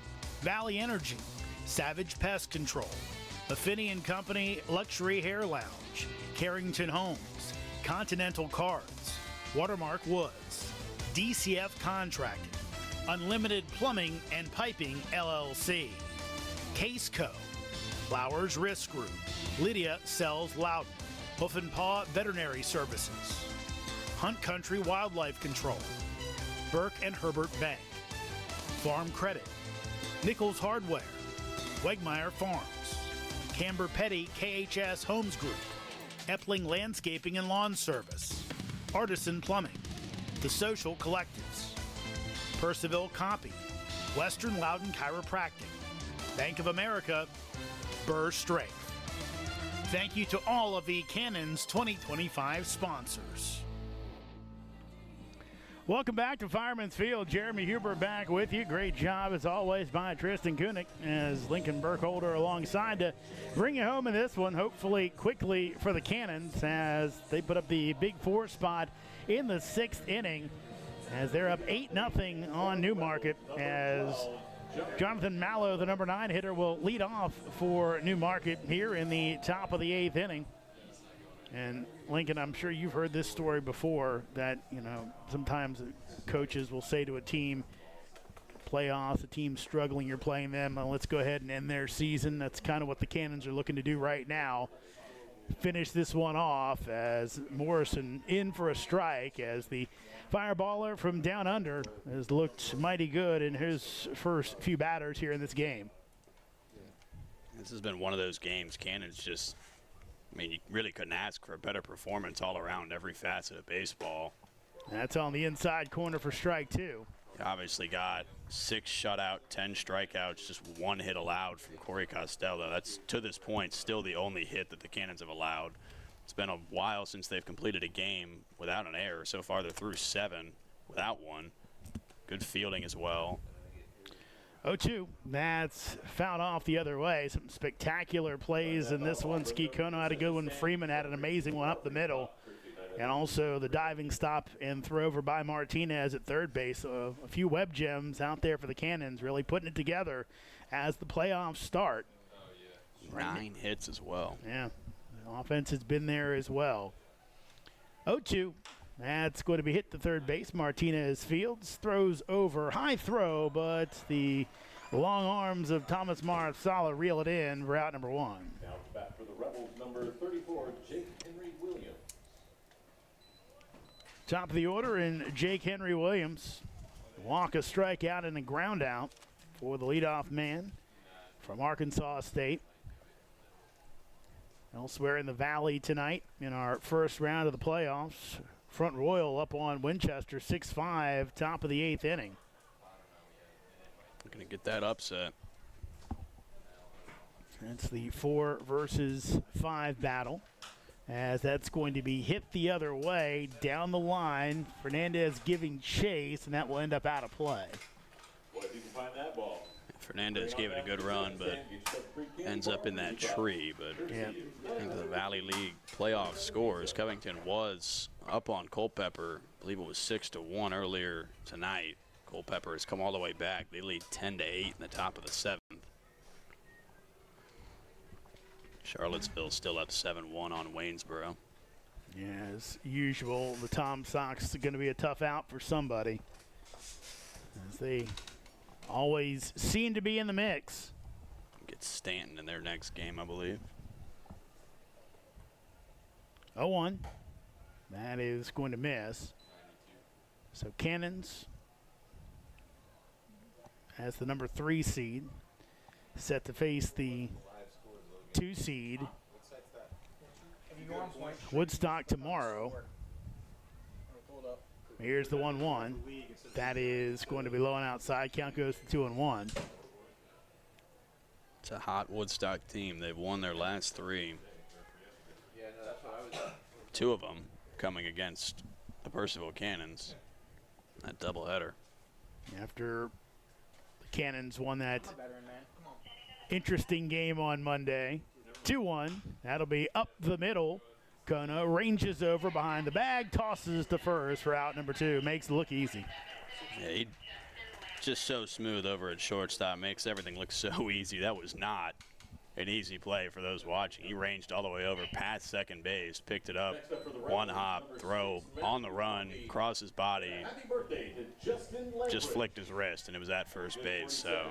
Valley Energy, Savage Pest Control, Affinity & Company Luxury Hair Lounge, Carrington Homes, Continental Cards, Watermark Woods, DCF Contracting, Unlimited Plumbing and Piping LLC, Case Co, Flowers Risk Group, Lydia Sells Loudon, Hoof and Paw Veterinary Services, Hunt Country Wildlife Control, Burke and Herbert Bank, Farm Credit, Nichols Hardware, Wegmeyer Farms, Camber Petty KHS Homes Group, Epling Landscaping and Lawn Service, Artisan Plumbing, The Social Collectives, Purcellville Copy, Western Loudon Chiropractic, Bank of America, Burr Strength. Thank you to all of the Cannons 2025 sponsors. Welcome back to Fireman's Field. Jeremy Huber back with you. Great job, as always, by Tristan Kunick as Lincoln Burkholder alongside to bring you home in this one, hopefully quickly for the Cannons as they put up the big 4 spot in the 6th inning as they're up 8-0 on Newmarket as Jonathan Mallow, the number 9 hitter, will lead off for Newmarket here in the top of the 8th inning. And Lincoln, I'm sure you've heard this story before that, sometimes coaches will say to a team, playoffs, a team struggling, you're playing them, let's go ahead and end their season. That's kind of what the Cannons are looking to do right now. Finish this one off as Morrison in for a strike as the fireballer from down under has looked mighty good in his first few batters here in this game. This has been one of those games. Cannons just, you really couldn't ask for a better performance all around every facet of baseball. That's on the inside corner for strike 2. Obviously got 6 shutout, 10 strikeouts, just 1 hit allowed from Corey Costello. That's, to this point, still the only hit that the Cannons have allowed. It's been a while since they've completed a game without an error. So far, they're through 7 without one. Good fielding as well. 0-2. That's fouled off the other way. Some spectacular plays in this one. Ski Kono had a good one. Freeman had an amazing one up the middle. And also the diving stop and throw over by Martinez at third base. A few web gems out there for the Cannons, really putting it together as the playoffs start. 9 hits as well. Yeah, the offense has been there as well. 0-2. That's going to be hit to third base. Martinez fields, throws over. High throw, but the long arms of Thomas Marsala reel it in for out number 1. Now back for the Rebels, number 34, Jake Henry Williams. Top of the order in Jake Henry Williams. Walk, a strikeout, and a ground out for the leadoff man from Arkansas State. Elsewhere in the Valley tonight in our first round of the playoffs, Front Royal up on Winchester 6-5, top of the 8th inning. We're going to get that upset. That's the 4 versus 5 battle, as that's going to be hit the other way down the line. Fernandez giving chase, and that will end up out of play. Well, if you can find that ball. Fernandez gave it a good run, but ends up in that tree. But into the Valley League playoff scores, Covington was up on Culpeper. I believe it was 6-1 earlier tonight. Culpeper has come all the way back. They lead 10-8 in the top of the 7th. Charlottesville still up 7-1 on Waynesboro. Yeah, as usual, the Tom Sox are going to be a tough out for somebody, as they always seem to be in the mix. Get Stanton in their next game, I believe. 0-1. That is going to miss. So Cannons, as the number 3 seed, set to face the 2 seed Woodstock tomorrow. Here's the 1-1. That is going to be low and outside. Count goes to 2-1. It's a hot Woodstock team. They've won their last 3. 2 of them coming against the Purcellville Cannons. That doubleheader. After the Cannons won that interesting game on Monday, 2-1. That'll be up the middle. Kono ranges over behind the bag, tosses to first for out number 2. Makes it look easy. Yeah, he just so smooth over at shortstop. Makes everything look so easy. That was not an easy play for those watching. He ranged all the way over past second base, picked it up, one hop, throw on the run, across his body, just flicked his wrist, and it was at first base. So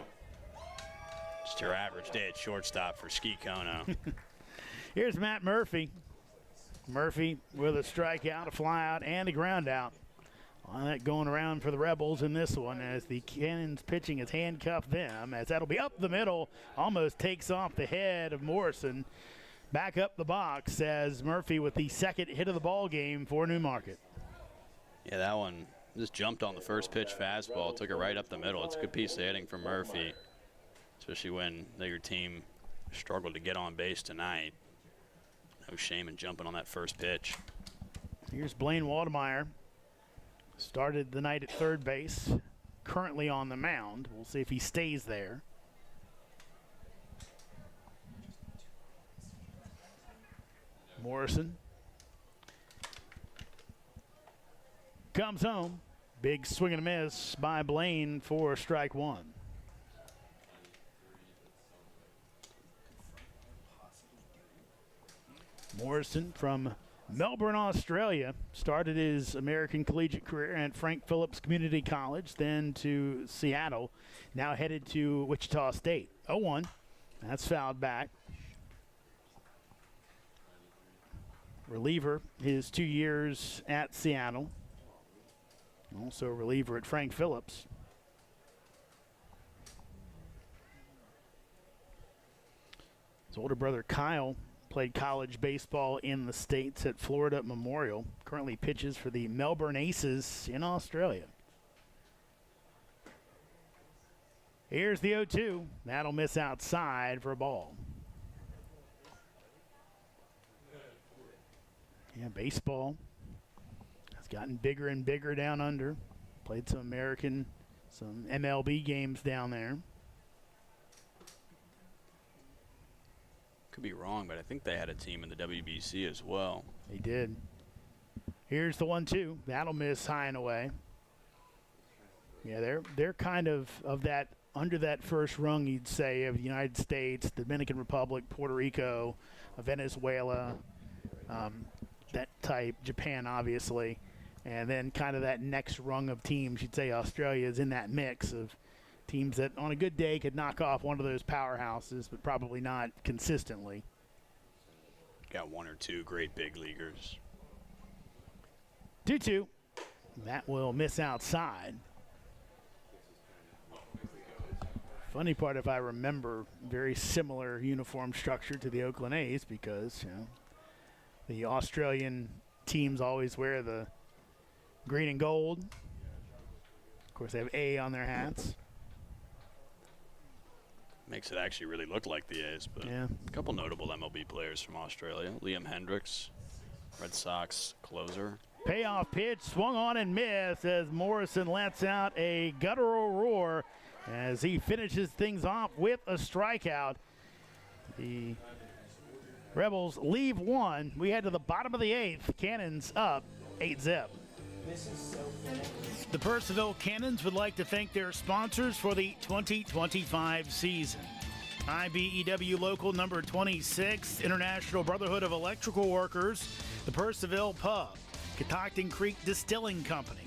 just your average day at shortstop for Ski Kono. Here's Matt Murphy. Murphy with a strikeout, a flyout, and a ground out. All that going around for the Rebels in this one, as the Cannons pitching has handcuffed them, as that'll be up the middle, almost takes off the head of Morrison. Back up the box as Murphy with the second hit of the ball game for Newmarket. Yeah, that one just jumped on the first pitch fastball, took it right up the middle. It's a good piece of hitting from Murphy, especially when your team struggled to get on base tonight. No shame in jumping on that first pitch. Here's Blaine Waldemeyer. Started the night at third base, currently on the mound. We'll see if he stays there. Morrison comes home. Big swing and a miss by Blaine for strike one. Morrison from Melbourne, Australia, started his American collegiate career at Frank Phillips Community College, then to Seattle, now headed to Wichita State. 0-1. That's fouled back. Reliever his 2 years at Seattle. Also a reliever at Frank Phillips. His older brother Kyle played college baseball in the States at Florida Memorial. Currently pitches for the Melbourne Aces in Australia. Here's the 0-2. That'll miss outside for a ball. Yeah, baseball has gotten bigger and bigger down under. Played some American, some MLB games down there. Could be wrong, but I think they had a team in the WBC as well. They did. Here's the 1-2. That'll miss high and away. Yeah, they're kind of that under that first rung, you'd say, of the United States, the Dominican Republic, Puerto Rico, Venezuela, that type, Japan obviously, and then kind of that next rung of teams. You'd say Australia is in that mix of teams that on a good day could knock off one of those powerhouses, but probably not consistently. Got one or two great big leaguers. 2-2. That will miss outside. Funny part, if I remember, very similar uniform structure to the Oakland A's, because the Australian teams always wear the green and gold. Of course, they have A on their hats. Makes it actually really look like the A's, but yeah. A couple notable MLB players from Australia. Liam Hendricks, Red Sox closer. Payoff pitch, swung on and missed as Morrison lets out a guttural roar as he finishes things off with a strikeout. The Rebels leave one. We head to the bottom of the eighth. Cannons up 8-zip. The Purcellville Cannons would like to thank their sponsors for the 2025 season. IBEW Local Number 26, International Brotherhood of Electrical Workers, the Purcellville Pub, Catoctin Creek Distilling Company.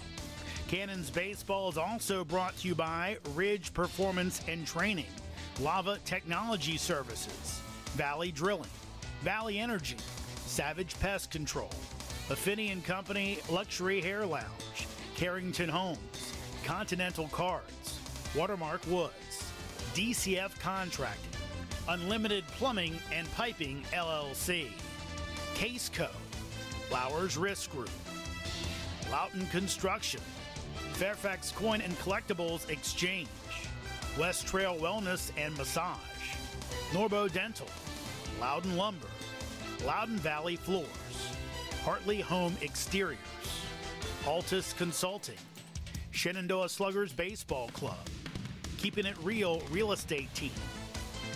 Cannons Baseball is also brought to you by Ridge Performance and Training, Lava Technology Services, Valley Drilling, Valley Energy, Savage Pest Control, Affinity & Company Luxury Hair Lounge, Carrington Homes, Continental Cards, Watermark Woods, DCF Contracting, Unlimited Plumbing and Piping LLC, Case Co, Flowers Risk Group, Loughton Construction, Fairfax Coin and Collectibles Exchange, West Trail Wellness and Massage, Norbo Dental, Loudon Lumber, Loudon Valley Floors, Hartley Home Exteriors, Altus Consulting, Shenandoah Sluggers Baseball Club, Keeping It Real Real Estate Team,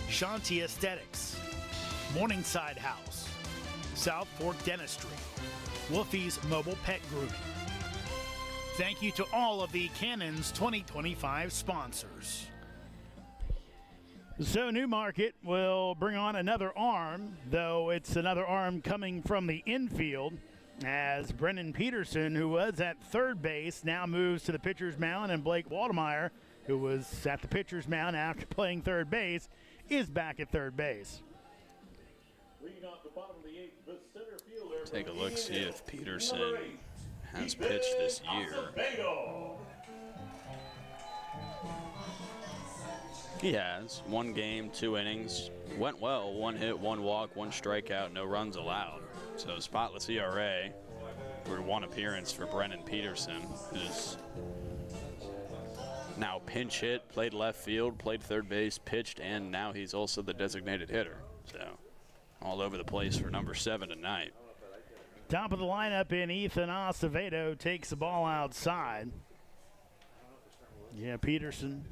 Shanti Aesthetics, Morningside House, South Fork Dentistry, Wolfie's Mobile Pet Grooming. Thank you to all of the Cannons 2025 sponsors. So Newmarket will bring on another arm, though it's another arm coming from the infield, as Brennan Peterson, who was at third base, now moves to the pitcher's mound, and Blake Waldmeyer, who was at the pitcher's mound after playing third base, is back at third base. Leading off the bottom of the eighth, the center fielder. Take a look, see if Peterson has pitched this year. He has. 1 game, 2 innings. Went well. 1 hit, 1 walk, 1 strikeout, no runs allowed. So spotless ERA for 1 appearance for Brennan Peterson, who's now pinch hit, played left field, played third base, pitched, and now he's also the designated hitter. So all over the place for number 7 tonight. Top of the lineup in Ethan Acevedo takes the ball outside. Yeah, Peterson,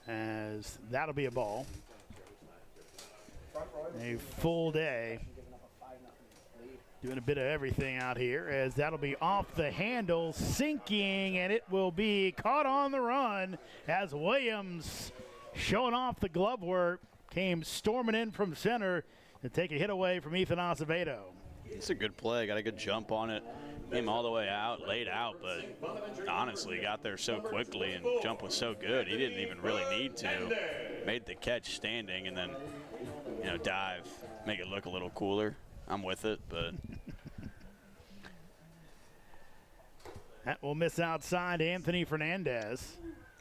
as that'll be a ball. A full day. Doing a bit of everything out here, as that'll be off the handle, sinking, and it will be caught on the run as Williams, showing off the glove work, came storming in from center to take a hit away from Ethan Acevedo. It's a good play. Got a good jump on it. Came all the way out, laid out, but honestly got there so quickly and jump was so good. He didn't even really need to. Made the catch standing and then, dive, make it look a little cooler. I'm with it, but that will miss outside Anthony Fernandez.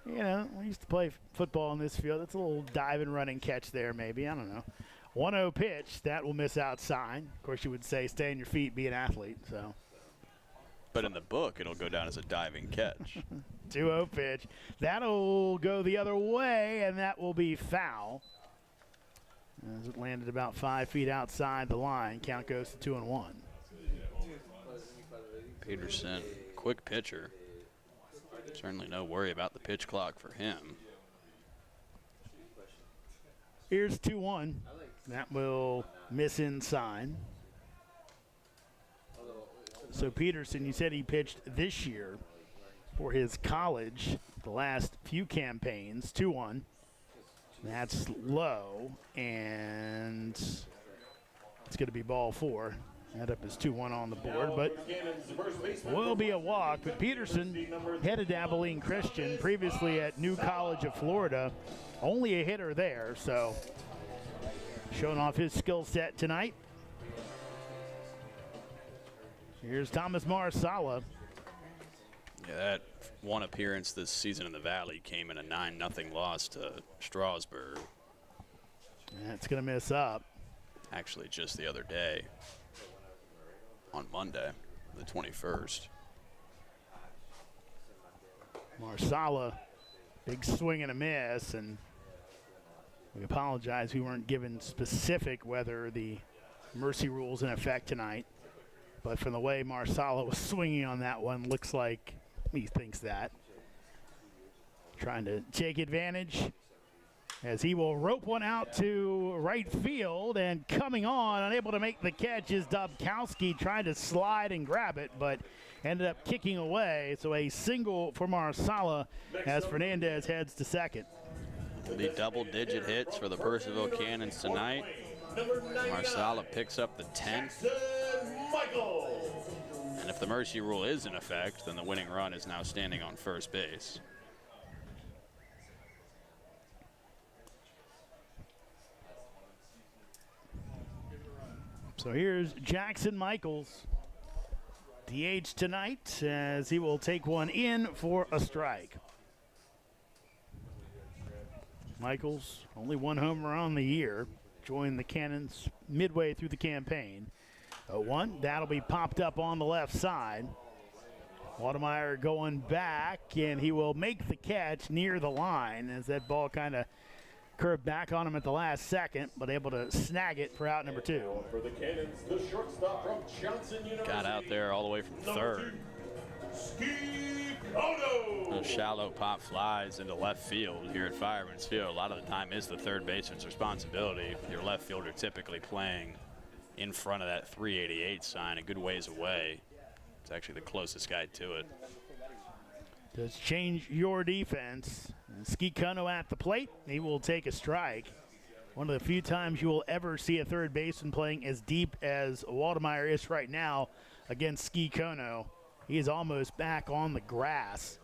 We used to play football in this field. That's a little dive and running catch there, maybe. I don't know. 1-0 pitch. That will miss outside. Of course, you would say stay on your feet, be an athlete. So, but in the book, it'll go down as a diving catch. 2-0 pitch. That'll go the other way, and that will be foul. As it landed about 5 feet outside the line, count goes to 2-1. Peterson, quick pitcher. Certainly no worry about the pitch clock for him. Here's 2-1. That will miss inside. So Peterson, you said he pitched this year for his college, the last few campaigns, 2-1. That's low, and it's going to be ball 4. That up is 2-1 on the board, but will be a walk. But Peterson headed to Abilene Christian, previously at New College of Florida. Only a hitter there, so showing off his skill set tonight. Here's Thomas Marsala. Yeah, that one appearance this season in the Valley came in a 9-0 loss to Strasburg. That's going to miss up. Actually, just the other day on Monday, the 21st. Marsala, big swing and a miss, and we apologize we weren't given specific whether the mercy rule's in effect tonight. But from the way Marsala was swinging on that one, looks like he thinks that. Trying to take advantage as he will rope one out to right field, and coming on, unable to make the catch is Dobkowski, trying to slide and grab it, but ended up kicking away. So a single for Marsala as Fernandez heads to second. The double-digit hits for the Purcellville Cannons tonight. Marsala picks up the 10th. And if the mercy rule is in effect, then the winning run is now standing on first base. So here's Jackson Michaels, DH tonight, as he will take one in for a strike. Michaels, only one homer on the year, joined the Cannons midway through the campaign. 0-1, that'll be popped up on the left side. Wademeyer going back, and he will make the catch near the line as that ball kind of curved back on him at the last second, but able to snag it for out number 2. For the Cannons, the shortstop from Johnson University. Got out there all the way from third. Those shallow pop flies into left field here at Fireman's Field. A lot of the time is the third baseman's responsibility. Your left fielder typically playing in front of that 388 sign a good ways away. It's actually the closest guy to it. Does change your defense. Ski Kono at the plate. He will take a strike. One of the few times you will ever see a third baseman playing as deep as Wademeyer is right now against Ski Kono. He is almost back on the grass,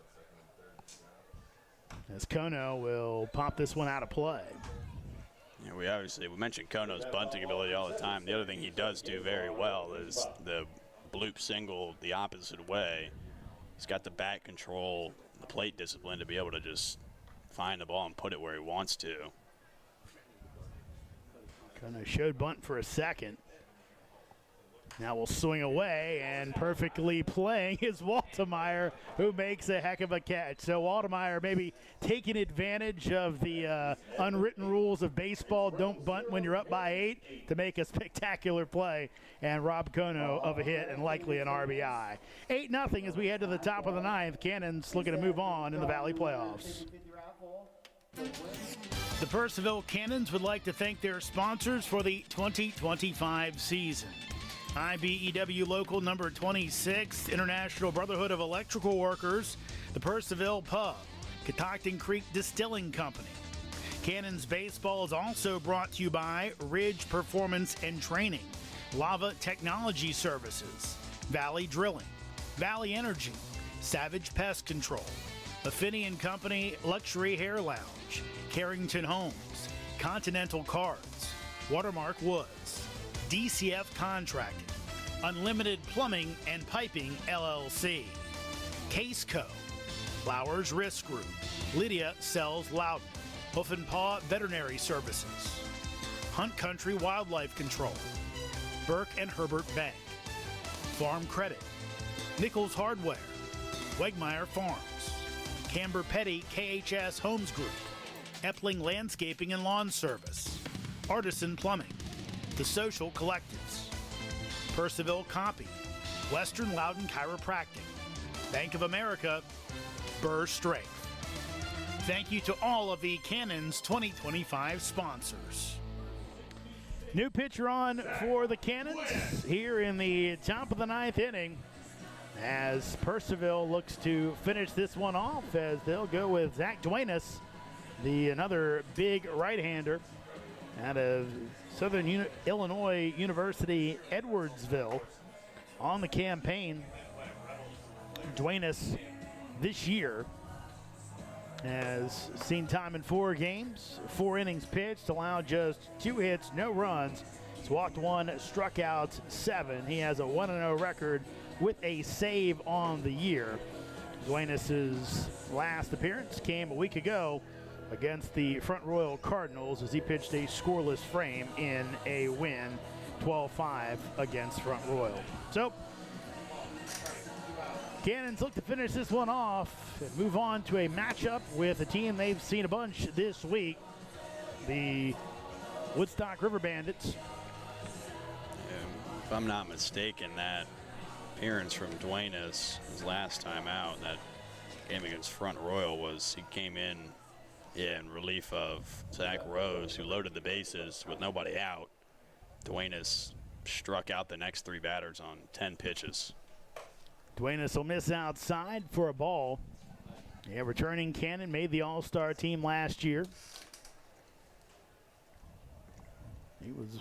as Kono will pop this one out of play. Yeah, we mentioned Kono's bunting ability all the time. The other thing he does do very well is the bloop single the opposite way. He's got the bat control, the plate discipline to be able to just find the ball and put it where he wants to. Kono showed bunt for a second. Now will swing away, and perfectly playing is Waltemeyer, who makes a heck of a catch. So Waltemeyer maybe taking advantage of the unwritten rules of baseball, don't bunt when you're up by 8, to make a spectacular play, and Rob Kono of a hit and likely an RBI. 8-0 as we head to the top of the 9th. Cannons looking to move on in the Valley playoffs. The Purcellville Cannons would like to thank their sponsors for the 2025 season. IBEW Local Number 26, International Brotherhood of Electrical Workers, the Purcellville Pub, Catoctin Creek Distilling Company. Cannons Baseball is also brought to you by Ridge Performance and Training, Lava Technology Services, Valley Drilling, Valley Energy, Savage Pest Control, Affinity and Company Luxury Hair Lounge, Carrington Homes, Continental Cards, Watermark Woods, DCF Contracting, Unlimited Plumbing and Piping LLC, Case Co, Flowers Risk Group, Lydia Sells Loudon, Hoof and Paw Veterinary Services, Hunt Country Wildlife Control, Burke and Herbert Bank, Farm Credit, Nichols Hardware, Wegmeyer Farms, Camber Petty KHS Homes Group, Epling Landscaping and Lawn Service, Artisan Plumbing, The Social Collectives, Purcellville Copy, Western Loudon Chiropractic, Bank of America, Burr Strength. Thank you to all of the Cannons 2025 sponsors. New pitcher on for the Cannons here in the top of the 9th inning, as Purcellville looks to finish this one off, as they'll go with Zach Duenas, another big right-hander out of Southern Illinois University, Edwardsville, on the campaign. Duenas this year has seen time in 4 games, 4 innings pitched, allowed just 2 hits, no runs. He's walked 1, struck out 7. He has a 1-0 record with a save on the year. Duenas' last appearance came a week ago against the Front Royal Cardinals, as he pitched a scoreless frame in a win, 12-5 against Front Royal. So Cannons look to finish this one off and move on to a matchup with a team they've seen a bunch this week, the Woodstock River Bandits. If I'm not mistaken, that appearance from Duenas his last time out, that game against Front Royal, was he came in relief of Zach Rose, who loaded the bases with nobody out. Duenas struck out the next 3 batters on 10 pitches. Duenas will miss outside for a ball. Yeah, returning Cannon, made the All-Star team last year. He was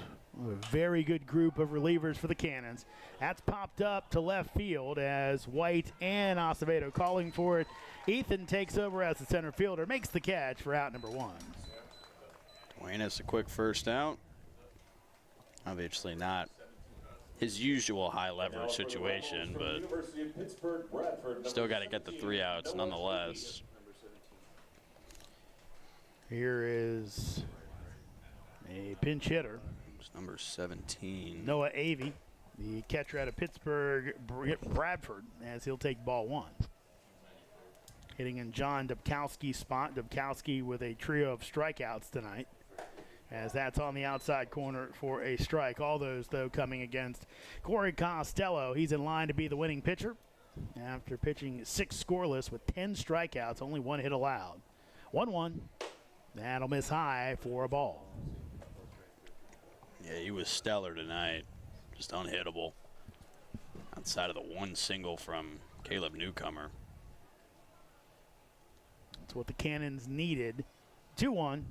a very good group of relievers for the Cannons. That's popped up to left field as White and Acevedo calling for it. Ethan takes over as the center fielder, makes the catch for out number 1. Duenas a quick first out. Obviously not his usual high leverage situation, but still got to get the 3 outs nonetheless. Here is a pinch hitter. It's number 17. Noah Avey, the catcher out of Pittsburgh, Bradford, as he'll take ball 1. Hitting in John Dubkowski's spot. Dubkowski with a trio of strikeouts tonight, as that's on the outside corner for a strike. All those, though, coming against Corey Costello. He's in line to be the winning pitcher after pitching 6 scoreless with 10 strikeouts, only 1 hit allowed. 1-1. That'll miss high for a ball. Yeah, he was stellar tonight. Just unhittable. Outside of the 1 single from Caleb Newcomer. That's what the Cannons needed. 2-1.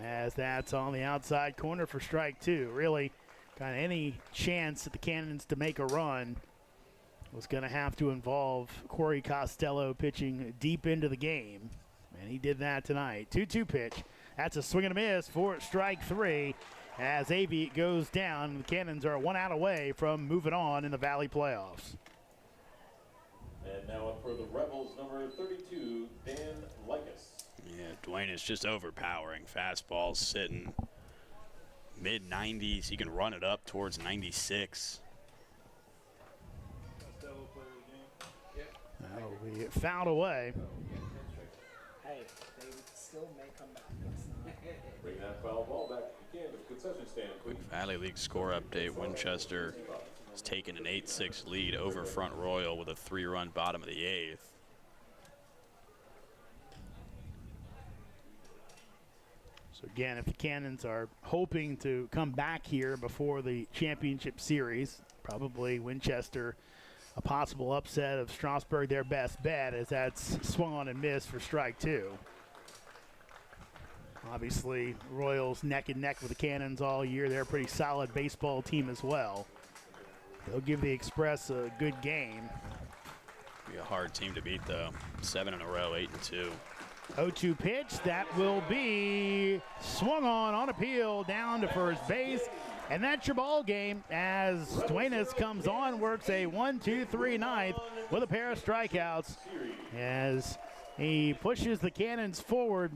As that's on the outside corner for strike 2. Really, kind of any chance that the Cannons to make a run was going to have to involve Corey Costello pitching deep into the game. And he did that tonight. 2-2 pitch. That's a swing and a miss for strike 3. As Avey goes down, the Cannons are 1 out away from moving on in the Valley playoffs. And now up for the Rebels, number 32, Dan Likas. Yeah, Dwayne is just overpowering. Fastball sitting mid-90s. He can run it up towards 96. We fouled away. Hey, they still may come back. Bring that foul ball back if you can to the concession stand. Quick Valley League score update. Winchester has taken an 8-6 lead over Front Royal with a 3-run bottom of the 8th. So again, if the Cannons are hoping to come back here before the championship series, probably Winchester, a possible upset of Strasburg, their best bet, as that's swung on and missed for strike 2. Obviously, Royals neck and neck with the Cannons all year. They're a pretty solid baseball team as well. They'll give the Express a good game. Be a hard team to beat, though. 7 in a row, 8-2. 0-2 pitch, that will be swung on appeal down to first base. And that's your ball game as Duenas comes on, works a 1-2-3 ninth with a pair of strikeouts as he pushes the Cannons forward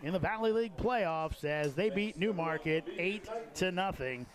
in the Valley League playoffs as they beat Newmarket 8-0.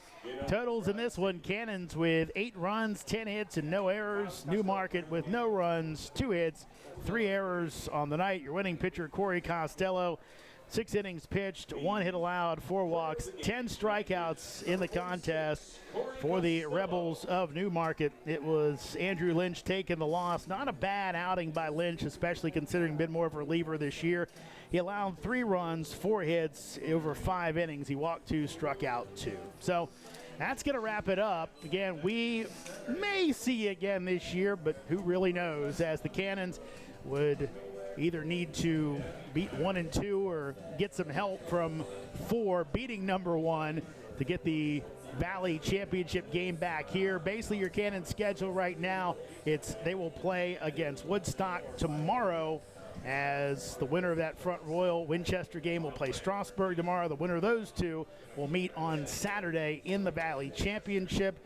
Totals in this one, Cannons with 8 runs, 10 hits, and no errors. Newmarket with no runs, 2 hits, 3 errors on the night. Your winning pitcher, Corey Costello, 6 innings pitched, 1 hit allowed, 4 walks, 10 strikeouts in the contest for the Rebels of Newmarket. It was Andrew Lynch taking the loss. Not a bad outing by Lynch, especially considering been more of a reliever this year. He allowed 3 runs, 4 hits over 5 innings. He walked 2, struck out 2. So that's going to wrap it up. Again, we may see you again this year, but who really knows, as the Cannons would either need to beat 1 and 2 or get some help from 4 beating number 1 to get the Valley Championship game back here. Basically, your Cannon schedule right now, they will play against Woodstock tomorrow, as the winner of that Front Royal Winchester game will play Strasburg tomorrow. The winner of those 2 will meet on Saturday in the Valley Championship.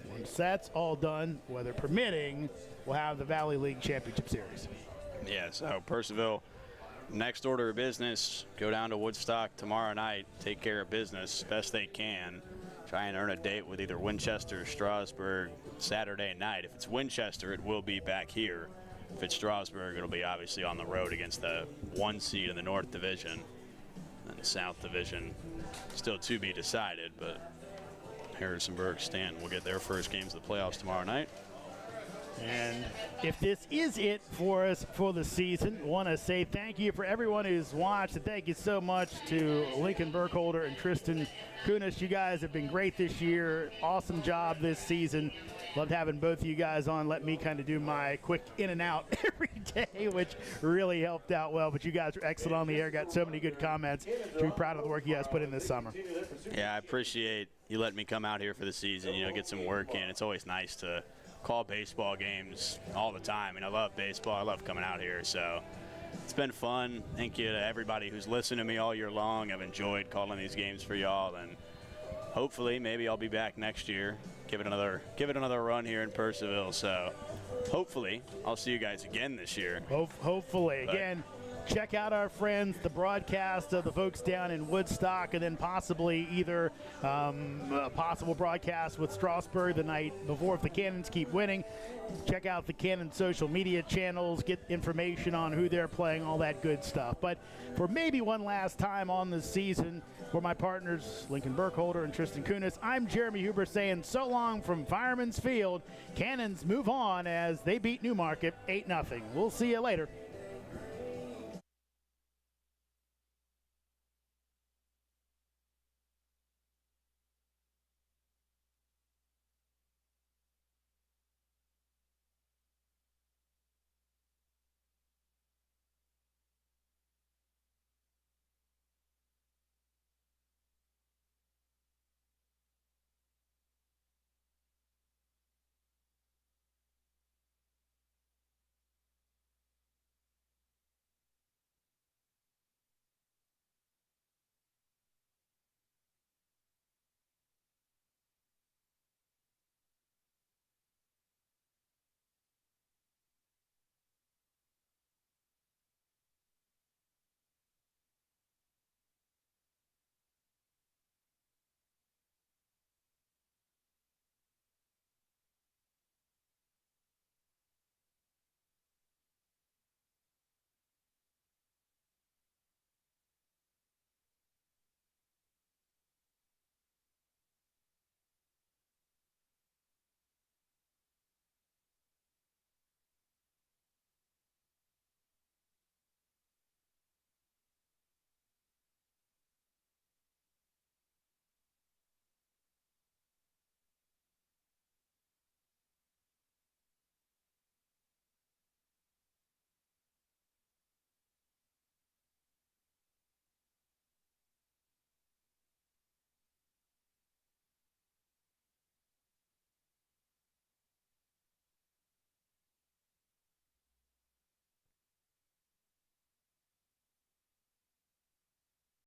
Once that's all done, weather permitting, we'll have the Valley League Championship Series. Yeah, so Purcellville, next order of business, go down to Woodstock tomorrow night, take care of business best they can, try and earn a date with either Winchester or Strasburg Saturday night. If it's Winchester, it will be back here. If it's Strasburg, it'll be obviously on the road against the 1 seed in the North Division. And the South Division, still to be decided, but Harrisonburg, Stanton will get their first games of the playoffs tomorrow night. And if this is it for us for the season, I want to say thank you for everyone who's watched, and thank you so much to Lincoln Burkholder and Tristan Kunis. You guys have been great this year. Awesome job this season. Loved having both of you guys on. Let me kind of do my quick in and out every day, which really helped out well. But you guys are excellent on the air. Got so many good comments. Should be proud of the work you guys put in this summer. Yeah, I appreciate you letting me come out here for the season, get some work in. It's always nice to call baseball games all the time. I love baseball. I love coming out here. So it's been fun. Thank you to everybody who's listened to me all year long. I've enjoyed calling these games for y'all, and hopefully maybe I'll be back next year. Give it another run here in Purcellville. So hopefully I'll see you guys again this year. Hopefully. Again, check out our friends, the broadcast of the folks down in Woodstock, and then possibly either a possible broadcast with Strasburg the night before if the Cannons keep winning. Check out the Cannon social media channels, get information on who they're playing, all that good stuff. But for maybe one last time on the season, for my partners, Lincoln Burkholder and Tristan Kunis, I'm Jeremy Huber saying so long from Fireman's Field. Cannons move on as they beat Newmarket 8-0. We'll see you later.